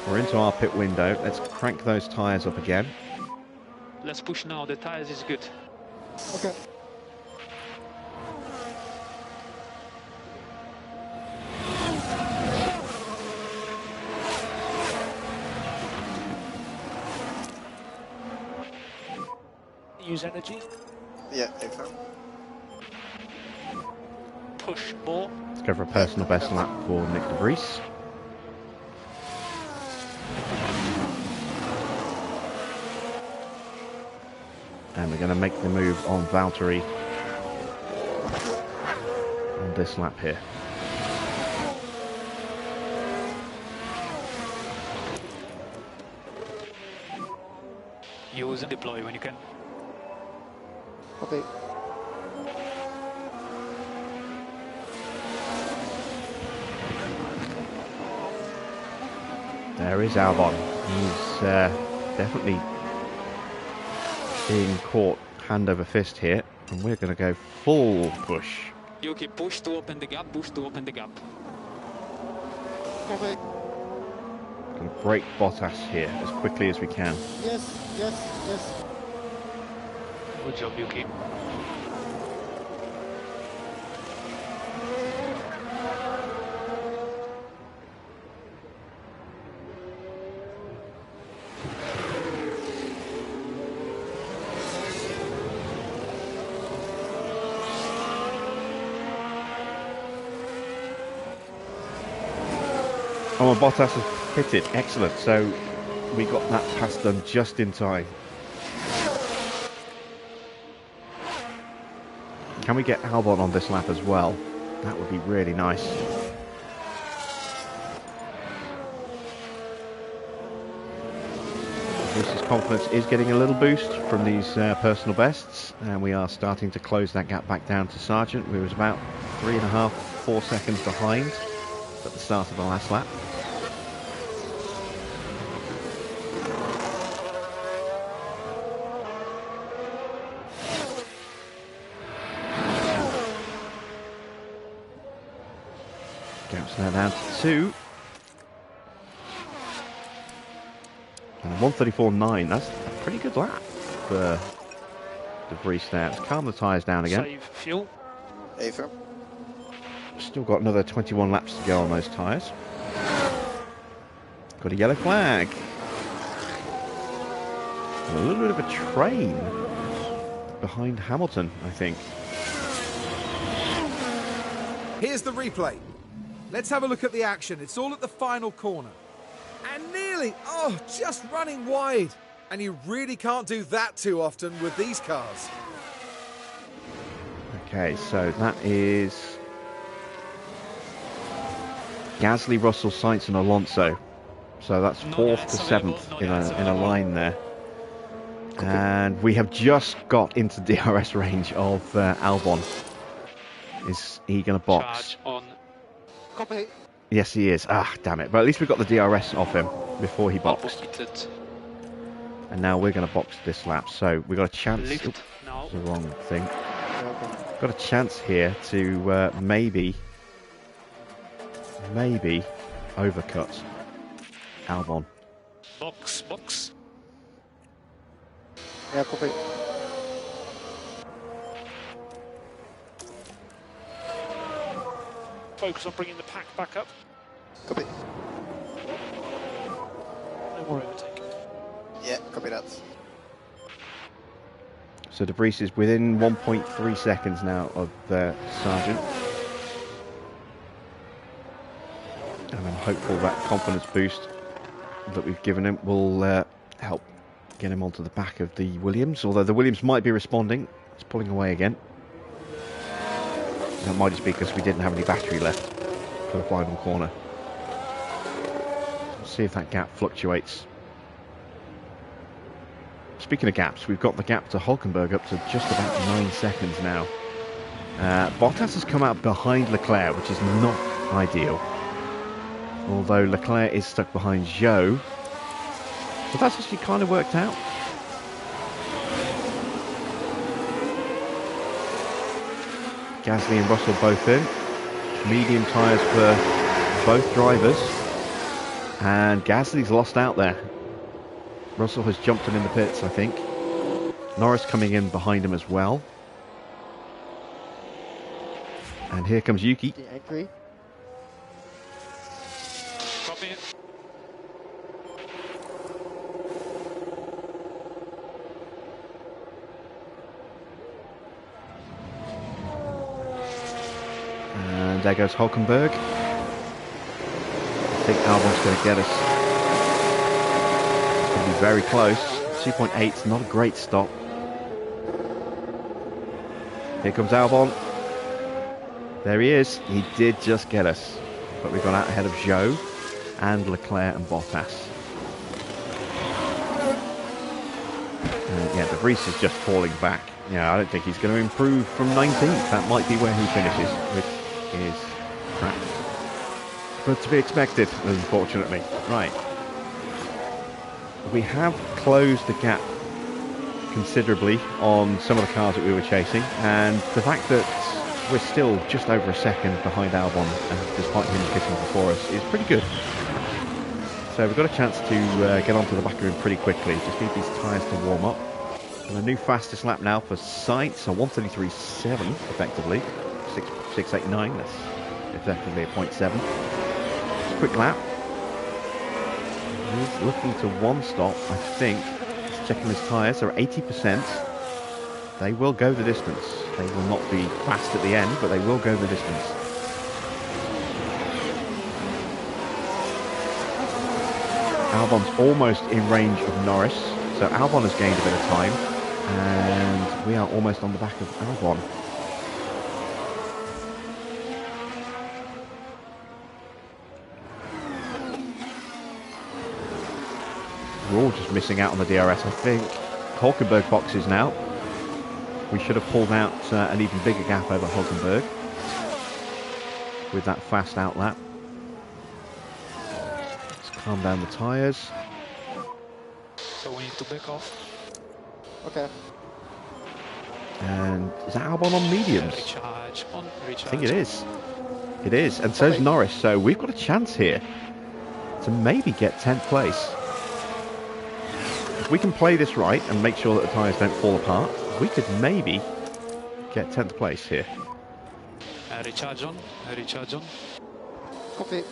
We're into our pit window. Let's crank those tyres up again. Let's push now. The tires is good. Okay. Use energy. Yeah, excellent. Push more. Let's go for a personal best lap for Nick De Vries. And we're going to make the move on Valtteri on this lap here. Use and deploy when you can. Okay. There is Albon. He's definitely being caught hand over fist here. And we're going to go full push. Yuki, push to open the gap, push to open the gap. Okay. Going to break Bottas here as quickly as we can. Yes, yes, yes. Good job, Yuki. Oh, and Bottas has pitted. Excellent. So we got that pass done just in time. Can we get Albon on this lap as well? That would be really nice. Bruce's confidence is getting a little boost from these personal bests, and we are starting to close that gap back down to Sargent, who was about 3.5, 4 seconds behind at the start of the last lap. So now down to 2. And 134.9. That's a pretty good lap for De Vries there. Let's calm the tyres down again. Save fuel. Affirm. Still got another 21 laps to go on those tyres. Got a yellow flag. And a little bit of a train behind Hamilton, I think. Here's the replay. Let's have a look at the action. It's all at the final corner. And nearly, just running wide. And you really can't do that too often with these cars. Okay, so that is Gasly, Russell, Sainz and Alonso. So that's 4th to 7th in a line there. And we have just got into DRS range of Albon. Is he going to box? Charge on. Copy. Yes, he is. Ah, damn it. But at least we got the DRS off him before he boxed. Opposite. And now we're going to box this lap. So we got a chance. Lift Oops, now. that's the wrong thing. Okay. Got a chance here to maybe overcut Albon. Box. Yeah, copy. Focus on bringing the pack back up. Copy. No more overtake. Yeah, copy that. So De Vries is within 1.3 seconds now of Sargent. And I'm hopeful that confidence boost that we've given him will help get him onto the back of the Williams. Although the Williams might be responding. It's pulling away again. That might just be because we didn't have any battery left for the final corner. Let's see if that gap fluctuates. Speaking of gaps, we've got the gap to Hulkenberg up to just about 9 seconds now. Bottas has come out behind Leclerc, which is not ideal. Although Leclerc is stuck behind Zhou. But that's actually kind of worked out. Gasly and Russell both in. Medium tyres for both drivers. And Gasly's lost out there. Russell has jumped him in the pits, I think. Norris coming in behind him as well. And here comes Yuki. The entry. Copy. And there goes Hulkenberg. I think Albon's going to get us. It's going to be very close. 2.8 is not a great stop. Here comes Albon. There he is. He did just get us. But we've gone out ahead of Zhou and Leclerc and Bottas. And yeah, De Vries is just falling back. Yeah, I don't think he's going to improve from 19th. That might be where he finishes, which is crap. But to be expected, unfortunately. Right. We have closed the gap considerably on some of the cars that we were chasing, and the fact that we're still just over a second behind Albon, and despite him pitting before us, is pretty good. So we've got a chance to get onto the back of him pretty quickly. Just need these tyres to warm up. And a new fastest lap now for Sainz, so 1:33.7 effectively. 6:89, that's effectively a 0.7. Quick lap. He's looking to one stop, I think. He's checking his tyres, they're 80%. They will go the distance. They will not be fast at the end, but they will go the distance. Albon's almost in range of Norris, so Albon has gained a bit of time, and we are almost on the back of Albon. We're all just missing out on the DRS, I think. Hulkenberg boxes now. We should have pulled out an even bigger gap over Hulkenberg with that fast out lap. Let's calm down the tyres. So we need to back off. Okay. And is that Albon on mediums? Recharge on. Recharge. I think it is. It is, and so's Norris, so we've got a chance here to maybe get 10th place. If we can play this right and make sure that the tyres don't fall apart, we could maybe get 10th place here. Recharge on. Recharge on. Copy.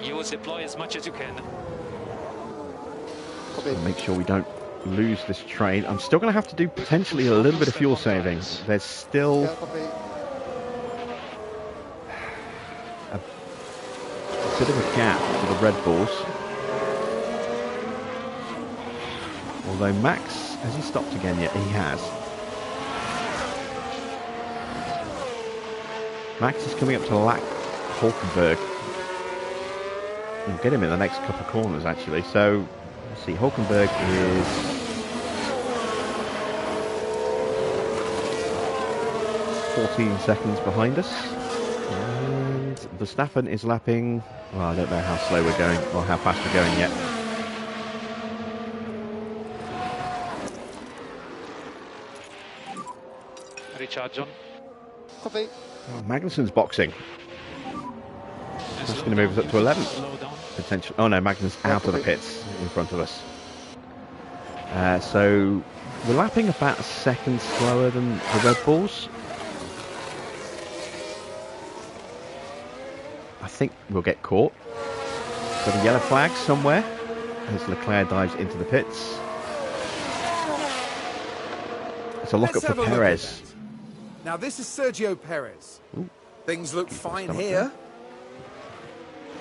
Use deploy as much as you can. Copy. Make sure we don't lose this train. I'm still going to have to do potentially a little bit of fuel saving. There's still Yeah, copy. a bit of a gap for the Red Bulls. Although Max, has he stopped again yet? He has. Max is coming up to lack Hulkenberg. We'll get him in the next couple of corners actually. So let's see, Hulkenberg is 14 seconds behind us. And Verstappen is lapping, well, I don't know how slow we're going or how fast we're going yet. Recharge on. Copy. Oh, Magnussen's boxing. That's going to move us up to 11th. Slow down. Potentially. Oh no, Magnussen's out of the pits in front of us. So we're lapping about a second slower than the Red Bulls. I think we'll get caught. Got a yellow flag somewhere as Leclerc dives into the pits. It's a lock up Let's for have a look at Perez. that. Now this is Sergio Perez. Ooh. Things look fine stomach here.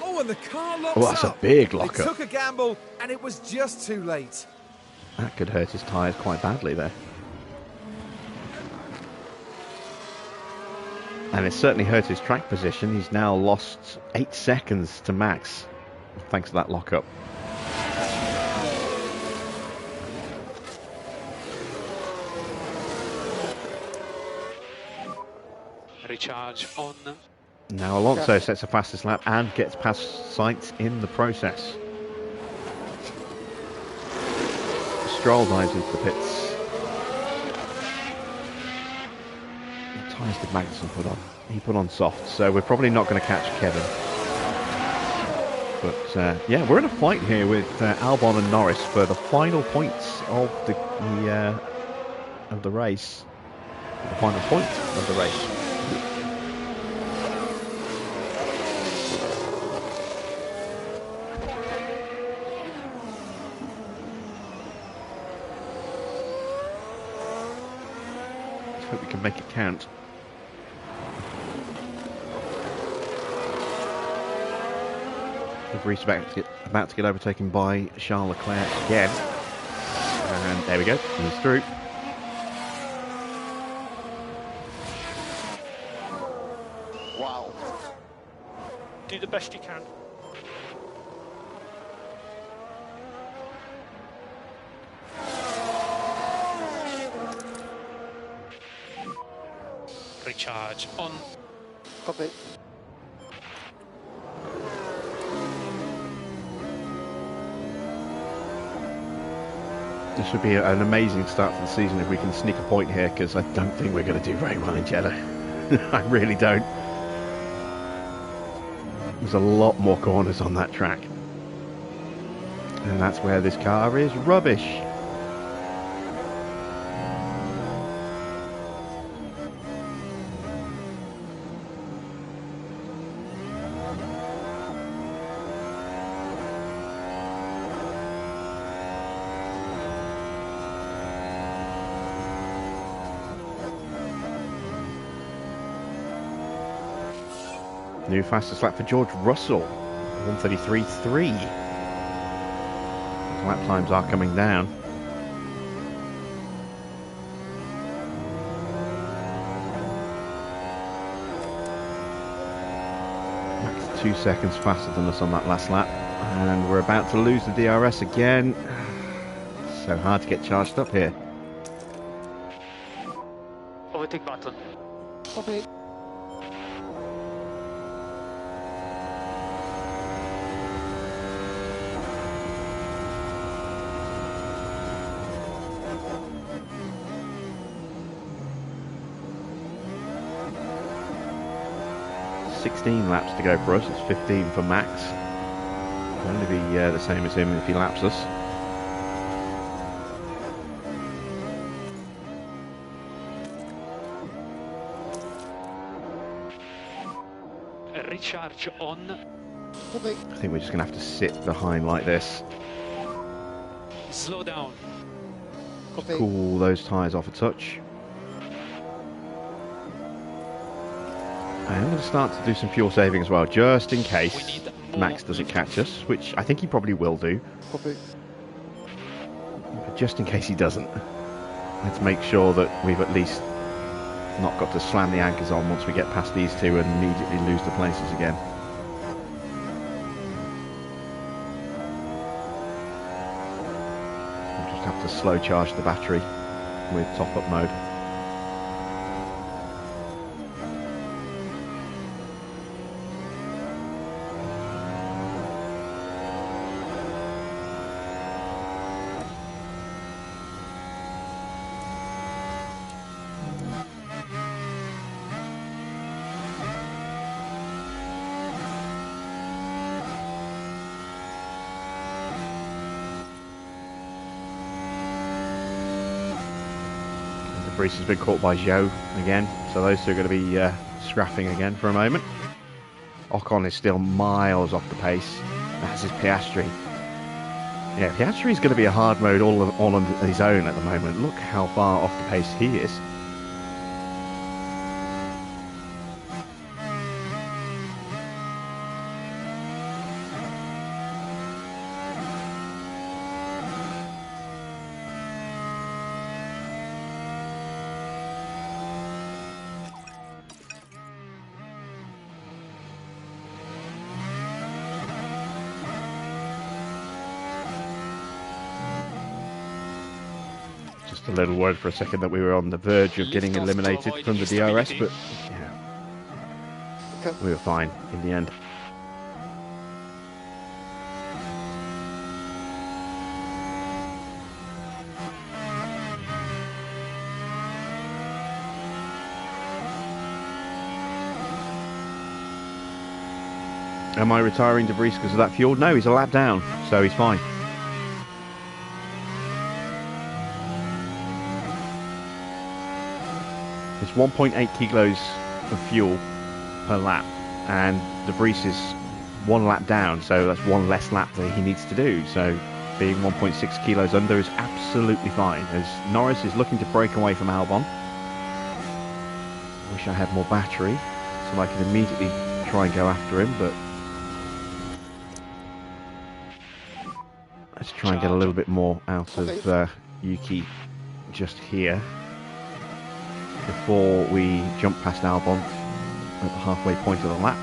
Oh, and the car locks Oh, that's a up. big They lockup. took a gamble, and it was just too late. That could hurt his tyres quite badly there. And it certainly hurt his track position. He's now lost 8 seconds to Max, thanks to that lockup. Recharge on. Now Alonso sets the fastest lap and gets past Sainz in the process. Stroll dives into the pits. What tyres did Magnussen put on? He put on soft, so we're probably not going to catch Kevin. But yeah, we're in a fight here with Albon and Norris for the final points of the race. The final point of the race. Hope we can make it count. We've about to get overtaken by Charles Leclerc again. And there we go, he's through. Wow. Do the best you can. Recharge on. Copy. This would be an amazing start to the season if we can sneak a point here, because I don't think we're going to do very well in Jeddah. I really don't. There's a lot more corners on that track. And that's where this car is rubbish. New fastest lap for George Russell, 1:33.3. Lap times are coming down. Max 2 seconds faster than us on that last lap, and we're about to lose the DRS again. So hard to get charged up here. Overtake button. Copy. 16 laps to go for us. It's 15 for Max. It'll only be the same as him if he laps us. Recharge on. I think we're just going to have to sit behind like this. Slow down. Cool those tyres off a touch. I'm going to start to do some fuel saving as well, just in case Max doesn't catch us, which I think he probably will do. But just in case he doesn't, let's make sure that we've at least not got to slam the anchors on once we get past these two and immediately lose the places again. We'll just have to slow charge the battery with top-up mode. Reese has been caught by Zhou again, so those two are going to be scrapping again for a moment. Ocon is still miles off the pace, as is Piastri. Yeah, Piastri is going to be a hard mode all on his own at the moment. Look how far off the pace he is. Just a little word for a second that we were on the verge of getting eliminated from the DRS, but yeah, we were fine in the end. Am I retiring De Vries because of that fuel? No, he's a lap down, so he's fine. It's 1.8 kilos of fuel per lap, and De Vries is 1 lap down, so that's 1 less lap that he needs to do. So being 1.6 kilos under is absolutely fine, as Norris is looking to break away from Albon. I wish I had more battery so I could immediately try and go after him, but let's try and get a little bit more out of Yuki just here before we jump past Albon at the halfway point of the lap.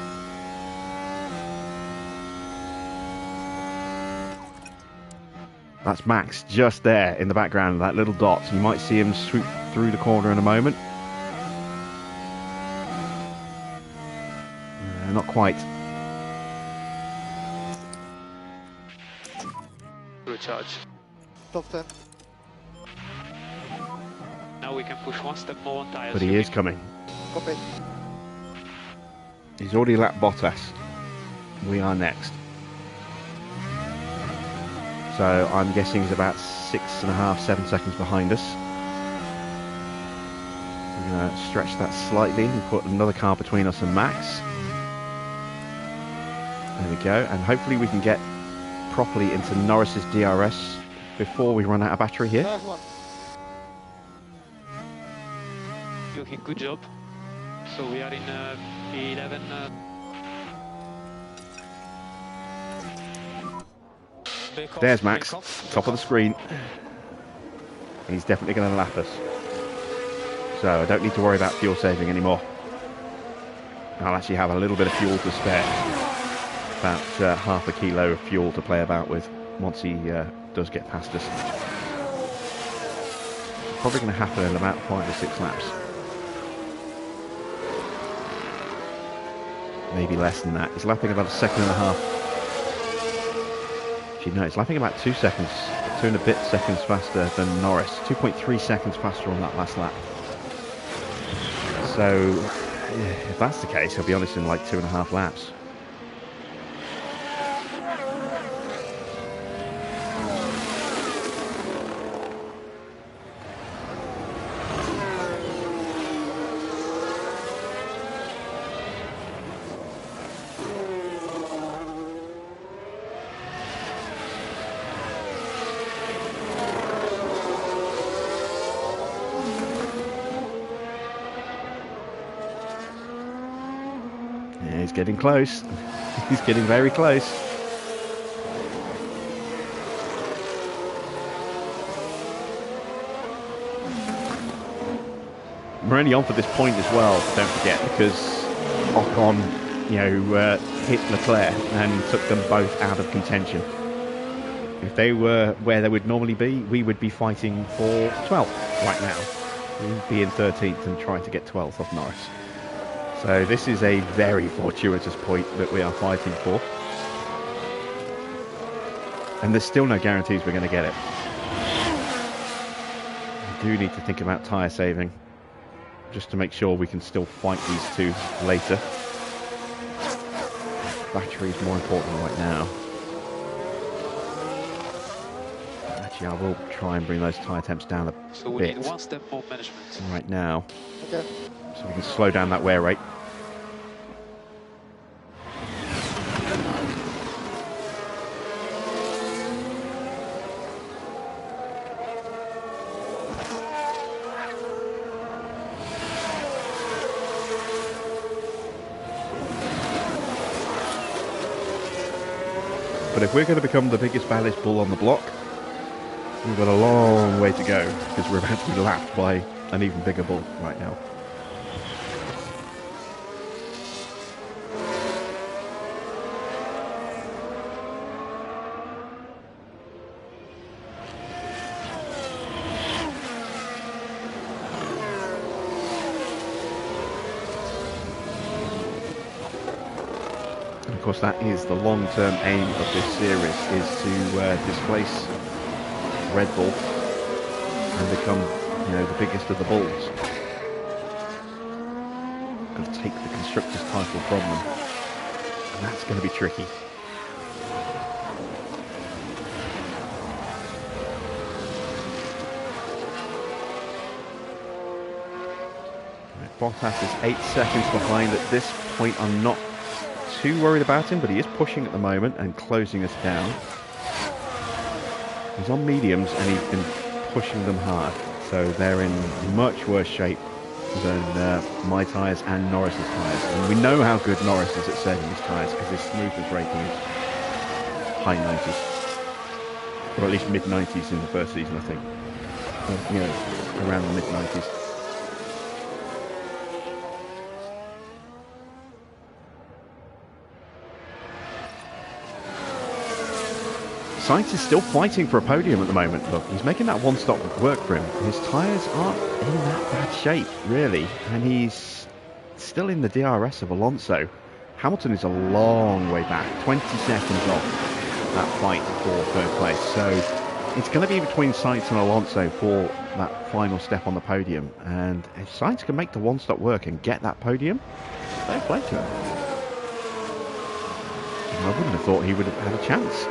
That's Max just there in the background, that little dot. You might see him swoop through the corner in a moment. Not quite. Recharge. Top 10. Now we can push one step more on tires. But he is coming. Copy. He's already lapped Bottas. We are next. So I'm guessing he's about 6.5, 7 seconds behind us. We're going to stretch that slightly and put another car between us and Max. There we go. And hopefully we can get properly into Norris's DRS before we run out of battery here. Last one. Okay, good job. So we are in P11. There's Max, top of the screen. He's definitely going to lap us. So I don't need to worry about fuel saving anymore. I'll actually have a little bit of fuel to spare. About half a kilo of fuel to play about with once he does get past us. Probably going to happen in about 5 or 6 laps. Maybe less than that. He's lapping about 1.5 seconds. Actually, no, he's lapping about 2 seconds, 2 and a bit seconds faster than Norris. 2.3 seconds faster on that last lap. So if that's the case, he'll be honest in like 2.5 laps. Yeah, he's getting close. He's getting very close. We're only on for this point as well, don't forget, because Ocon, hit Leclerc and took them both out of contention. If they were where they would normally be, we would be fighting for 12th right now. We'd be in 13th and trying to get 12th off Norris. So this is a very fortuitous point that we are fighting for. And there's still no guarantees we're going to get it. We do need to think about tyre saving, just to make sure we can still fight these two later. Battery is more important right now. Actually, I will try and bring those tyre temps down a bit. So we need one step more management. Right now. Okay. So we can slow down that wear rate. But if we're going to become the biggest, baddest bull on the block, we've got a long way to go, because we're about to be lapped by an even bigger bull right now. Of course, that is the long-term aim of this series, is to displace Red Bull and become, the biggest of the bulls. Got to take the constructors' title from them, and that's going to be tricky. Right, Bottas is 8 seconds behind at this point. I'm not too worried about him, but he is pushing at the moment and closing us down. He's on mediums and he's been pushing them hard, so they're in much worse shape than my tyres and Norris's tyres. And we know how good Norris is at saving his tyres, because his smoothness rating is high 90s, or at least mid 90s in the first season, I think. Around the mid 90s. Sainz is still fighting for a podium at the moment. Look, he's making that one-stop work for him. His tyres aren't in that bad shape, really, and he's still in the DRS of Alonso. Hamilton is a long way back, 20 seconds off that fight for third place. So it's going to be between Sainz and Alonso for that final step on the podium. And if Sainz can make the one-stop work and get that podium, fair play to him. I wouldn't have thought he would have had a chance.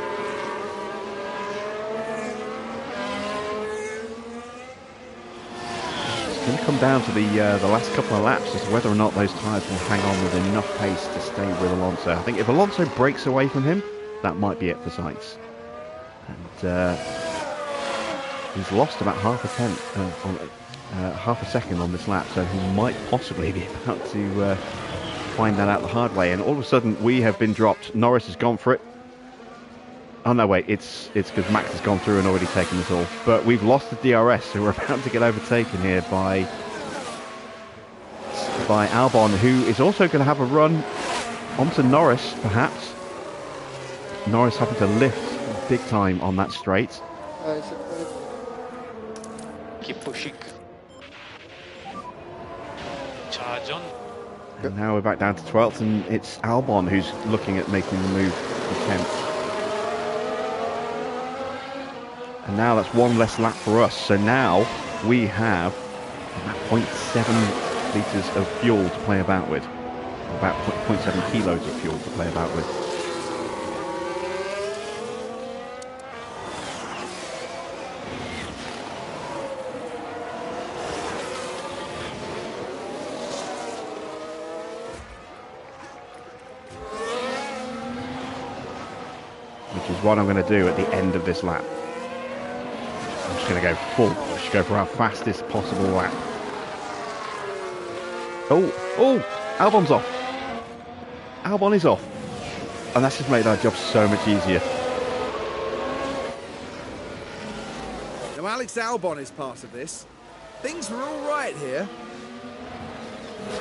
It's going to come down to the last couple of laps as to whether or not those tyres will hang on with enough pace to stay with Alonso. I think if Alonso breaks away from him, that might be it for Sainz. And he's lost about half a second on this lap, so he might possibly be about to find that out the hard way. And all of a sudden, we have been dropped. Norris has gone for it. Oh no, wait, it's because Max has gone through and already taken us all. But we've lost the DRS, so we're about to get overtaken here by Albon, who is also going to have a run onto Norris, perhaps. Norris having to lift big time on that straight. Keep pushing. Charge on. And now we're back down to 12th, and it's Albon who's looking at making the move to 10th. And now that's one less lap for us. So now we have about 0.7 litres of fuel to play about with. About 0.7 kilos of fuel to play about with. Which is what I'm going to do at the end of this lap. I'm just going to go full push, go for our fastest possible lap. Oh, Albon's off. Albon is off. And that's just made our job so much easier. Now Alex Albon is part of this. Things were all right here.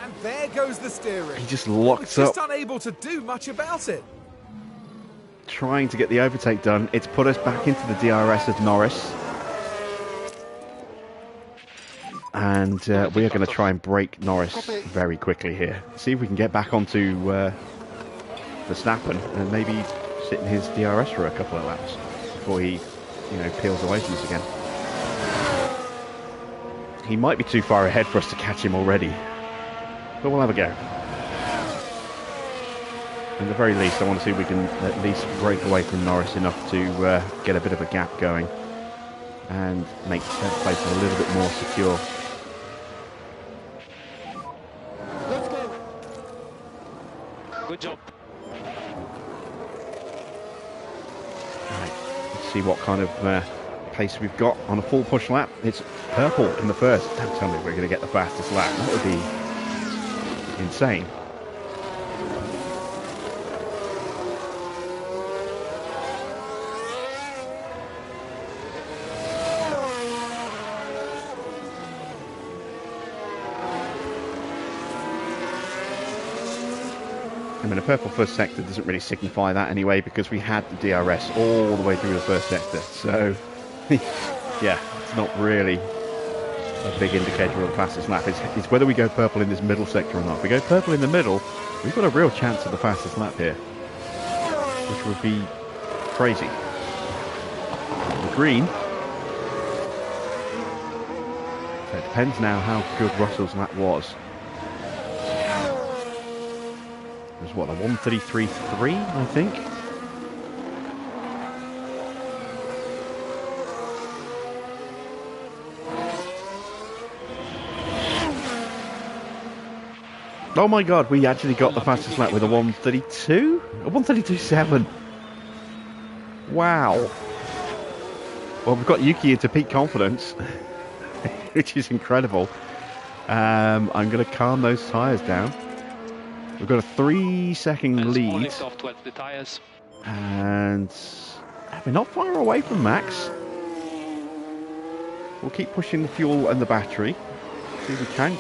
And there goes the steering. He just locks Just up, unable to do much about it. trying to get the overtake done. It's put us back into the DRS of Norris. And we are going to try and break Norris very quickly here. See if we can get back onto Verstappen and maybe sit in his DRS for a couple of laps before he, peels away from us again. He might be too far ahead for us to catch him already, but we'll have a go. At the very least, I want to see if we can at least break away from Norris enough to get a bit of a gap going and make 10th place a little bit more secure. Let's go. Good job. Right, let's see what kind of pace we've got on a full push lap. It's purple in the first. Don't tell me we're going to get the fastest lap. That would be insane. I mean, a purple first sector doesn't really signify that anyway, because we had the DRS all the way through the first sector. So, yeah, it's not really a big indicator of the fastest lap. It's whether we go purple in this middle sector or not. If we go purple in the middle, we've got a real chance of the fastest lap here, which would be crazy. The green. So it depends now how good Russell's lap was. It was what, a 1:33.3, I think? Oh my god, we actually got the fastest lap with a 1:32? A 1:32.7. Wow. Well, we've got Yuki into peak confidence, which is incredible. I'm going to calm those tyres down. We've got a 3-second lead. And we're not far away from Max. We'll keep pushing the fuel and the battery. See if we can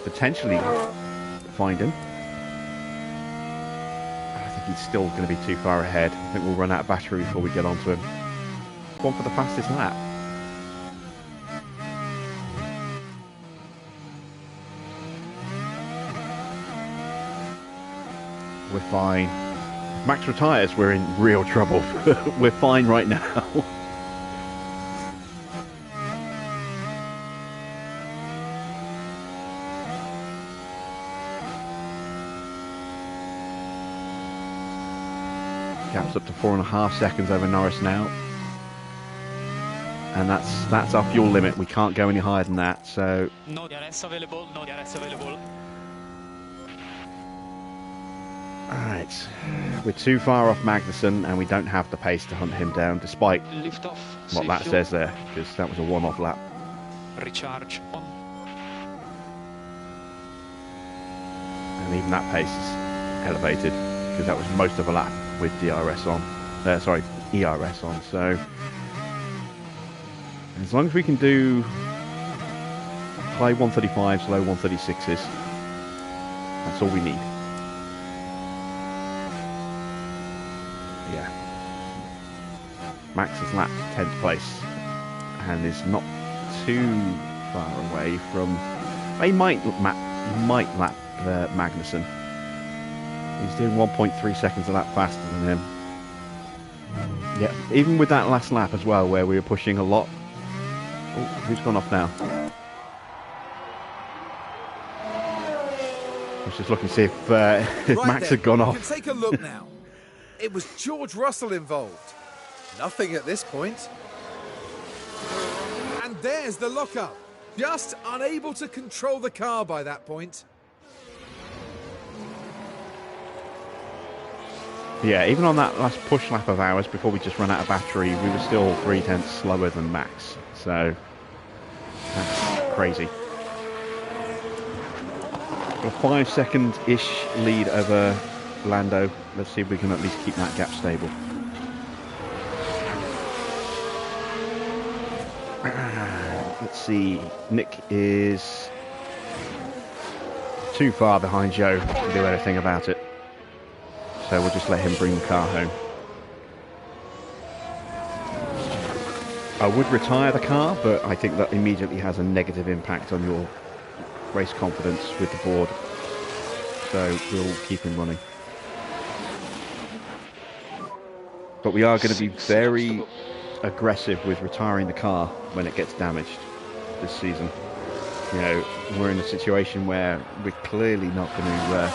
potentially find him. I think he's still going to be too far ahead. I think we'll run out of battery before we get onto him. One for the fastest lap. We're fine. If Max retires, we're in real trouble. We're fine right now. Gap's up to 4.5 seconds over Norris now. And that's our fuel limit. We can't go any higher than that, so... No DRS available, no DRS available. Alright, we're too far off Magnussen and we don't have the pace to hunt him down, despite Lift off. what that says there, because that was a one-off lap. Recharge on. And even that pace is elevated, because that was most of a lap with DRS on. ERS on, so... As long as we can do high 135s, low 136s, that's all we need. Yeah. Max has lapped 10th place and is not too far away from... He might lap Magnussen. He's doing 1.3 seconds a lap faster than him. Yeah, even with that last lap as well, where we were pushing a lot. Oh, who's gone off now? I was just looking to see if Right Max then, had gone you off. can take a look now. It was George Russell involved. Nothing at this point. And there's the lockup. Just unable to control the car by that point. Yeah, even on that last push lap of ours before we just ran out of battery, we were still 0.3 slower than Max. So that's crazy. Got a 5-second-ish lead over Lando. Let's see if we can at least keep that gap stable. Let's see. Nick is too far behind Joe to do anything about it. So we'll just let him bring the car home. I would retire the car, but I think that immediately has a negative impact on your race confidence with the board. So we'll keep him running. But we are going to be very aggressive with retiring the car when it gets damaged this season. You know, we're in a situation where we're clearly not going to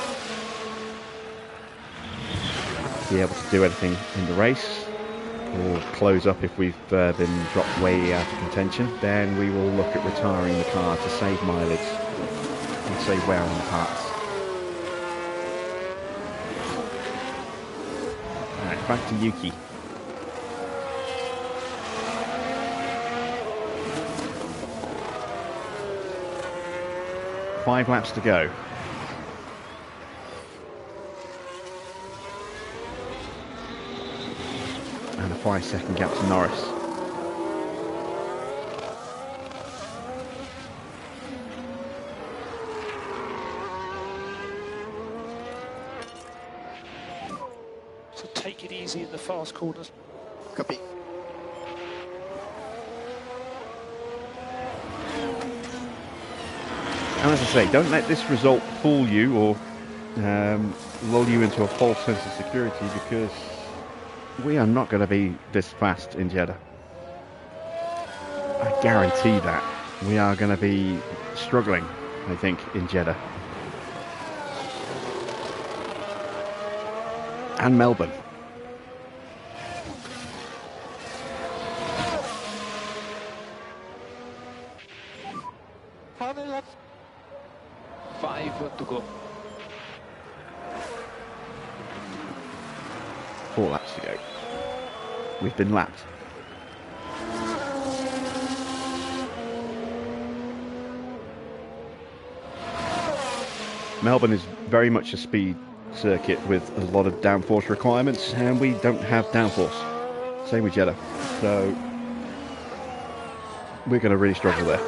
be able to do anything in the race or close up if we've been dropped way out of contention. Then we will look at retiring the car to save mileage and save wear on the parts. Alright, back to Yuki. Five laps to go. And a 5-second gap to Norris. So take it easy in the fast corners. Copy. And as I say, don't let this result fool you or lull you into a false sense of security, because we are not going to be this fast in Jeddah. I guarantee that. We are going to be struggling, I think, in Jeddah. And Melbourne. How many laps? 5 to go. 4 laps to go. We've been lapped. Melbourne is very much a speed circuit with a lot of downforce requirements, and we don't have downforce. Same with Jeddah. So we're going to really struggle there.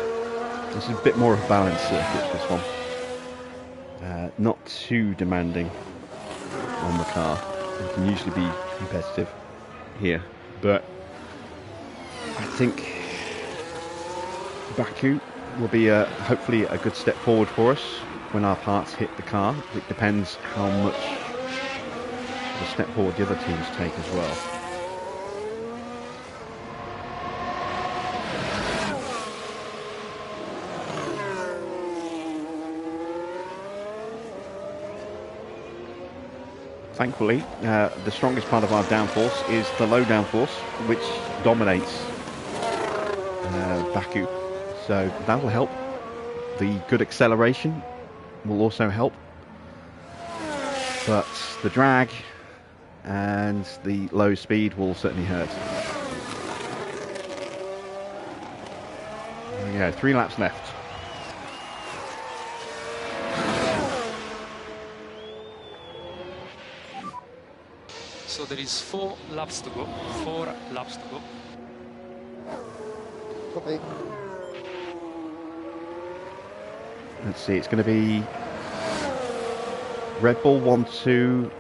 This is a bit more of a balanced circuit, this one. Not too demanding on the car. You can usually be competitive here, but I think Baku will be hopefully a good step forward for us when our parts hit the car. It depends how much of a step forward the other teams take as well. Thankfully, the strongest part of our downforce is the low downforce, which dominates Baku. So that will help. The good acceleration will also help. But the drag and the low speed will certainly hurt. There we go, 3 laps left. So there is 4 laps to go. 4 laps to go. Copy. Let's see, it's going to be Red Bull 1-2,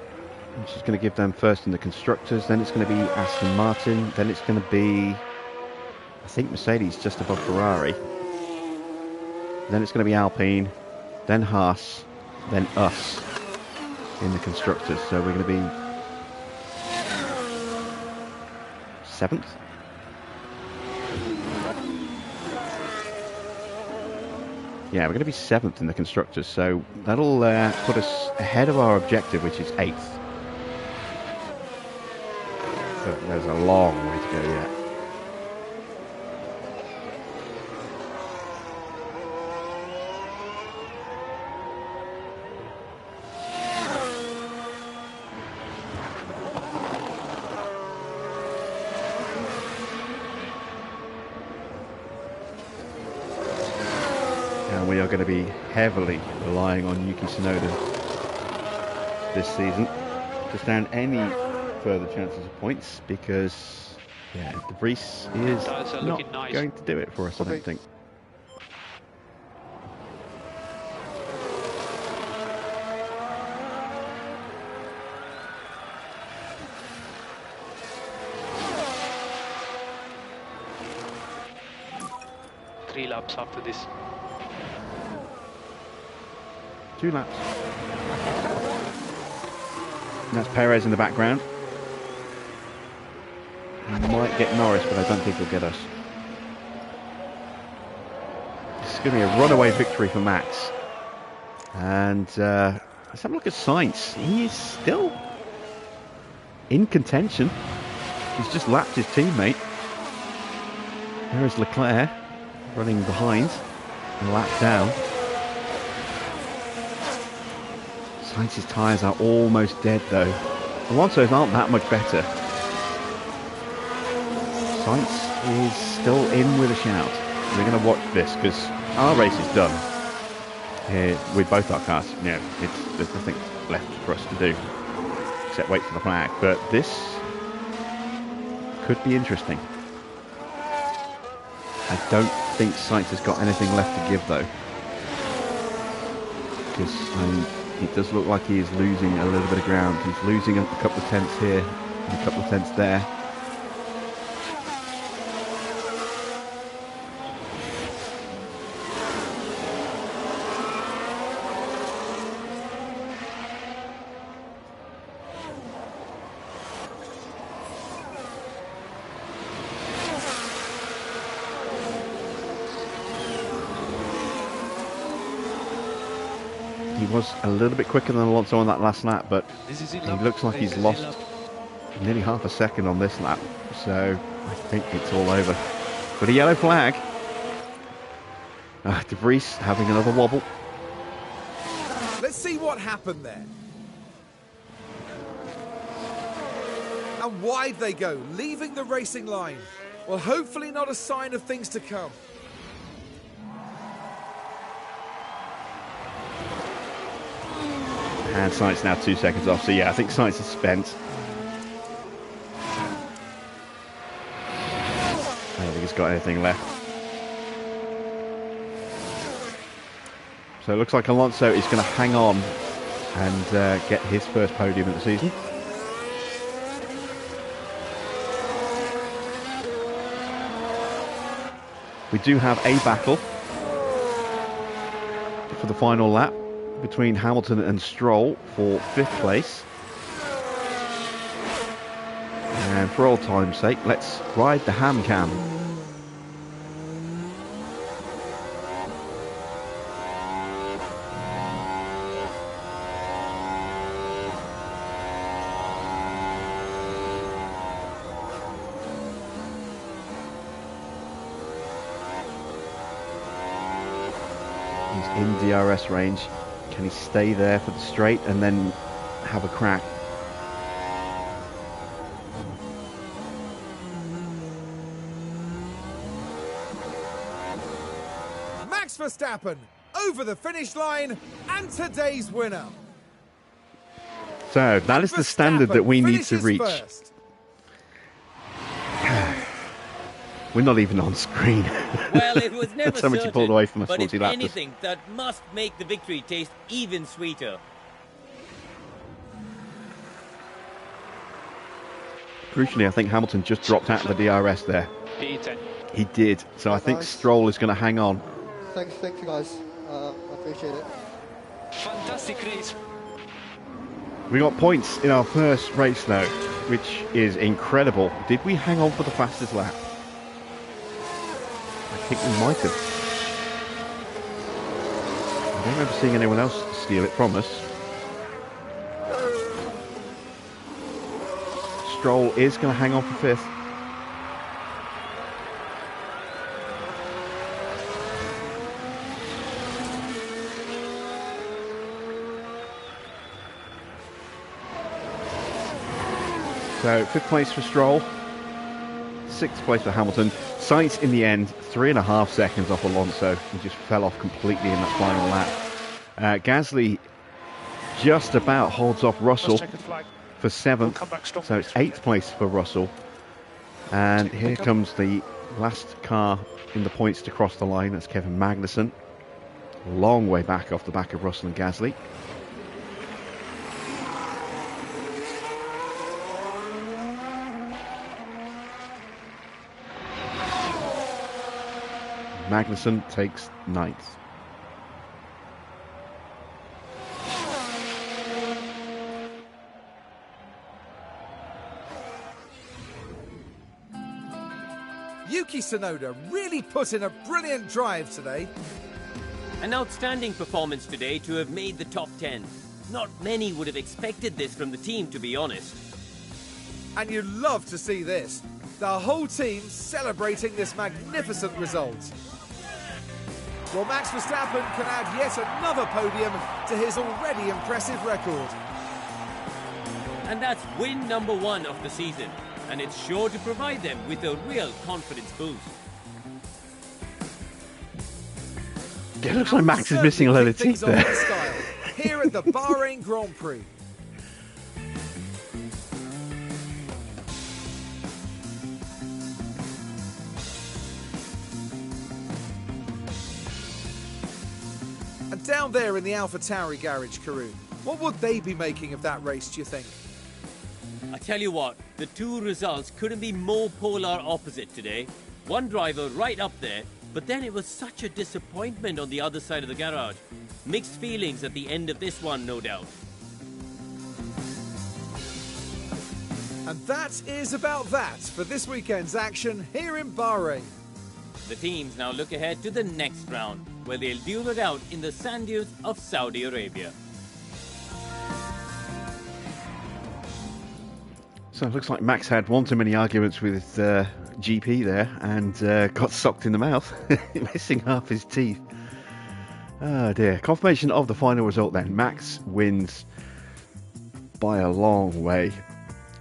which is going to give them first in the constructors. Then it's going to be Aston Martin. Then it's going to be, I think, Mercedes just above Ferrari. Then it's going to be Alpine, then Haas, then us in the constructors. So we're going to be 7th. Yeah, we're going to be 7th in the Constructors, so that'll put us ahead of our objective, which is 8th. But there's a long way to go yet. And we are going to be heavily relying on Yuki Tsunoda this season to stand any further chances of points, because De Vries is not going to do it for us, I don't think. Three laps after this. 2 laps. And that's Perez in the background. He might get Norris, but I don't think he'll get us. This is going to be a runaway victory for Max. And let's have a look at Sainz. He is still in contention. He's just lapped his teammate. There is Leclerc running behind, a lap down. Sainz's tyres are almost dead though. Alonso's aren't that much better. Sainz is still in with a shout. We're going to watch this because our race is done with both our cars. There's nothing left for us to do except wait for the flag. But this could be interesting. I don't think Sainz has got anything left to give though, because it does look like he is losing a little bit of ground. He's losing a couple of tenths here and a couple of tenths there. He was a little bit quicker than Alonso on that last lap, but he looks like he's lost nearly half a second on this lap, so I think it's all over. But a yellow flag. De Vries having another wobble. Let's see what happened there. And wide they go, leaving the racing line. Well, hopefully not a sign of things to come. And Sainz now 2 seconds off, so yeah, I think Sainz is spent. I don't think he's got anything left. So it looks like Alonso is going to hang on and get his first podium of the season. We do have a battle for the final lap between Hamilton and Stroll for 5th place. And for old time's sake, let's ride the ham cam. He's in DRS range. Can he stay there for the straight and then have a crack? Max Verstappen over the finish line and today's winner. So that is the standard that we need to reach. First. We're not even on screen. Well, it was never so much certain, pulled away from us, but if 40 laps. anything, that must make the victory taste even sweeter. Crucially, I think Hamilton just dropped out of the DRS there. He did. So I think Stroll is going to hang on. Thank you guys. I appreciate it. Fantastic race. We got points in our first race though, which is incredible. Did we hang on for the fastest lap? I think we might have. I don't remember seeing anyone else steal it from us. Stroll is going to hang on for 5th. So 5th place for Stroll, 6th place for Hamilton. Sainz in the end, 3.5 seconds off Alonso. He just fell off completely in that final lap. Gasly just about holds off Russell for 7th. So it's 8th place for Russell. And here comes the last car in the points to cross the line. That's Kevin Magnussen. Long way back off the back of Russell and Gasly. Magnussen takes 9th. Yuki Tsunoda really put in a brilliant drive today. An outstanding performance today to have made the top 10. Not many would have expected this from the team, to be honest. And you love to see this. The whole team celebrating this magnificent result. Well, Max Verstappen can add yet another podium to his already impressive record. And that's win number 1 of the season. And it's sure to provide them with a real confidence boost. It looks like Max is missing a lot of teeth there. Here at the Bahrain Grand Prix. And down there in the AlphaTauri garage, Karun, what would they be making of that race, do you think? I tell you what, the two results couldn't be more polar opposite today. One driver right up there, but then it was such a disappointment on the other side of the garage. Mixed feelings at the end of this one, no doubt. And that is about that for this weekend's action here in Bahrain. The teams now look ahead to the next round, where they'll duel it out in the sand dunes of Saudi Arabia. So it looks like Max had one too many arguments with GP there and got socked in the mouth, missing half his teeth. Oh dear. Confirmation of the final result then. Max wins by a long way.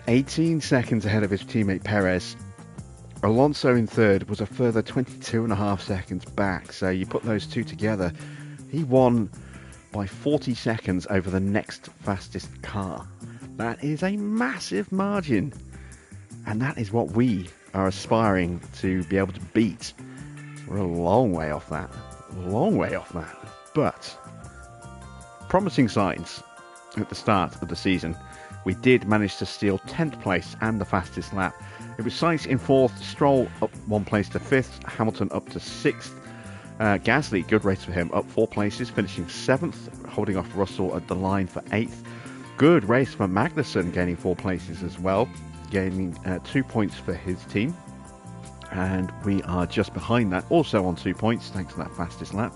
18 seconds ahead of his teammate Perez. Alonso in third was a further 22.5 seconds back. So you put those two together, he won by 40 seconds over the next fastest car. That is a massive margin. And that is what we are aspiring to be able to beat. We're a long way off that. A long way off that. But promising signs at the start of the season. We did manage to steal 10th place and the fastest lap. It was Sainz in 4th, Stroll up 1 place to 5th, Hamilton up to 6th. Gasly, good race for him, up 4 places, finishing 7th, holding off Russell at the line for 8th. Good race for Magnussen, gaining 4 places as well, gaining 2 points for his team. And we are just behind that, also on 2 points, thanks to that fastest lap.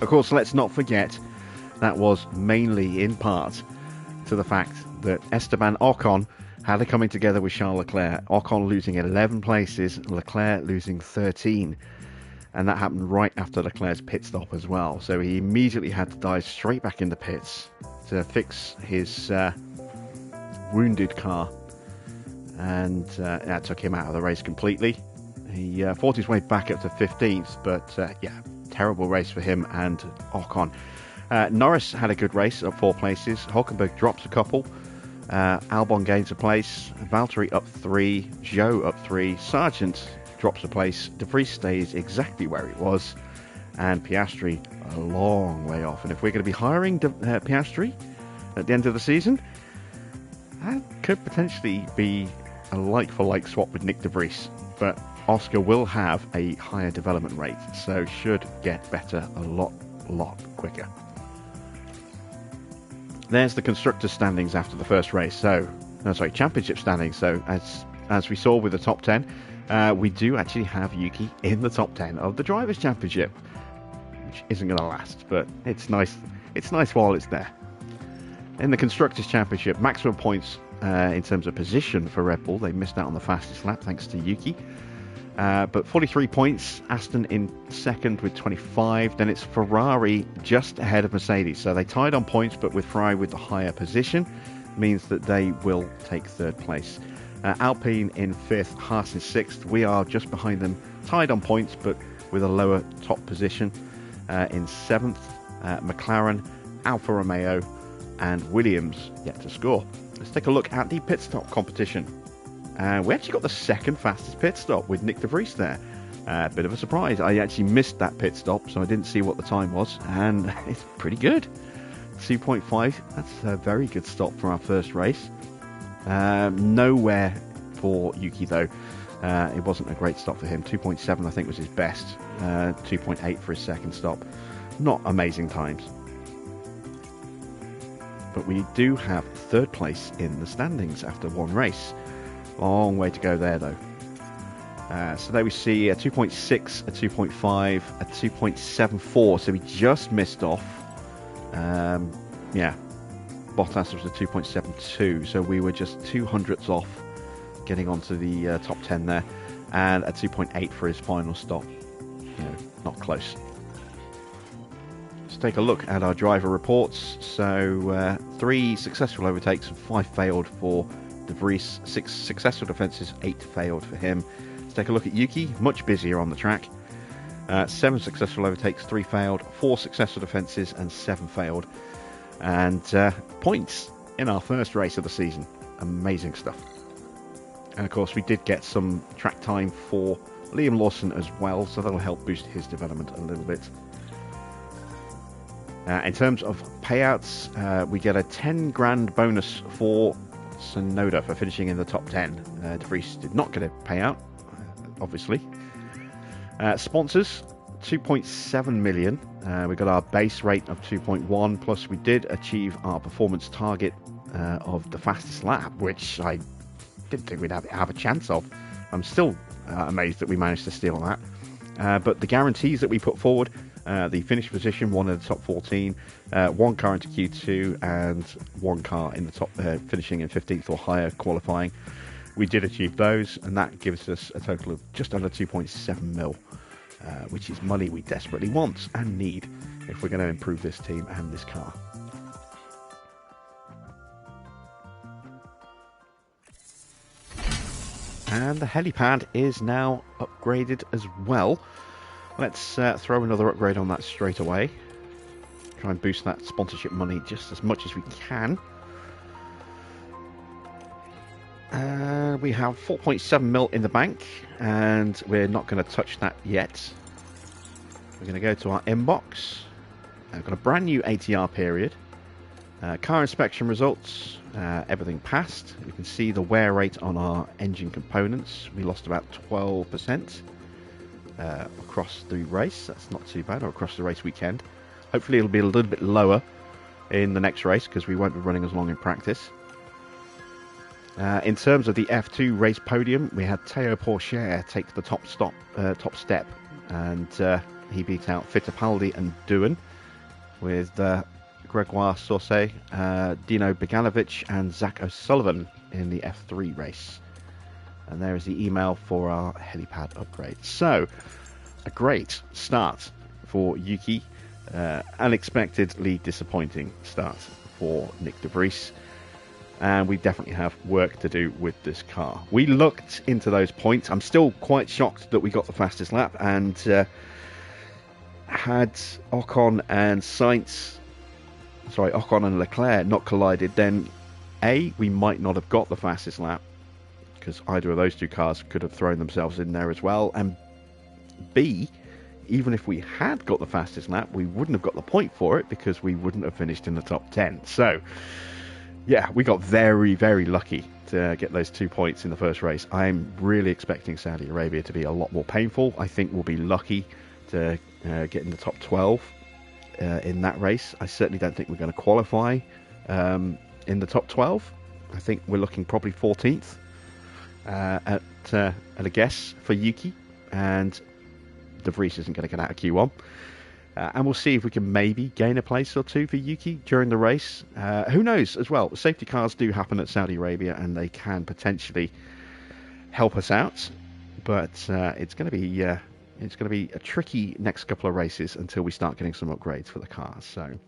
Of course, let's not forget, that was mainly in part to the fact that Esteban Ocon had a coming together with Charles Leclerc. Ocon losing 11 places, Leclerc losing 13. And that happened right after Leclerc's pit stop as well. So he immediately had to dive straight back in the pits to fix his wounded car. And that took him out of the race completely. He fought his way back up to 15th, but yeah, terrible race for him and Ocon. Norris had a good race, up 4 places. Hulkenberg drops a couple. Albon gains a place. Valtteri up 3. Zhou up 3. Sargent drops a place. De Vries stays exactly where he was. And Piastri a long way off. And if we're going to be hiring Piastri at the end of the season, that could potentially be a like-for-like swap with Nick De Vries. But Oscar will have a higher development rate, so should get better a lot quicker. There's the constructors' standings after the first race. Championship standings. So as we saw with the top 10, we do actually have Yuki in the top 10 of the Drivers' Championship. which isn't going to last, but it's nice. It's nice while it's there. In the Constructors' Championship, maximum points in terms of position for Red Bull. They missed out on the fastest lap thanks to Yuki. But 43 points, Aston in second with 25. Then it's Ferrari just ahead of Mercedes. So they tied on points, but with Ferrari with the higher position, means that they will take third place. Alpine in fifth, Haas in sixth. We are just behind them, tied on points, but with a lower top position. In seventh, McLaren, Alfa Romeo, and Williams yet to score. Let's take a look at the pit stop competition. We actually got the second fastest pit stop with Nick de Vries there. Bit of a surprise. I actually missed that pit stop, so I didn't see what the time was, and it's pretty good. 2.5, that's a very good stop for our first race. Nowhere for Yuki though. It wasn't a great stop for him. 2.7 I think was his best. 2.8 for his second stop. Not amazing times. But we do have third place in the standings after one race. Long way to go there though. So there we see a 2.6, a 2.5, a 2.74. So we just missed off. Yeah, Bottas was a 2.72. So we were just 200ths off getting onto the top 10 there. And a 2.8 for his final stop. You know, not close. Let's take a look at our driver reports. So 3 successful overtakes and 5 failed for de Vries, 6 successful defences, 8 failed for him. Let's take a look at Yuki, much busier on the track. 7 successful overtakes, 3 failed, 4 successful defences and 7 failed. And points in our first race of the season. Amazing stuff. And of course we did get some track time for Liam Lawson as well, so that'll help boost his development a little bit. In terms of payouts, we get a 10 grand bonus for Sonoda for finishing in the top 10. De Vries did not get a payout, obviously. Sponsors, 2.7 million. We got our base rate of 2.1, plus we did achieve our performance target of the fastest lap, which I didn't think we'd have a chance of. I'm still amazed that we managed to steal that. But the guarantees that we put forward, the finish position, 1 in the top 14, 1 car into Q2, and 1 car in the top, finishing in 15th or higher qualifying. We did achieve those, and that gives us a total of just under 2.7 mil, which is money we desperately want and need if we're going to improve this team and this car. And the helipad is now upgraded as well. Let's throw another upgrade on that straight away. Try and boost that sponsorship money just as much as we can. We have 4.7 mil in the bank, and we're not going to touch that yet. We're going to go to our inbox. I've got a brand new ATR period. Car inspection results, everything passed. You can see the wear rate on our engine components. We lost about 12%. Across the race. That's not too bad, or across the race weekend. Hopefully it'll be a little bit lower in the next race because we won't be running as long in practice. In terms of the F2 race podium, we had Théo Pourchaire take the top step, and he beat out Fittipaldi and Doohan, with Gregoire Sauce, Dino Beganovic and Zach O'Sullivan in the F3 race. And there is the email for our helipad upgrade. So, a great start for Yuki. Unexpectedly disappointing start for Nick de Vries. And we definitely have work to do with this car. We looked into those points. I'm still quite shocked that we got the fastest lap. And had Ocon and Ocon and Leclerc not collided, then A, we might not have got the fastest lap, because either of those two cars could have thrown themselves in there as well. And B, even if we had got the fastest lap, we wouldn't have got the point for it because we wouldn't have finished in the top 10. So, yeah, we got very, very lucky to get those 2 points in the first race. I'm really expecting Saudi Arabia to be a lot more painful. I think we'll be lucky to get in the top 12 in that race. I certainly don't think we're going to qualify in the top 12. I think we're looking probably 14th. At a guess for Yuki, and de Vries isn't going to get out of Q1. And we'll see if we can maybe gain a place or two for Yuki during the race. Who knows as well? Safety cars do happen at Saudi Arabia, and they can potentially help us out. But it's going to be a tricky next couple of races until we start getting some upgrades for the cars. So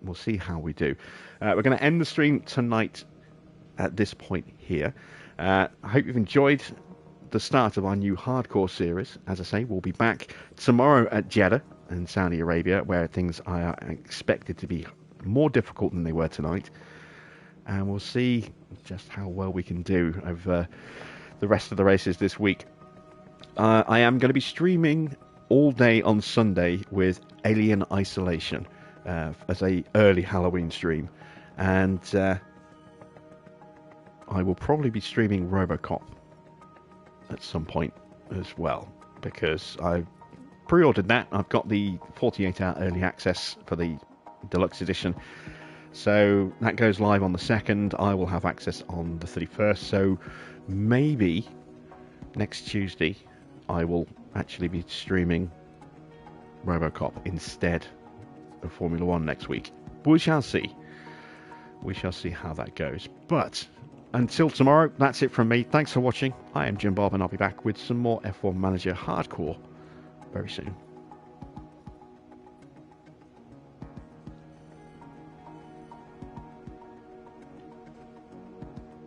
we'll see how we do. We're going to end the stream tonight at this point here. I hope you've enjoyed the start of our new hardcore series. As I say, we'll be back tomorrow at Jeddah in Saudi Arabia, where things are expected to be more difficult than they were tonight. And we'll see just how well we can do over the rest of the races this week. I am going to be streaming all day on Sunday with Alien Isolation as a early Halloween stream. And I will probably be streaming RoboCop at some point as well, because I pre-ordered that. I've got the 48-hour early access for the deluxe edition, so that goes live on the 2nd. I will have access on the 31st, so maybe next Tuesday I will actually be streaming RoboCop instead of Formula 1 next week. We shall see. We shall see how that goes. But until tomorrow, that's it from me. Thanks for watching. I am Jim Bob, and I'll be back with some more F1 Manager Hardcore very soon.